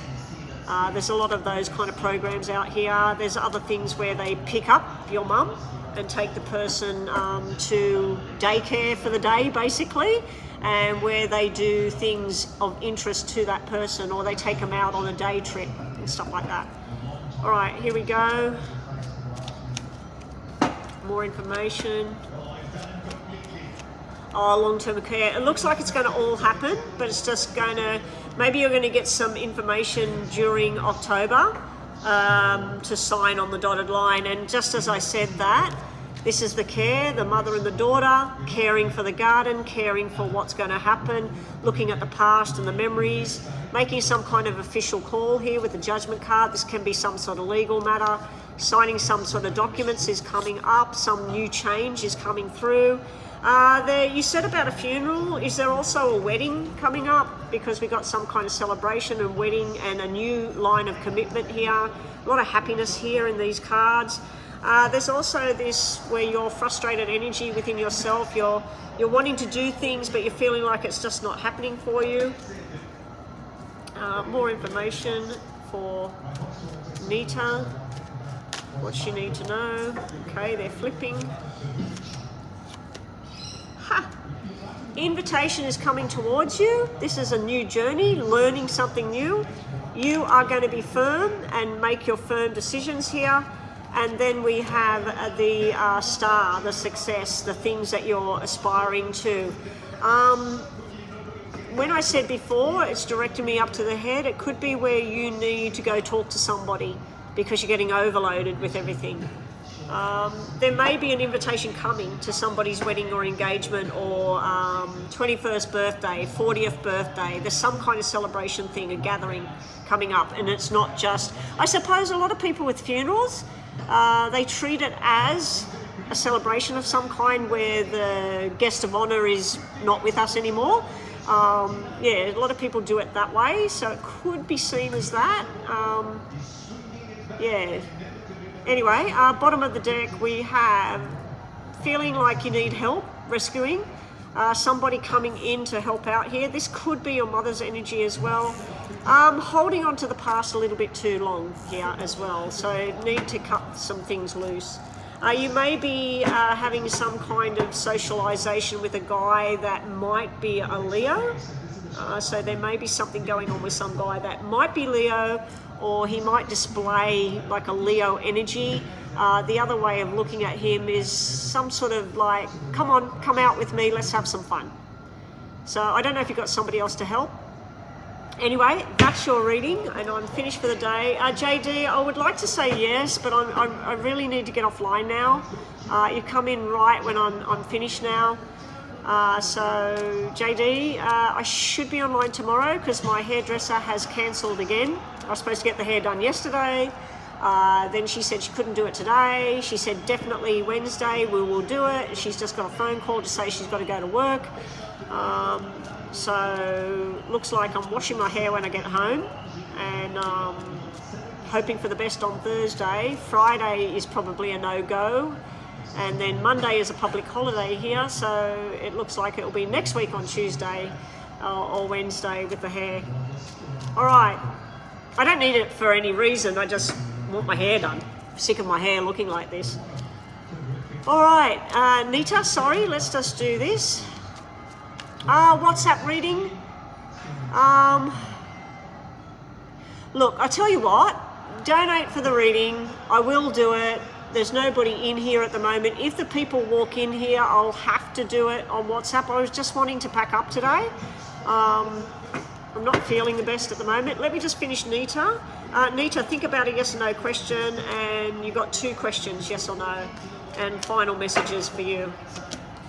There's a lot of those kind of programs out here. There's other things where they pick up your mum and take the person to daycare for the day, basically, and where they do things of interest to that person, or they take them out on a day trip and stuff like that. All right, here we go. More information. Oh, long-term care. It looks like it's going to all happen, but it's just going to, maybe you're going to get some information during October to sign on the dotted line. And just as I said that, this is the care, the mother and the daughter, caring for the garden, caring for what's going to happen, looking at the past and the memories, making some kind of official call here with the judgment card. This can be some sort of legal matter. Signing some sort of documents is coming up. Some new change is coming through. You said about a funeral. Is there also a wedding coming up? Because we got some kind of celebration and wedding and a new line of commitment here. A lot of happiness here in these cards. There's also this where you're frustrated energy within yourself. You're wanting to do things, but you're feeling like it's just not happening for you. More information for Nita. What she need to know. Okay, they're flipping. Invitation is coming towards you. This is a new journey, learning something new. You are going to be firm and make your firm decisions here. And then we have the star, the success, the things that you're aspiring to. When I said before, it's directing me up to the head. It could be where you need to go talk to somebody because you're getting overloaded with everything. There may be an invitation coming to somebody's wedding or engagement or 21st birthday, 40th birthday. There's some kind of celebration thing, a gathering coming up. And it's not just, I suppose a lot of people with funerals, they treat it as a celebration of some kind where the guest of honor is not with us anymore. A lot of people do it that way. So it could be seen as that. Anyway, bottom of the deck, we have feeling like you need help rescuing. somebody coming in to help out here. This could be your mother's energy as well. Holding on to the past a little bit too long here as well, so need to cut some things loose. You may be having some kind of socialization with a guy that might be a Leo. So there may be something going on with some guy that might be Leo, or he might display like a Leo energy. The other way of looking at him is some sort of like, come on, come out with me, let's have some fun. So I don't know if you've got somebody else to help. Anyway, that's your reading, and I'm finished for the day. JD, I would like to say yes, but I really need to get offline now. You come in right when I'm finished now. So JD, I should be online tomorrow because my hairdresser has cancelled again. I was supposed to get the hair done yesterday. Then she said she couldn't do it today. She said definitely Wednesday we will do it. She's just got a phone call to say she's got to go to work. So looks like I'm washing my hair when I get home, and hoping for the best on Thursday. Friday is probably a no-go, and then Monday is a public holiday here, so it looks like it'll be next week on Tuesday or Wednesday with the hair. All right, I don't need it for any reason, I just want my hair done. I'm sick of my hair looking like this. All right, Nita, sorry, let's just do this. WhatsApp reading. Look, I tell you what, donate for the reading. I will do it. There's nobody in here at the moment. If the people walk in here, I'll have to do it on WhatsApp. I was just wanting to pack up today. I'm not feeling the best at the moment. Let me just finish Nita. Nita, think about a yes or no question, and you got 2 questions, yes or no, and final messages for you.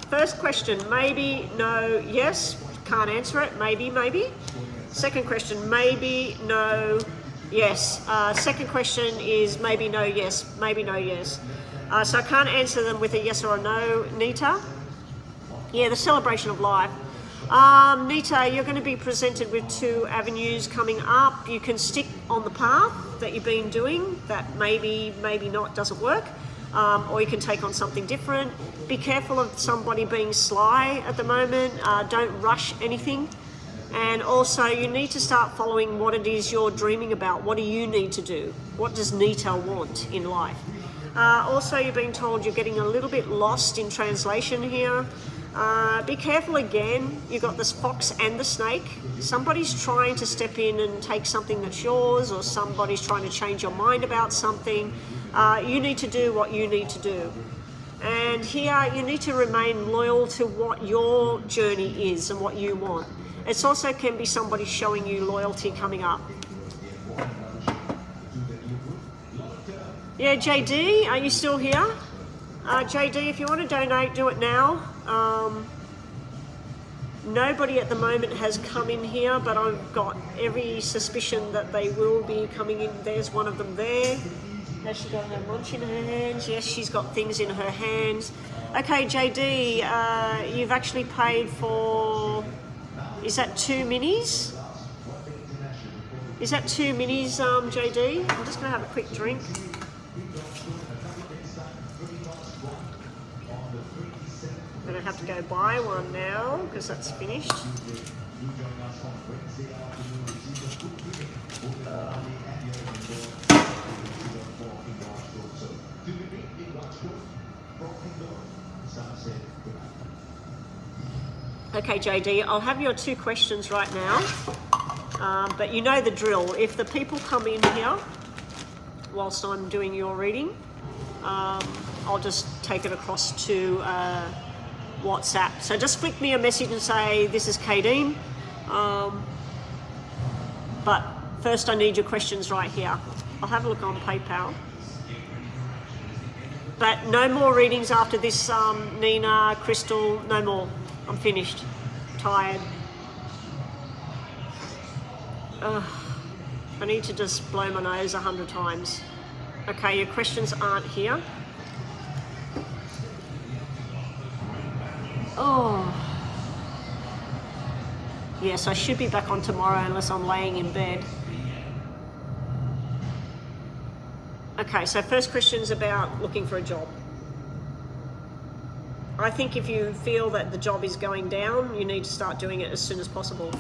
First question, maybe, no, yes. Can't answer it, maybe, maybe. Second question, maybe, no, yes. Second question is maybe, no, yes, maybe, no, yes. So I can't answer them with a yes or a no, Nita. Yeah, the celebration of life. Nita, you're going to be presented with 2 avenues coming up. You can stick on the path that you've been doing that maybe not doesn't work. Or you can take on something different. Be careful of somebody being sly at the moment. Don't rush anything. And also you need to start following what it is you're dreaming about. What do you need to do? What does Nita want in life? Also, you're being told you're getting a little bit lost in translation here. Be careful again. You've got this fox and the snake. Somebody's trying to step in and take something that's yours, or somebody's trying to change your mind about something. You need to do what you need to do. And here you need to remain loyal to what your journey is and what you want. It also can be somebody showing you loyalty coming up. Yeah, JD, are you still here? JD, if you want to donate, do it now. Nobody at the moment has come in here, but I've got every suspicion that they will be coming in. There's one of them there. Has she got her munch in her hands? Yes, she's got things in her hands. Okay, JD, you've actually paid for, is that 2 minis? Is that 2 minis, JD? I'm just going to have a quick drink. I'm going to have to go buy one now because that's finished. Okay, JD, I'll have your 2 questions right now, but you know the drill. If the people come in here whilst I'm doing your reading, I'll just take it across to WhatsApp. So just flick me a message and say, this is Kadeen. But first I need your questions right here. I'll have a look on PayPal. But no more readings after this, Nina, Crystal, no more. I'm finished. Tired. I need to just blow my nose 100 times. Okay, your questions aren't here. Oh. Yes, I should be back on tomorrow unless I'm laying in bed. Okay, so first question's about looking for a job. I think if you feel that the job is going down, you need to start doing it as soon as possible.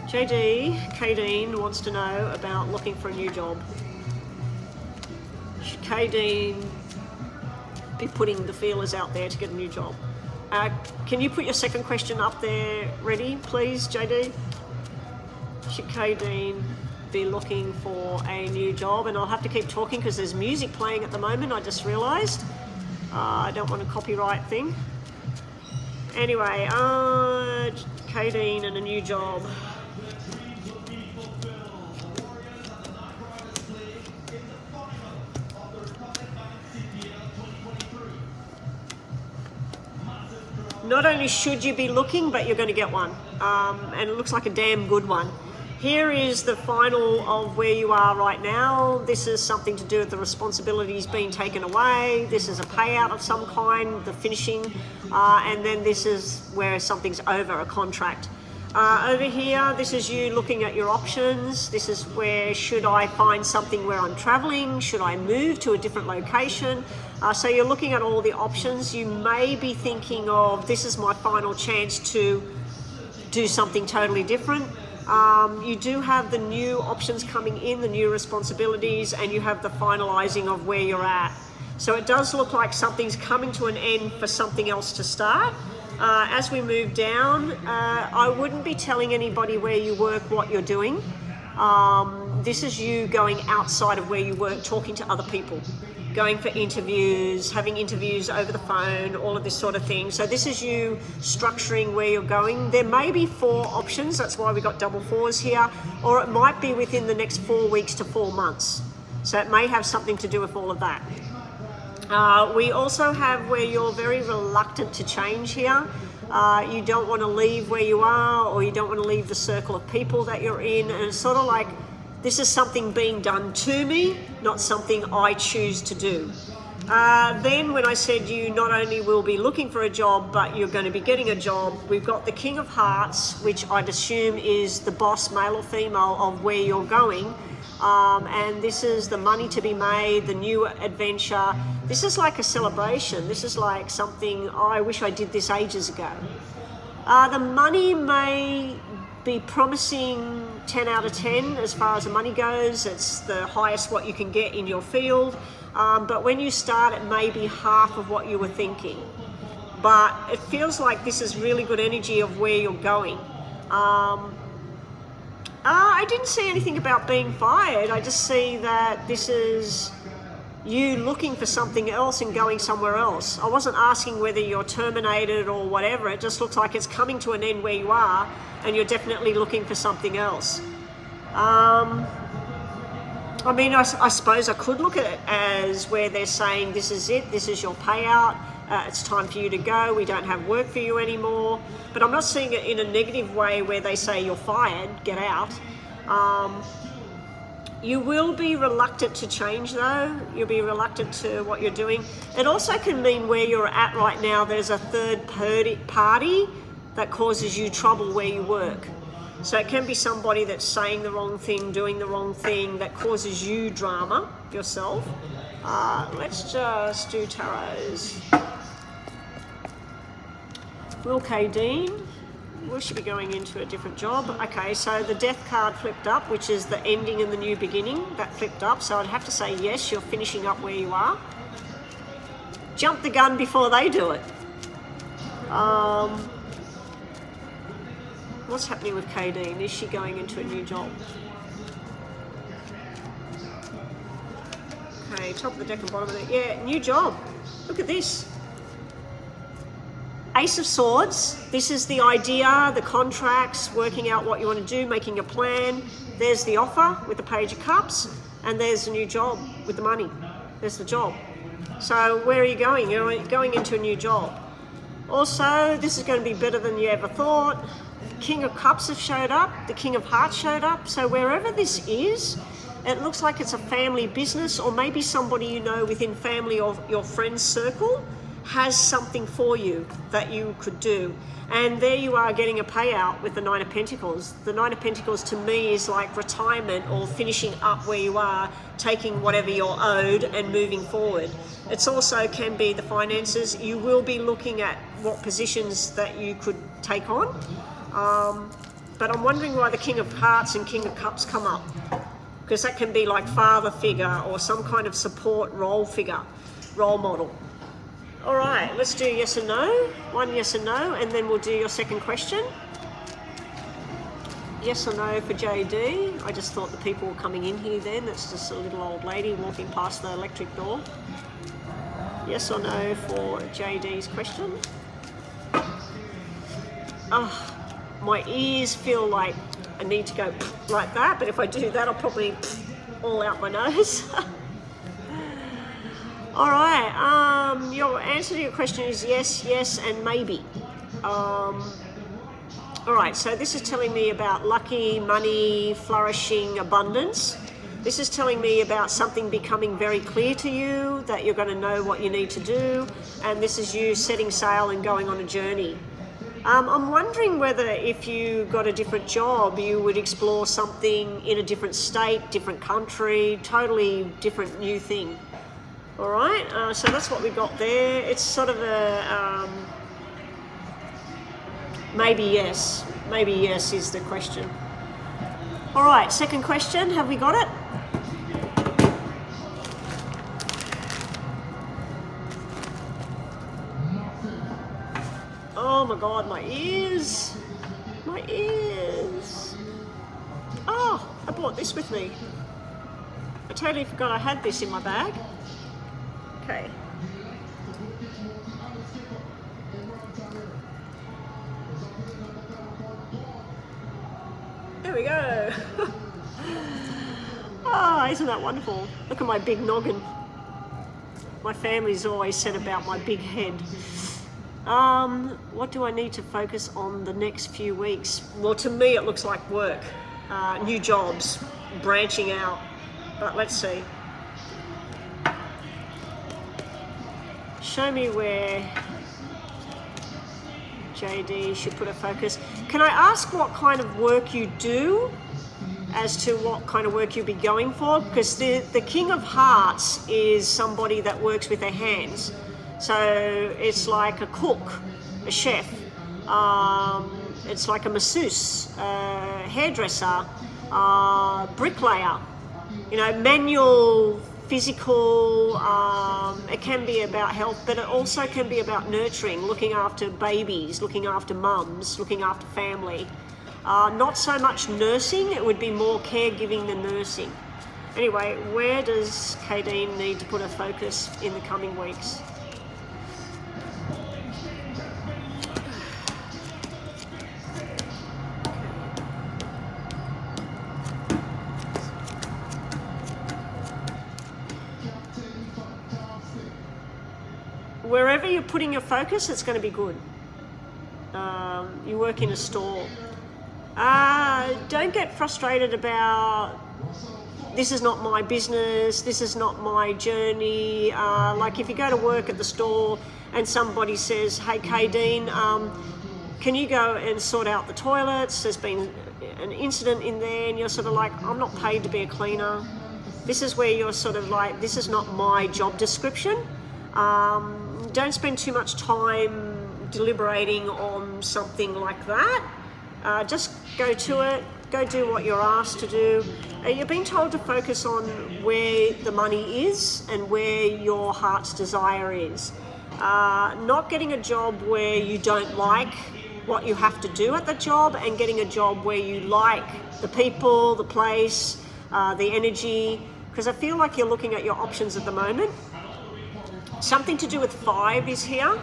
JD, Kadeen wants to know about looking for a new job. Should Kadeen be putting the feelers out there to get a new job? Can you put your second question up there ready, please, JD? Should Kadeen be looking for a new job? And I'll have to keep talking because there's music playing at the moment, I just realised. I don't want a copyright thing. Anyway, Kadeen and a new job. Not only should you be looking, but you're going to get one. And it looks like a damn good one. Here is the final of where you are right now. This is something to do with the responsibilities being taken away. This is a payout of some kind, the finishing. And then this is where something's over, a contract. Over here, this is you looking at your options. This is where, should I find something where I'm traveling? Should I move to a different location? So you're looking at all the options. You may be thinking of, this is my final chance to do something totally different. You do have the new options coming in, the new responsibilities, and you have the finalizing of where you're at. So it does look like something's coming to an end for something else to start. As we move down, I wouldn't be telling anybody where you work what you're doing. This is you going outside of where you work, talking to other people, going for interviews, having interviews over the phone, all of this sort of thing. So this is you structuring where you're going. There may be 4 options, that's why we got double 4s here, or it might be within the next 4 weeks to 4 months. So it may have something to do with all of that. We also have where you're very reluctant to change here. You don't want to leave where you are, or you don't want to leave the circle of people that you're in. And it's sort of like, this is something being done to me, not something I choose to do. Then when I said you not only will be looking for a job, but you're going to be getting a job, we've got the King of Hearts, which I'd assume is the boss, male or female, of where you're going. And this is the money to be made, the new adventure. This is like a celebration. This is like something, I wish I did this ages ago. The money may be promising 10 out of 10 as far as the money goes. It's the highest what you can get in your field. But when you start, it may be half of what you were thinking. But it feels like this is really good energy of where you're going. I didn't see anything about being fired. I just see that this is you looking for something else and going somewhere else. I wasn't asking whether you're terminated or whatever. It just looks like it's coming to an end where you are, and you're definitely looking for something else. I mean, I suppose I could look at it as where they're saying, this is it, this is your payout, it's time for you to go, we don't have work for you anymore. But I'm not seeing it in a negative way where they say you're fired, get out. You will be reluctant to change though. You'll be reluctant to what you're doing. It also can mean where you're at right now, there's a third party that causes you trouble where you work. So it can be somebody that's saying the wrong thing, doing the wrong thing, that causes you drama yourself. Let's just do tarots. Will Kadeen, we should be going into a different job. Okay, so the death card flipped up, which is the ending and the new beginning. That flipped up, so I'd have to say yes, you're finishing up where you are. Jump the gun before they do it. What's happening with Kadeen? Is she going into a new job? Okay, top of the deck and bottom of the deck. Yeah, new job. Look at this. Ace of Swords. This is the idea, the contracts, working out what you want to do, making a plan. There's the offer with the Page of Cups, and there's a new job with the money. There's the job. So where are you going? You're going into a new job. Also, this is going to be better than you ever thought. King of Cups have showed up, the King of Hearts showed up. So wherever this is, it looks like it's a family business, or maybe somebody you know within family or your friend's circle has something for you that you could do. And there you are getting a payout with the Nine of Pentacles. The Nine of Pentacles to me is like retirement or finishing up where you are, taking whatever you're owed and moving forward. It's also can be the finances. You will be looking at what positions that you could take on. But I'm wondering why the King of Hearts and King of Cups come up. Because that can be like father figure or some kind of support role figure, role model. All right, let's do yes and no. One yes and no, and then we'll do your second question. Yes or no for JD. I just thought the people were coming in here then. That's just a little old lady walking past the electric door. Yes or no for JD's question. Oh, my ears feel like I need to go like that, but if I do that, I'll probably all out my nose. All right, your answer to your question is yes, yes, and maybe. All right, so this is telling me about lucky, money, flourishing, abundance. This is telling me about something becoming very clear to you, that you're going to know what you need to do, and this is you setting sail and going on a journey. I'm wondering whether if you got a different job, you would explore something in a different state, different country, totally different new thing. All right, so that's what we got there. It's sort of a maybe yes is the question. All right, second question, have we got it? Oh my God, my ears. Oh, I brought this with me. I totally forgot I had this in my bag. Okay. There we go. Oh, isn't that wonderful? Look at my big noggin. My family's always said about my big head. What do I need to focus on the next few weeks? Well, to me, it looks like work, new jobs, branching out. But let's see. Show me where JD should put a focus. Can I ask what kind of work you do as to what kind of work you'll be going for? Because the King of Hearts is somebody that works with their hands. So it's like a cook, a chef, it's like a masseuse, a hairdresser, bricklayer, manual, physical, it can be about health, but it also can be about nurturing, looking after babies, looking after mums, looking after family. Not so much nursing, it would be more caregiving than nursing. Anyway, where does Kadeen need to put a focus in the coming weeks? Wherever you're putting your focus, it's going to be good. You work in a store. Don't get frustrated about this is not my business, this is not my journey. Like if you go to work at the store and somebody says, hey Kadeen, can you go and sort out the toilets? There's been an incident in there, and you're sort of like, I'm not paid to be a cleaner. This is where you're sort of like, this is not my job description. Don't spend too much time deliberating on something like that. Just go to it, go do what you're asked to do. You're being told to focus on where the money is and where your heart's desire is. Not getting a job where you don't like what you have to do at the job, and getting a job where you like the people, the place, the energy, because I feel like you're looking at your options at the moment. Something to do with 5 is here.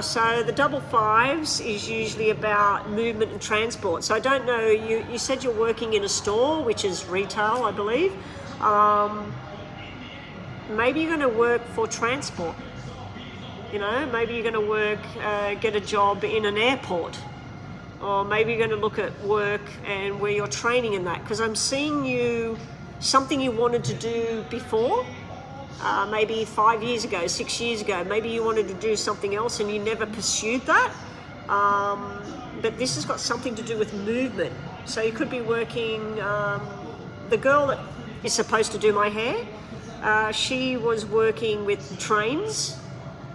So the double 5s is usually about movement and transport. So I don't know, you said you're working in a store, which is retail, I believe. Maybe you're going to work for transport. Maybe you're going to work, get a job in an airport. Or maybe you're going to look at work and where you're training in that. Because I'm seeing something you wanted to do before. maybe 5 years ago, 6 years ago. Maybe you wanted to do something else and you never pursued that. But this has got something to do with movement. So you could be working, the girl that is supposed to do my hair, she was working with trains,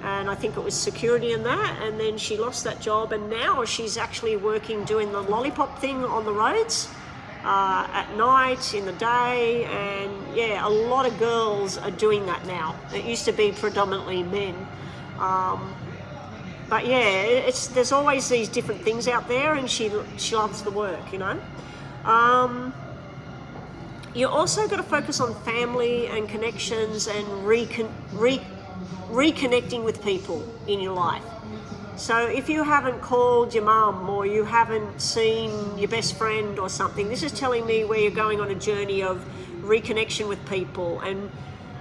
and I think it was security and that, and then she lost that job, and now she's actually working doing the lollipop thing on the roads at night, in the day, and yeah, a lot of girls are doing that now. It used to be predominantly men. But yeah, there's always these different things out there, and she loves the work, you know. You also got to focus on family and connections and reconnecting with people in your life. So if you haven't called your mum or you haven't seen your best friend or something, this is telling me where you're going on a journey of reconnection with people. And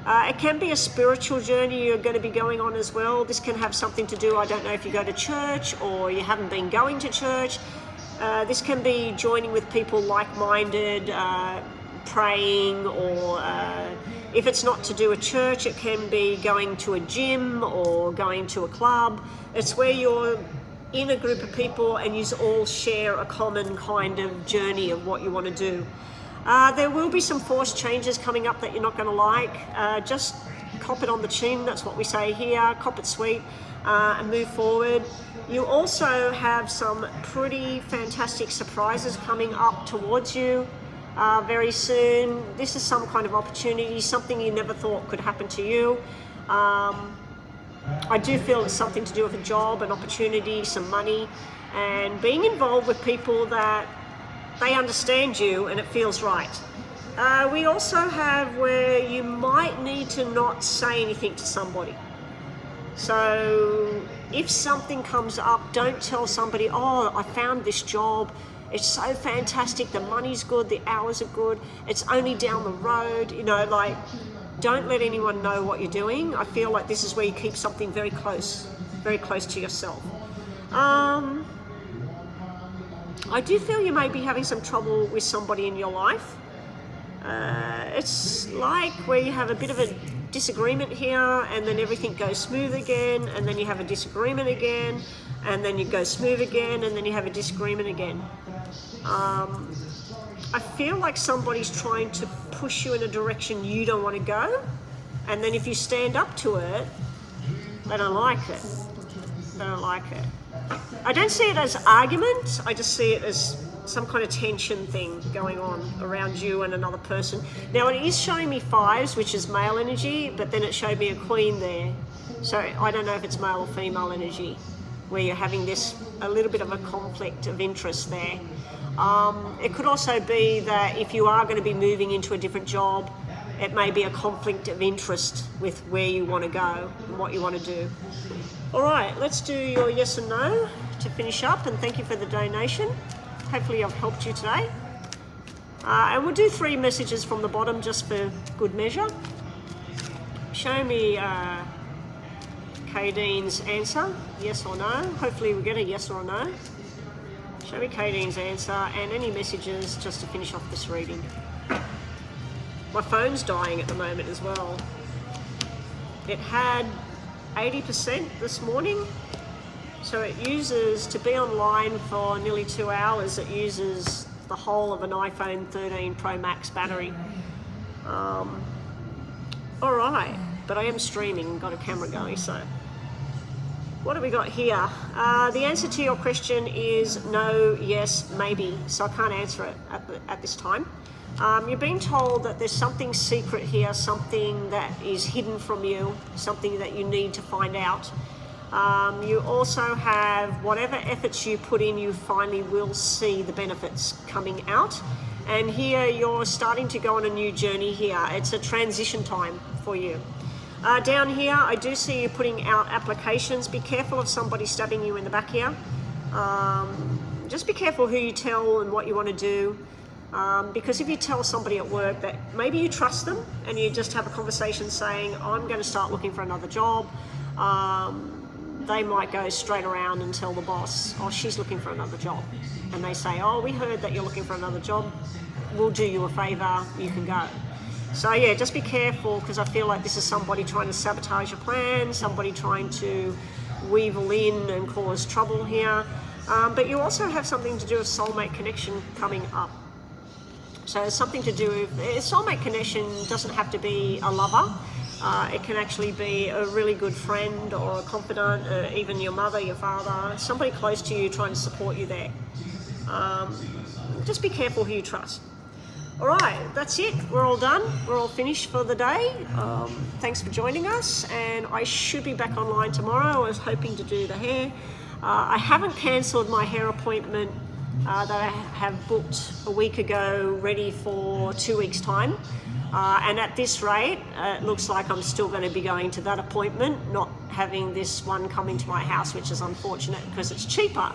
it can be a spiritual journey you're going to be going on as well. This can have something to do, I don't know if you go to church or you haven't been going to church. This can be joining with people like-minded, praying, or if it's not to do a church, it can be going to a gym or going to a club. It's where you're in a group of people and you all share a common kind of journey of what you want to do. There will be some forced changes coming up that you're not going to like. Just cop it on the chin, that's what we say here, cop it sweet, and move forward. You also have some pretty fantastic surprises coming up towards you very soon. This is some kind of opportunity, something you never thought could happen to you. I do feel it's something to do with a job, an opportunity, some money, and being involved with people that they understand you and it feels right. We also have where you might need to not say anything to somebody. So if something comes up, don't tell somebody, oh, I found this job, it's so fantastic, the money's good, the hours are good, it's only down the road, you know, like, don't let anyone know what you're doing. I feel like this is where you keep something very close to yourself. I do feel you may be having some trouble with somebody in your life. It's like where you have a bit of a disagreement here and then everything goes smooth again, and then you have a disagreement again, and then you go smooth again, and then you have a disagreement again. I feel like somebody's trying to push you in a direction you don't want to go, and then if you stand up to it, they don't like it. They don't like it. I don't see it as argument, I just see it as some kind of tension thing going on around you and another person. Now it is showing me fives, which is male energy, but then it showed me a queen there. So I don't know if it's male or female energy, where you're having a little bit of a conflict of interest there. It could also be that if you are going to be moving into a different job, it may be a conflict of interest with where you want to go and what you want to do. All right, let's do your yes and no to finish up, and thank you for the donation. Hopefully I've helped you today. And we'll do 3 messages from the bottom just for good measure. Show me Kadine's answer, yes or no. Hopefully we get a yes or a no. Show me Kadine's answer and any messages just to finish off this reading. My phone's dying at the moment as well. It had 80% this morning, so it uses, to be online for nearly 2 hours, it uses the whole of an iPhone 13 Pro Max battery. All right, but I am streaming and got a camera going, so. What have we got here? The answer to your question is no, yes, maybe, so I can't answer it at this time. You're being told that there's something secret here, something that is hidden from you, something that you need to find out. You also have whatever efforts you put in, you finally will see the benefits coming out. And here you're starting to go on a new journey here. It's a transition time for you. Down here, I do see you putting out applications. Be careful of somebody stabbing you in the back here. Just be careful who you tell and what you want to do. Because if you tell somebody at work that maybe you trust them and you just have a conversation saying, I'm going to start looking for another job, they might go straight around and tell the boss, oh, she's looking for another job. And they say, oh, we heard that you're looking for another job. We'll do you a favor, you can go. So yeah, just be careful, because I feel like this is somebody trying to sabotage your plan, somebody trying to weevil in and cause trouble here. But you also have something to do with soulmate connection coming up. So it's something to do with, soulmate connection doesn't have to be a lover. It can actually be a really good friend or a confidant, even your mother, your father, somebody close to you trying to support you there. Just be careful who you trust. All right, that's it. We're all done. We're all finished for the day. Thanks for joining us, and I should be back online tomorrow. I was hoping to do the hair. I haven't cancelled my hair appointment that I have booked a week ago, ready for 2 weeks' time. And at this rate, it looks like I'm still going to be going to that appointment, not having this one come into my house, which is unfortunate because it's cheaper.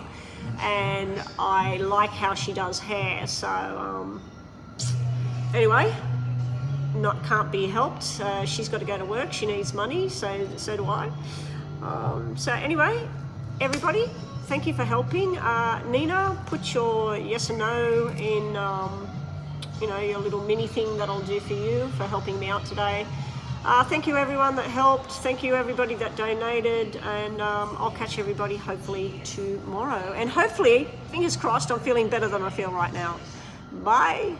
And I like how she does hair, so anyway, can't be helped. She's got to go to work. She needs money, so do I. So anyway, everybody, thank you for helping. Nina, put your yes and no in, your little mini thing that I'll do for you for helping me out today. Thank you everyone that helped. Thank you everybody that donated, and I'll catch everybody hopefully tomorrow. And hopefully, fingers crossed, I'm feeling better than I feel right now. Bye.